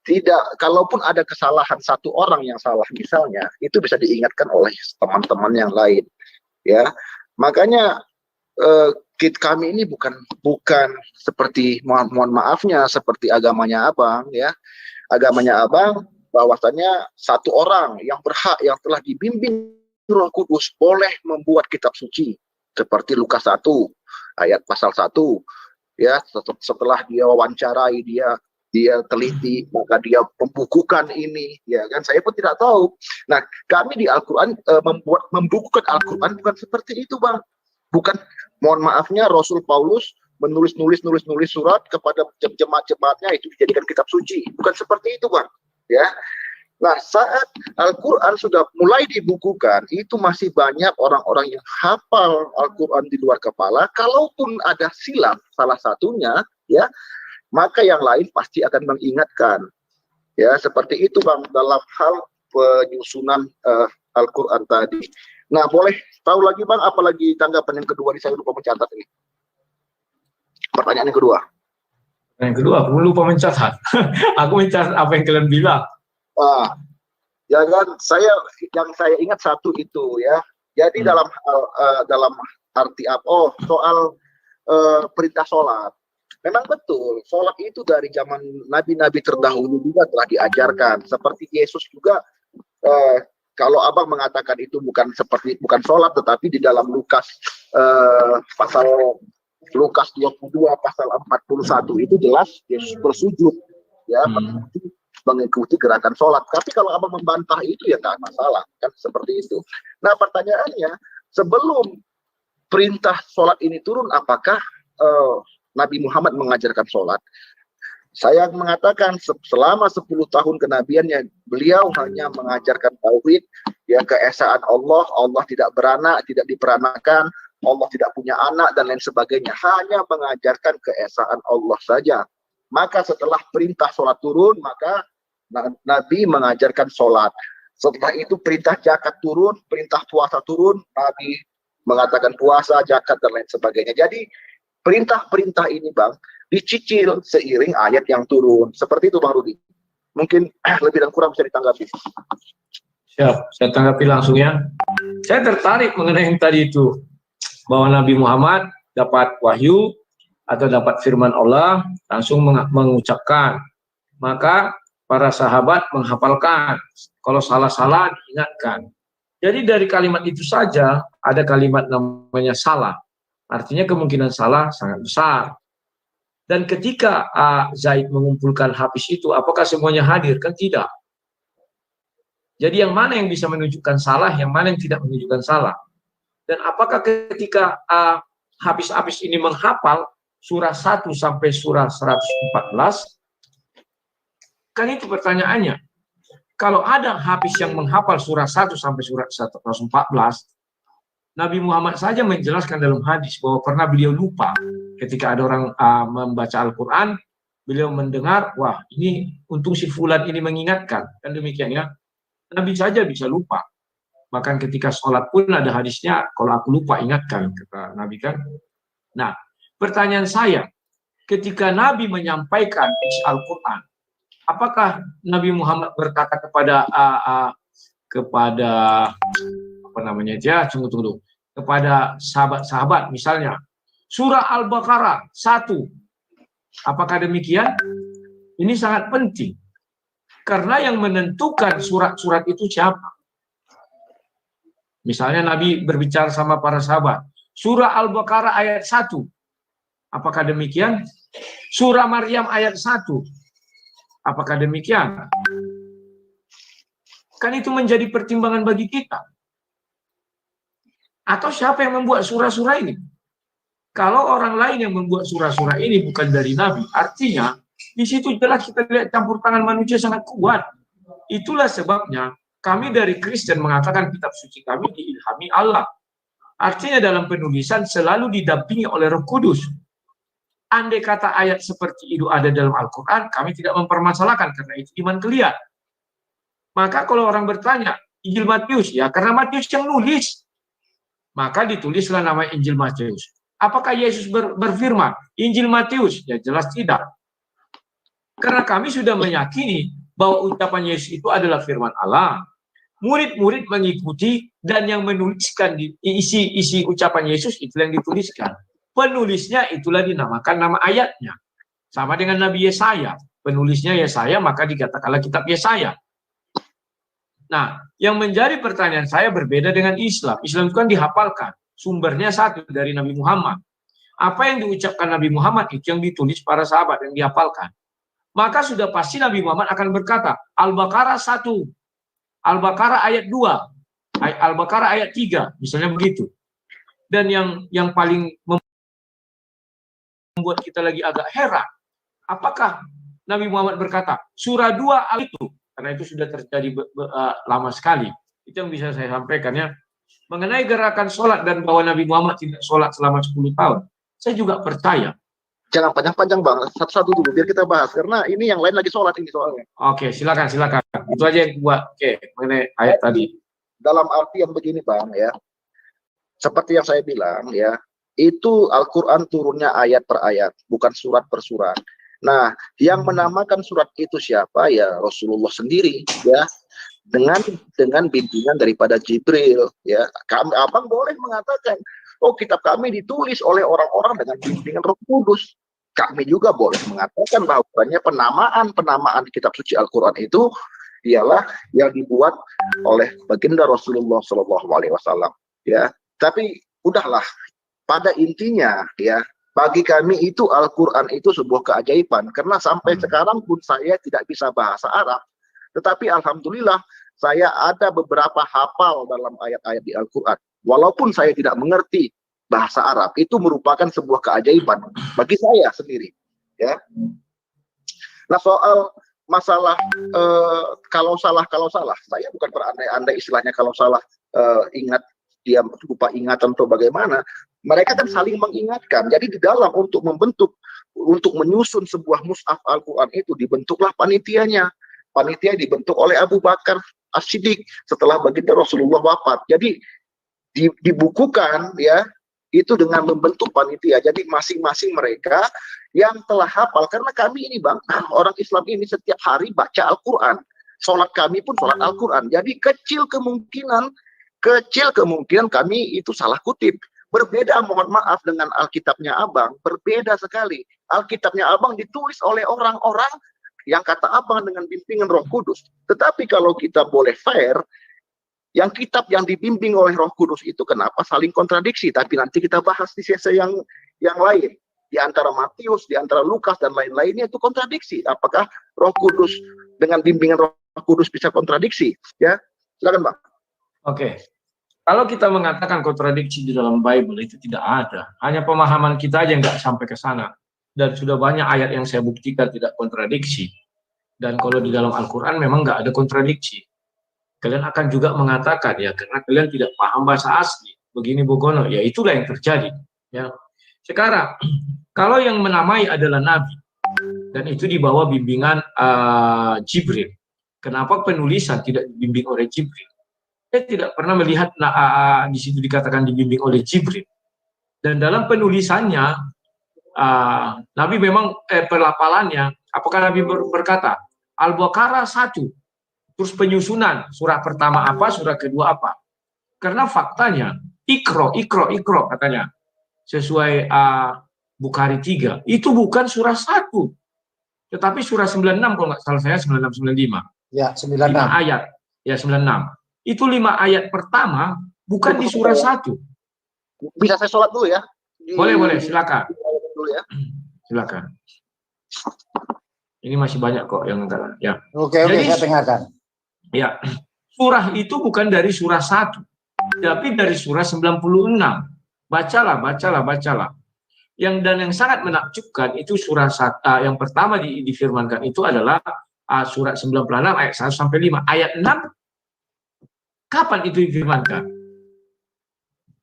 tidak, kalaupun ada kesalahan satu orang yang salah misalnya, itu bisa diingatkan oleh teman-teman yang lain. Ya, makanya kami ini bukan seperti mohon maafnya seperti agamanya Abang ya. Agamanya Abang bahwasanya satu orang yang berhak yang telah dibimbing Roh Kudus boleh membuat kitab suci seperti Lukas 1 ayat pasal 1 ya, setelah dia wawancarai, dia teliti, maka dia membukukan ini, ya kan? Saya pun tidak tahu. Nah, kami di Al-Quran membukukan Al-Quran bukan seperti itu, Bang. Bukan, mohon maafnya, Rasul Paulus menulis surat kepada jemaat-jemaatnya itu dijadikan kitab suci. Bukan seperti itu, Bang. Ya. Nah, saat Al-Quran sudah mulai dibukukan, itu masih banyak orang-orang yang hafal Al-Quran di luar kepala. Kalaupun ada silap salah satunya, ya, maka yang lain pasti akan mengingatkan. Ya, seperti itu Bang dalam hal penyusunan Al-Quran tadi. Nah, boleh tahu lagi Bang, apalagi tanggapan yang kedua ini, saya lupa mencatat ini. Pertanyaan yang kedua. Yang kedua, aku lupa mencatat. Aku mencatat apa yang kalian bilang. Ya kan, yang saya ingat satu itu ya. Jadi dalam arti apa? Soal perintah sholat. Memang betul, sholat itu dari zaman nabi-nabi terdahulu juga telah diajarkan. Seperti Yesus juga, kalau Abang mengatakan itu bukan sholat, tetapi di dalam Lukas pasal Lukas 22 pasal 41 itu jelas Yesus bersujud, ya, mengikuti gerakan sholat. Tapi kalau Abang membantah itu ya nggak masalah, kan seperti itu. Nah, pertanyaannya, sebelum perintah sholat ini turun, apakah Nabi Muhammad mengajarkan sholat? Saya mengatakan selama 10 tahun kenabiannya, beliau hanya mengajarkan tauhid, ya, keesaan Allah, Allah tidak beranak, tidak diperanakan, Allah tidak punya anak, dan lain sebagainya. Hanya mengajarkan keesaan Allah saja. Maka setelah perintah sholat turun, maka Nabi mengajarkan sholat. Setelah itu perintah zakat turun, perintah puasa turun, Nabi mengatakan puasa, zakat, dan lain sebagainya. Jadi perintah-perintah ini Bang dicicil seiring ayat yang turun. Seperti itu Bang Rudi. Mungkin lebih dan kurang bisa ditanggapi. Siap, saya tanggapi langsung ya. Saya tertarik mengenai yang tadi itu, bahwa Nabi Muhammad dapat wahyu atau dapat firman Allah langsung mengucapkan. Maka para sahabat menghafalkan. Kalau salah-salah diingatkan. Jadi dari kalimat itu saja ada kalimat namanya salah. Artinya kemungkinan salah sangat besar. Dan ketika Zaid mengumpulkan Hafiz itu, apakah semuanya hadir? Kan tidak. Jadi yang mana yang bisa menunjukkan salah, yang mana yang tidak menunjukkan salah. Dan apakah ketika Hafiz-Hafiz ini menghafal, surah 1 sampai surah 114, kan itu pertanyaannya. Kalau ada hafiz yang menghafal surah 1 sampai surah 114, Nabi Muhammad saja menjelaskan dalam hadis bahwa pernah beliau lupa ketika ada orang membaca Al-Quran, beliau mendengar, wah ini untung si fulan ini mengingatkan, kan demikian ya. Nabi saja bisa lupa. Bahkan ketika sholat pun ada hadisnya, kalau aku lupa ingatkan, kata Nabi kan. Nah, pertanyaan saya, ketika Nabi menyampaikan isi Al-Quran, apakah Nabi Muhammad berkata kepada apa namanya dia, tunggu, kepada sahabat-sahabat misalnya, surah Al-Baqarah 1, apakah demikian? Ini sangat penting, karena yang menentukan surat-surat itu siapa? Misalnya Nabi berbicara sama para sahabat, surah Al-Baqarah ayat 1, apakah demikian? Surah Maryam ayat 1, apakah demikian? Kan itu menjadi pertimbangan bagi kita. Atau siapa yang membuat surah-surah ini? Kalau orang lain yang membuat surah-surah ini bukan dari Nabi, artinya di situ jelas kita lihat campur tangan manusia sangat kuat. Itulah sebabnya kami dari Kristen mengatakan kitab suci kami diilhami Allah. Artinya dalam penulisan selalu didampingi oleh Roh Kudus. Andai kata ayat seperti itu ada dalam Al-Quran, kami tidak mempermasalahkan karena itu iman kalian. Maka kalau orang bertanya, Injil Matius, ya karena Matius yang nulis, maka ditulislah nama Injil Matius. Apakah Yesus berfirman, Injil Matius? Ya jelas tidak. Karena kami sudah meyakini bahwa ucapan Yesus itu adalah firman Allah. Murid-murid mengikuti dan yang menuliskan isi ucapan Yesus itu yang dituliskan. Penulisnya itulah dinamakan nama ayatnya. Sama dengan Nabi Yesaya. Penulisnya Yesaya, maka dikatakanlah kitab Yesaya. Nah, yang menjadi pertanyaan saya berbeda dengan Islam. Islam itu kan dihafalkan. Sumbernya satu dari Nabi Muhammad. Apa yang diucapkan Nabi Muhammad itu yang ditulis para sahabat yang dihafalkan. Maka sudah pasti Nabi Muhammad akan berkata, Al-Baqarah 1, Al-Baqarah ayat 2, Al-Baqarah ayat 3, misalnya begitu. Dan yang paling membuat kita lagi agak heran, apakah Nabi Muhammad berkata, surah 2 itu, karena itu sudah terjadi lama sekali. Itu yang bisa saya sampaikan ya. Mengenai gerakan sholat dan bahwa Nabi Muhammad tidak sholat selama 10 tahun, saya juga percaya. Jangan panjang-panjang Bang, satu-satu dulu biar kita bahas, karena ini yang lain lagi sholat ini soalnya. Oke, silakan. Itu aja yang buat mengenai ayat tadi. Dalam artian begini Bang ya, seperti yang saya bilang ya, itu Al-Quran turunnya ayat per ayat, bukan surat per surat. Nah, yang menamakan surat itu siapa? Ya Rasulullah sendiri ya, dengan bimbingan daripada Jibril ya. Abang boleh mengatakan, oh kitab kami ditulis oleh orang-orang dengan bimbingan Roh Kudus. Kami juga boleh mengatakan bahwasanya penamaan kitab suci Al-Quran itu ialah yang dibuat oleh baginda Rasulullah SAW ya. Tapi udahlah, pada intinya ya, bagi kami itu Al-Quran itu sebuah keajaiban, karena sampai sekarang pun saya tidak bisa bahasa Arab, tetapi alhamdulillah saya ada beberapa hafal dalam ayat-ayat di Al-Quran. Walaupun saya tidak mengerti bahasa Arab, itu merupakan sebuah keajaiban bagi saya sendiri ya. Nah, soal masalah kalau salah, saya bukan berandai-andai istilahnya kalau salah, ingat dia lupa ingatan atau bagaimana. Mereka kan saling mengingatkan. Jadi di dalam untuk menyusun sebuah mushaf Al-Quran itu dibentuklah panitianya. Panitia dibentuk oleh Abu Bakar As-Siddiq setelah baginda Rasulullah wafat. Jadi dibukukan ya, itu dengan membentuk panitia. Jadi masing-masing mereka yang telah hafal, karena kami ini Bang, orang Islam ini setiap hari baca Al-Quran. Sholat kami pun sholat Al-Quran. Jadi kecil kemungkinan kami itu salah kutip. Berbeda, mohon maaf, dengan Alkitabnya Abang, berbeda sekali. Alkitabnya Abang ditulis oleh orang-orang yang kata Abang dengan bimbingan Roh Kudus. Tetapi kalau kita boleh fair, yang kitab yang dibimbing oleh Roh Kudus itu kenapa saling kontradiksi? Tapi nanti kita bahas di sesi yang lain. Di antara Matius, di antara Lukas dan lain-lainnya itu kontradiksi. Apakah Roh Kudus dengan bimbingan Roh Kudus bisa kontradiksi? Ya, silakan Bang. Oke. Kalau kita mengatakan kontradiksi di dalam Bible itu tidak ada. Hanya pemahaman kita aja yang nggak sampai ke sana. Dan sudah banyak ayat yang saya buktikan tidak kontradiksi. Dan kalau di dalam Al-Quran memang nggak ada kontradiksi. Kalian akan juga mengatakan, ya karena kalian tidak paham bahasa asli. Begini Bogono, ya itulah yang terjadi. Ya. Sekarang, kalau yang menamai adalah Nabi, dan itu di bawah bimbingan Jibril. Kenapa penulisan tidak dibimbing oleh Jibril? Saya tidak pernah melihat di situ dikatakan dibimbing oleh Jibril. Dan dalam penulisannya, Nabi memang pelafalannya, apakah Nabi berkata, Al-Baqarah 1, terus penyusunan, surah pertama apa, surah kedua apa. Karena faktanya, ikro katanya, sesuai Bukhari 3, itu bukan surah 1, tetapi surah 96 kalau nggak salah saya, 96-95. Ya, 96. 5 ayat, ya 96. Itu 5 ayat pertama bukan di surah 1. Bisa saya sholat dulu ya? Boleh, silakan. Dulu ya. Silakan. Ini masih banyak kok yang enggak. Ya. Oke, saya dengarkan. Ya, surah itu bukan dari surah 1, tapi dari surah 96. Bacalah. Yang sangat menakjubkan itu surah yang pertama difirmankan itu adalah surat 96 ayat 1 sampai 5. Ayat 6 kapan itu difirmankan?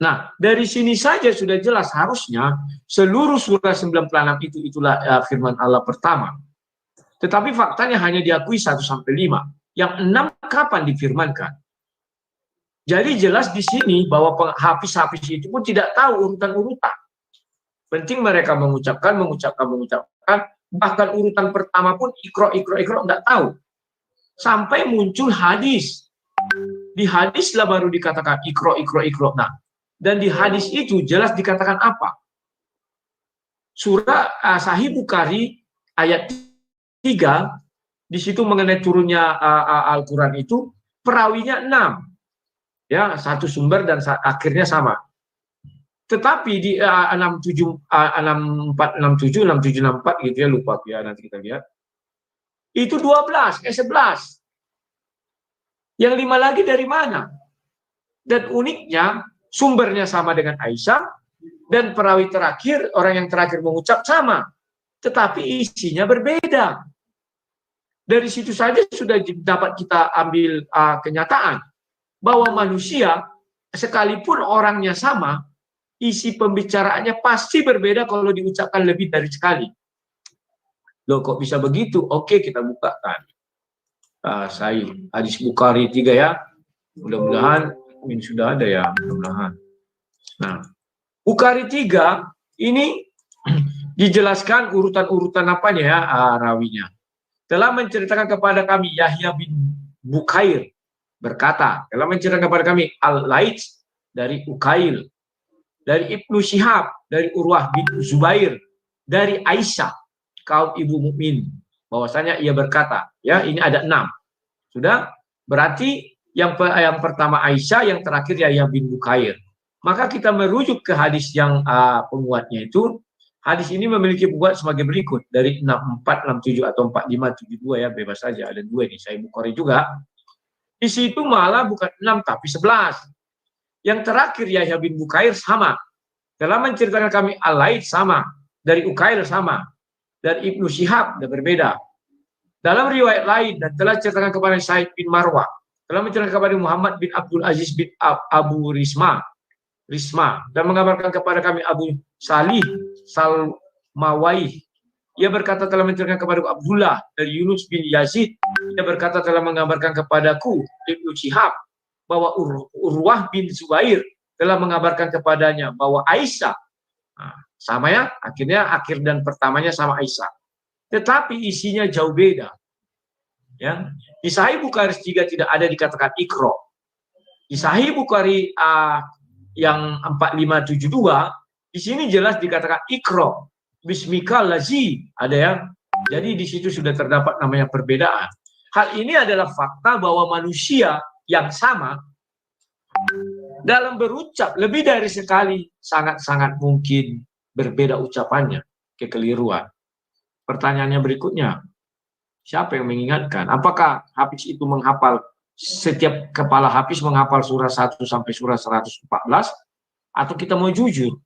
Nah, dari sini saja sudah jelas harusnya seluruh surah 96 itulah firman Allah pertama. Tetapi faktanya hanya diakui 1 sampai 5. Yang 6 kapan difirmankan? Jadi jelas di sini bahwa hafiz-hafiz itu pun tidak tahu urutan-urutan. Penting mereka mengucapkan, bahkan urutan pertama pun ikro enggak tahu. Sampai muncul hadis. Di hadis lah baru dikatakan ikro. Nah, dan di hadis itu jelas dikatakan apa? Surah Sahih Bukhari ayat 3, di situ mengenai turunnya Al-Quran itu, perawinya 6. Ya, satu sumber dan akhirnya sama. Tetapi di 64, 67, 64 gitu ya, lupa ya, nanti kita lihat. Itu 11. Yang 5 lagi dari mana? Dan uniknya, sumbernya sama dengan Aisyah, dan perawi terakhir, orang yang terakhir mengucap sama. Tetapi isinya berbeda. Dari situ saja sudah dapat kita ambil kenyataan bahwa manusia, sekalipun orangnya sama, isi pembicaraannya pasti berbeda kalau diucapkan lebih dari sekali. Loh, kok bisa begitu? Oke, kita bukakan. Saya hadis Bukhari 3 ya. Mudah-mudahan ini sudah ada ya, mudah-mudahan. Nah, Bukhari 3 ini dijelaskan urutan-urutan apanya ya, rawinya. Telah menceritakan kepada kami Yahya bin Bukair berkata, telah menceritakan kepada kami Al-Laits dari Ukail, dari Ibnu Syihab, dari Urwah bin Zubair, dari Aisyah, kaum ibu mukmin, bahwasanya ia berkata, ya ini ada 6. Sudah? Berarti yang pertama Aisyah, yang terakhir Yahya bin Bukair. Maka kita merujuk ke hadis yang penguatnya itu. Hadis ini memiliki penguat sebagai berikut, dari 64, 67 atau 45, 72 ya, bebas saja. Ada 2 nih, saya Bukhari juga. Di situ malah bukan 6 tapi 11. Yang terakhir Yahya bin Bukair sama. Telah menceritakan kami Al-Laits sama, dari Ukail sama, dari Ibnu Syihab dan berbeda. Dalam riwayat lain, dan telah ceritakan kepada Said bin Marwah, telah menceritakan kepada Muhammad bin Abdul Aziz bin Abu Risma, dan mengabarkan kepada kami Abu Salih Salmawaih. Ia berkata telah menceritakan kepada Abdullah dari Yunus bin Yazid. Ia berkata telah mengabarkan kepadaku Ibnu Syihab bahwa Urwah bin Zubair telah mengabarkan kepadanya bahwa Aisyah, sama ya, akhirnya akhir dan pertamanya sama Aisyah. Tetapi isinya jauh beda. Ya. Di Sahih Bukhari 3 tidak ada dikatakan ikro. Di Sahih Bukhari yang 4572 di sini jelas dikatakan ikro. Bismika lazi, ada ya. Jadi di situ sudah terdapat namanya perbedaan. Hal ini adalah fakta bahwa manusia yang sama dalam berucap lebih dari sekali sangat-sangat mungkin berbeda ucapannya, kekeliruan. Pertanyaannya berikutnya, siapa yang mengingatkan? Apakah Hafiz itu menghafal setiap kepala hafiz menghafal surah 1 sampai surah 114, atau kita mau jujur,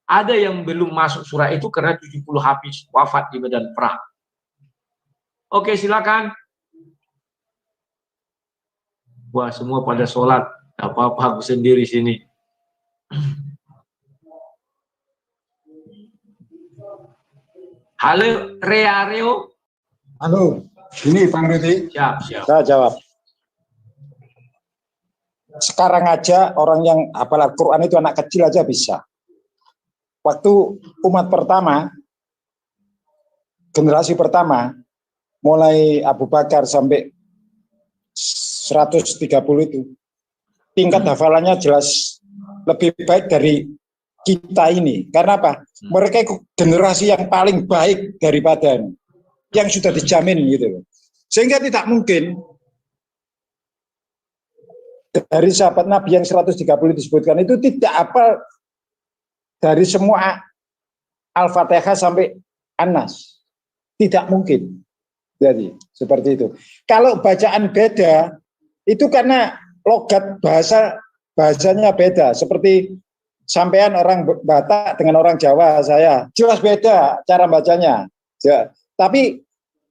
ada yang belum masuk surah itu karena 70 hafiz wafat di medan perang. Oke, silakan. Wah, semua pada sholat. Apa-apa, aku sendiri sini. Halo, Reareo. Halo, ini Bang Rudi. Siap. Saya jawab. Sekarang aja orang yang hafal Al-Quran itu anak kecil aja bisa. Waktu umat pertama, generasi pertama, mulai Abu Bakar sampai 130 itu, tingkat hafalannya jelas lebih baik dari kita ini. Karena apa? Mereka itu generasi yang paling baik daripada yang sudah dijamin gitu. Sehingga tidak mungkin dari sahabat Nabi yang 130 disebutkan itu tidak hafal dari semua Al-Fatihah sampai An-Nas. Tidak mungkin. Jadi seperti itu. Kalau bacaan beda itu karena logat bahasanya beda. Seperti sampean orang Batak dengan orang Jawa, saya jelas beda cara bacanya. Ya. Tapi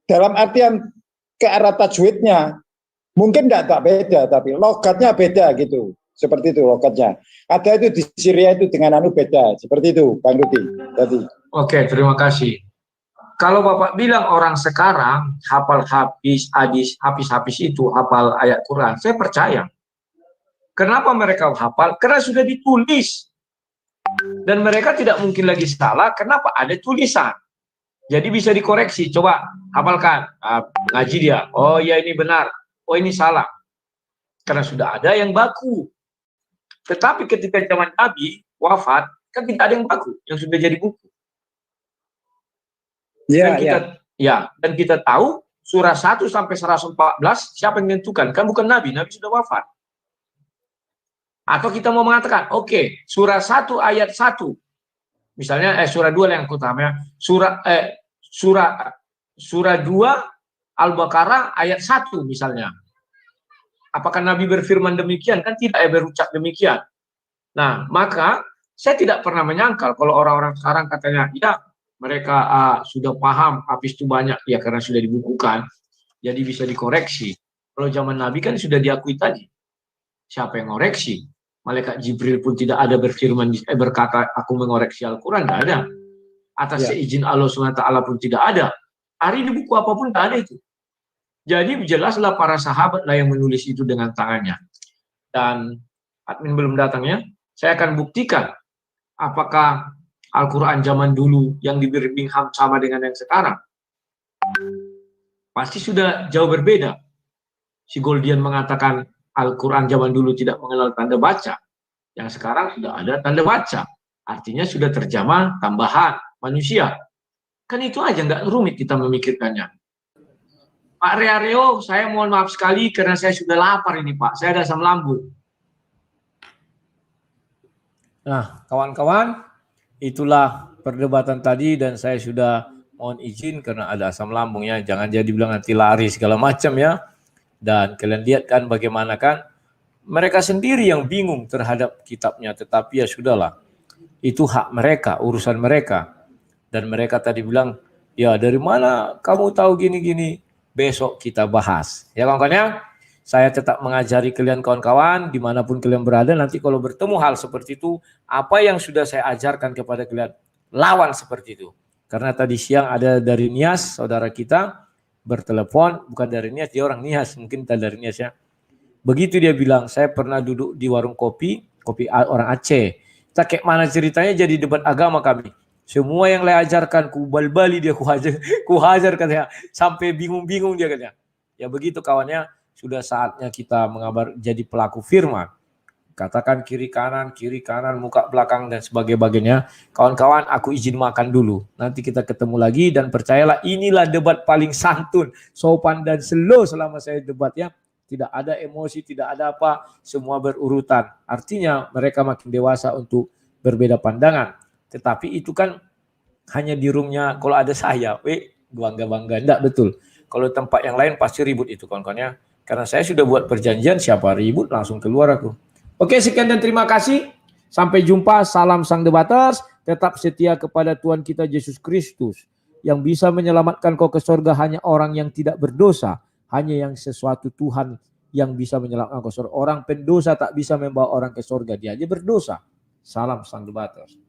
dalam artian ke arah tajwidnya mungkin tidak beda, tapi logatnya beda gitu. Seperti itu logatnya. Ada itu di Syria itu dengan beda. Seperti itu, Bang Rudi. Jadi. Oke, terima kasih. Kalau Bapak bilang orang sekarang hafal habis itu hafal ayat Quran, saya percaya. Kenapa mereka hafal? Karena sudah ditulis. Dan mereka tidak mungkin lagi salah, kenapa? Ada tulisan. Jadi bisa dikoreksi, coba hafalkan. Ngaji dia, oh ya ini benar, oh ini salah. Karena sudah ada yang baku. Tetapi ketika zaman Nabi wafat, kan tidak ada yang baku, yang sudah jadi buku. Dan kita tahu surah 1 sampai 114 siapa yang menentukan? Kan bukan Nabi sudah wafat. Atau kita mau mengatakan, oke, surah 1 ayat 1. Misalnya surah 2 yang utama, surah 2 Al-Baqarah ayat 1 misalnya. Apakah Nabi berfirman demikian? Kan tidak berucap demikian. Nah, maka saya tidak pernah menyangkal kalau orang-orang sekarang katanya, ya mereka sudah paham habis itu banyak, ya karena sudah dibukukan, jadi bisa dikoreksi. Kalau zaman Nabi kan sudah diakui tadi. Siapa yang ngoreksi? Malaikat Jibril pun tidak ada berfirman berkata aku mengoreksi Al-Quran, tidak ada. Atas seizin Allah SWT pun tidak ada. Hari di buku apapun tidak ada itu. Jadi jelaslah para sahabat lah yang menulis itu dengan tangannya. Dan admin belum datang ya. Saya akan buktikan apakah Al-Quran zaman dulu yang di Birmingham sama dengan yang sekarang. Pasti sudah jauh berbeda. Si Goldian mengatakan Al-Quran zaman dulu tidak mengenal tanda baca. Yang sekarang sudah ada tanda baca. Artinya sudah terjemah tambahan manusia. Kan itu aja, nggak rumit kita memikirkannya. Pak Reareo, saya mohon maaf sekali karena saya sudah lapar ini Pak. Saya ada asam lambung. Nah, kawan-kawan, itulah perdebatan tadi dan saya sudah mohon izin karena ada asam lambungnya. Jangan jadi bilang nanti lari segala macam ya. Dan kalian lihat kan bagaimana kan mereka sendiri yang bingung terhadap kitabnya. Tetapi ya sudahlah, itu hak mereka, urusan mereka. Dan mereka tadi bilang, ya dari mana kamu tahu gini-gini? Besok kita bahas. Ya kawan-kawan, saya tetap mengajari kalian kawan-kawan dimanapun kalian berada. Nanti kalau bertemu hal seperti itu, apa yang sudah saya ajarkan kepada kalian, lawan seperti itu. Karena tadi siang ada dari Nias, saudara kita, bertelepon, bukan dari Nias, dia orang Nias, mungkin dari Nias ya. Begitu dia bilang, saya pernah duduk di warung kopi orang Aceh. Kita kayak mana ceritanya jadi debat agama kami. Semua yang saya ajarkan, ku bal-bali dia, ku hajar katanya. Sampai bingung-bingung dia katanya. Ya begitu kawannya, sudah saatnya kita jadi pelaku firman. Katakan kiri kanan, muka belakang dan sebagainya. Kawan-kawan, aku izin makan dulu. Nanti kita ketemu lagi dan percayalah inilah debat paling santun, sopan dan slow selama saya debat ya. Tidak ada emosi, tidak ada apa, semua berurutan. Artinya mereka makin dewasa untuk berbeda pandangan. Tetapi itu kan hanya di roomnya kalau ada saya, bangga-bangga. Enggak betul. Kalau tempat yang lain pasti ribut itu kawan-kawannya. Karena saya sudah buat perjanjian, siapa ribut langsung keluar aku. Oke, sekian dan terima kasih. Sampai jumpa, salam Sang Debaters. Tetap setia kepada Tuhan kita Yesus Kristus. Yang bisa menyelamatkan kau ke surga hanya orang yang tidak berdosa. Hanya yang sesuatu Tuhan yang bisa menyelamatkan kau ke surga. Orang pendosa tak bisa membawa orang ke surga. Dia aja berdosa. Salam Sang Debaters.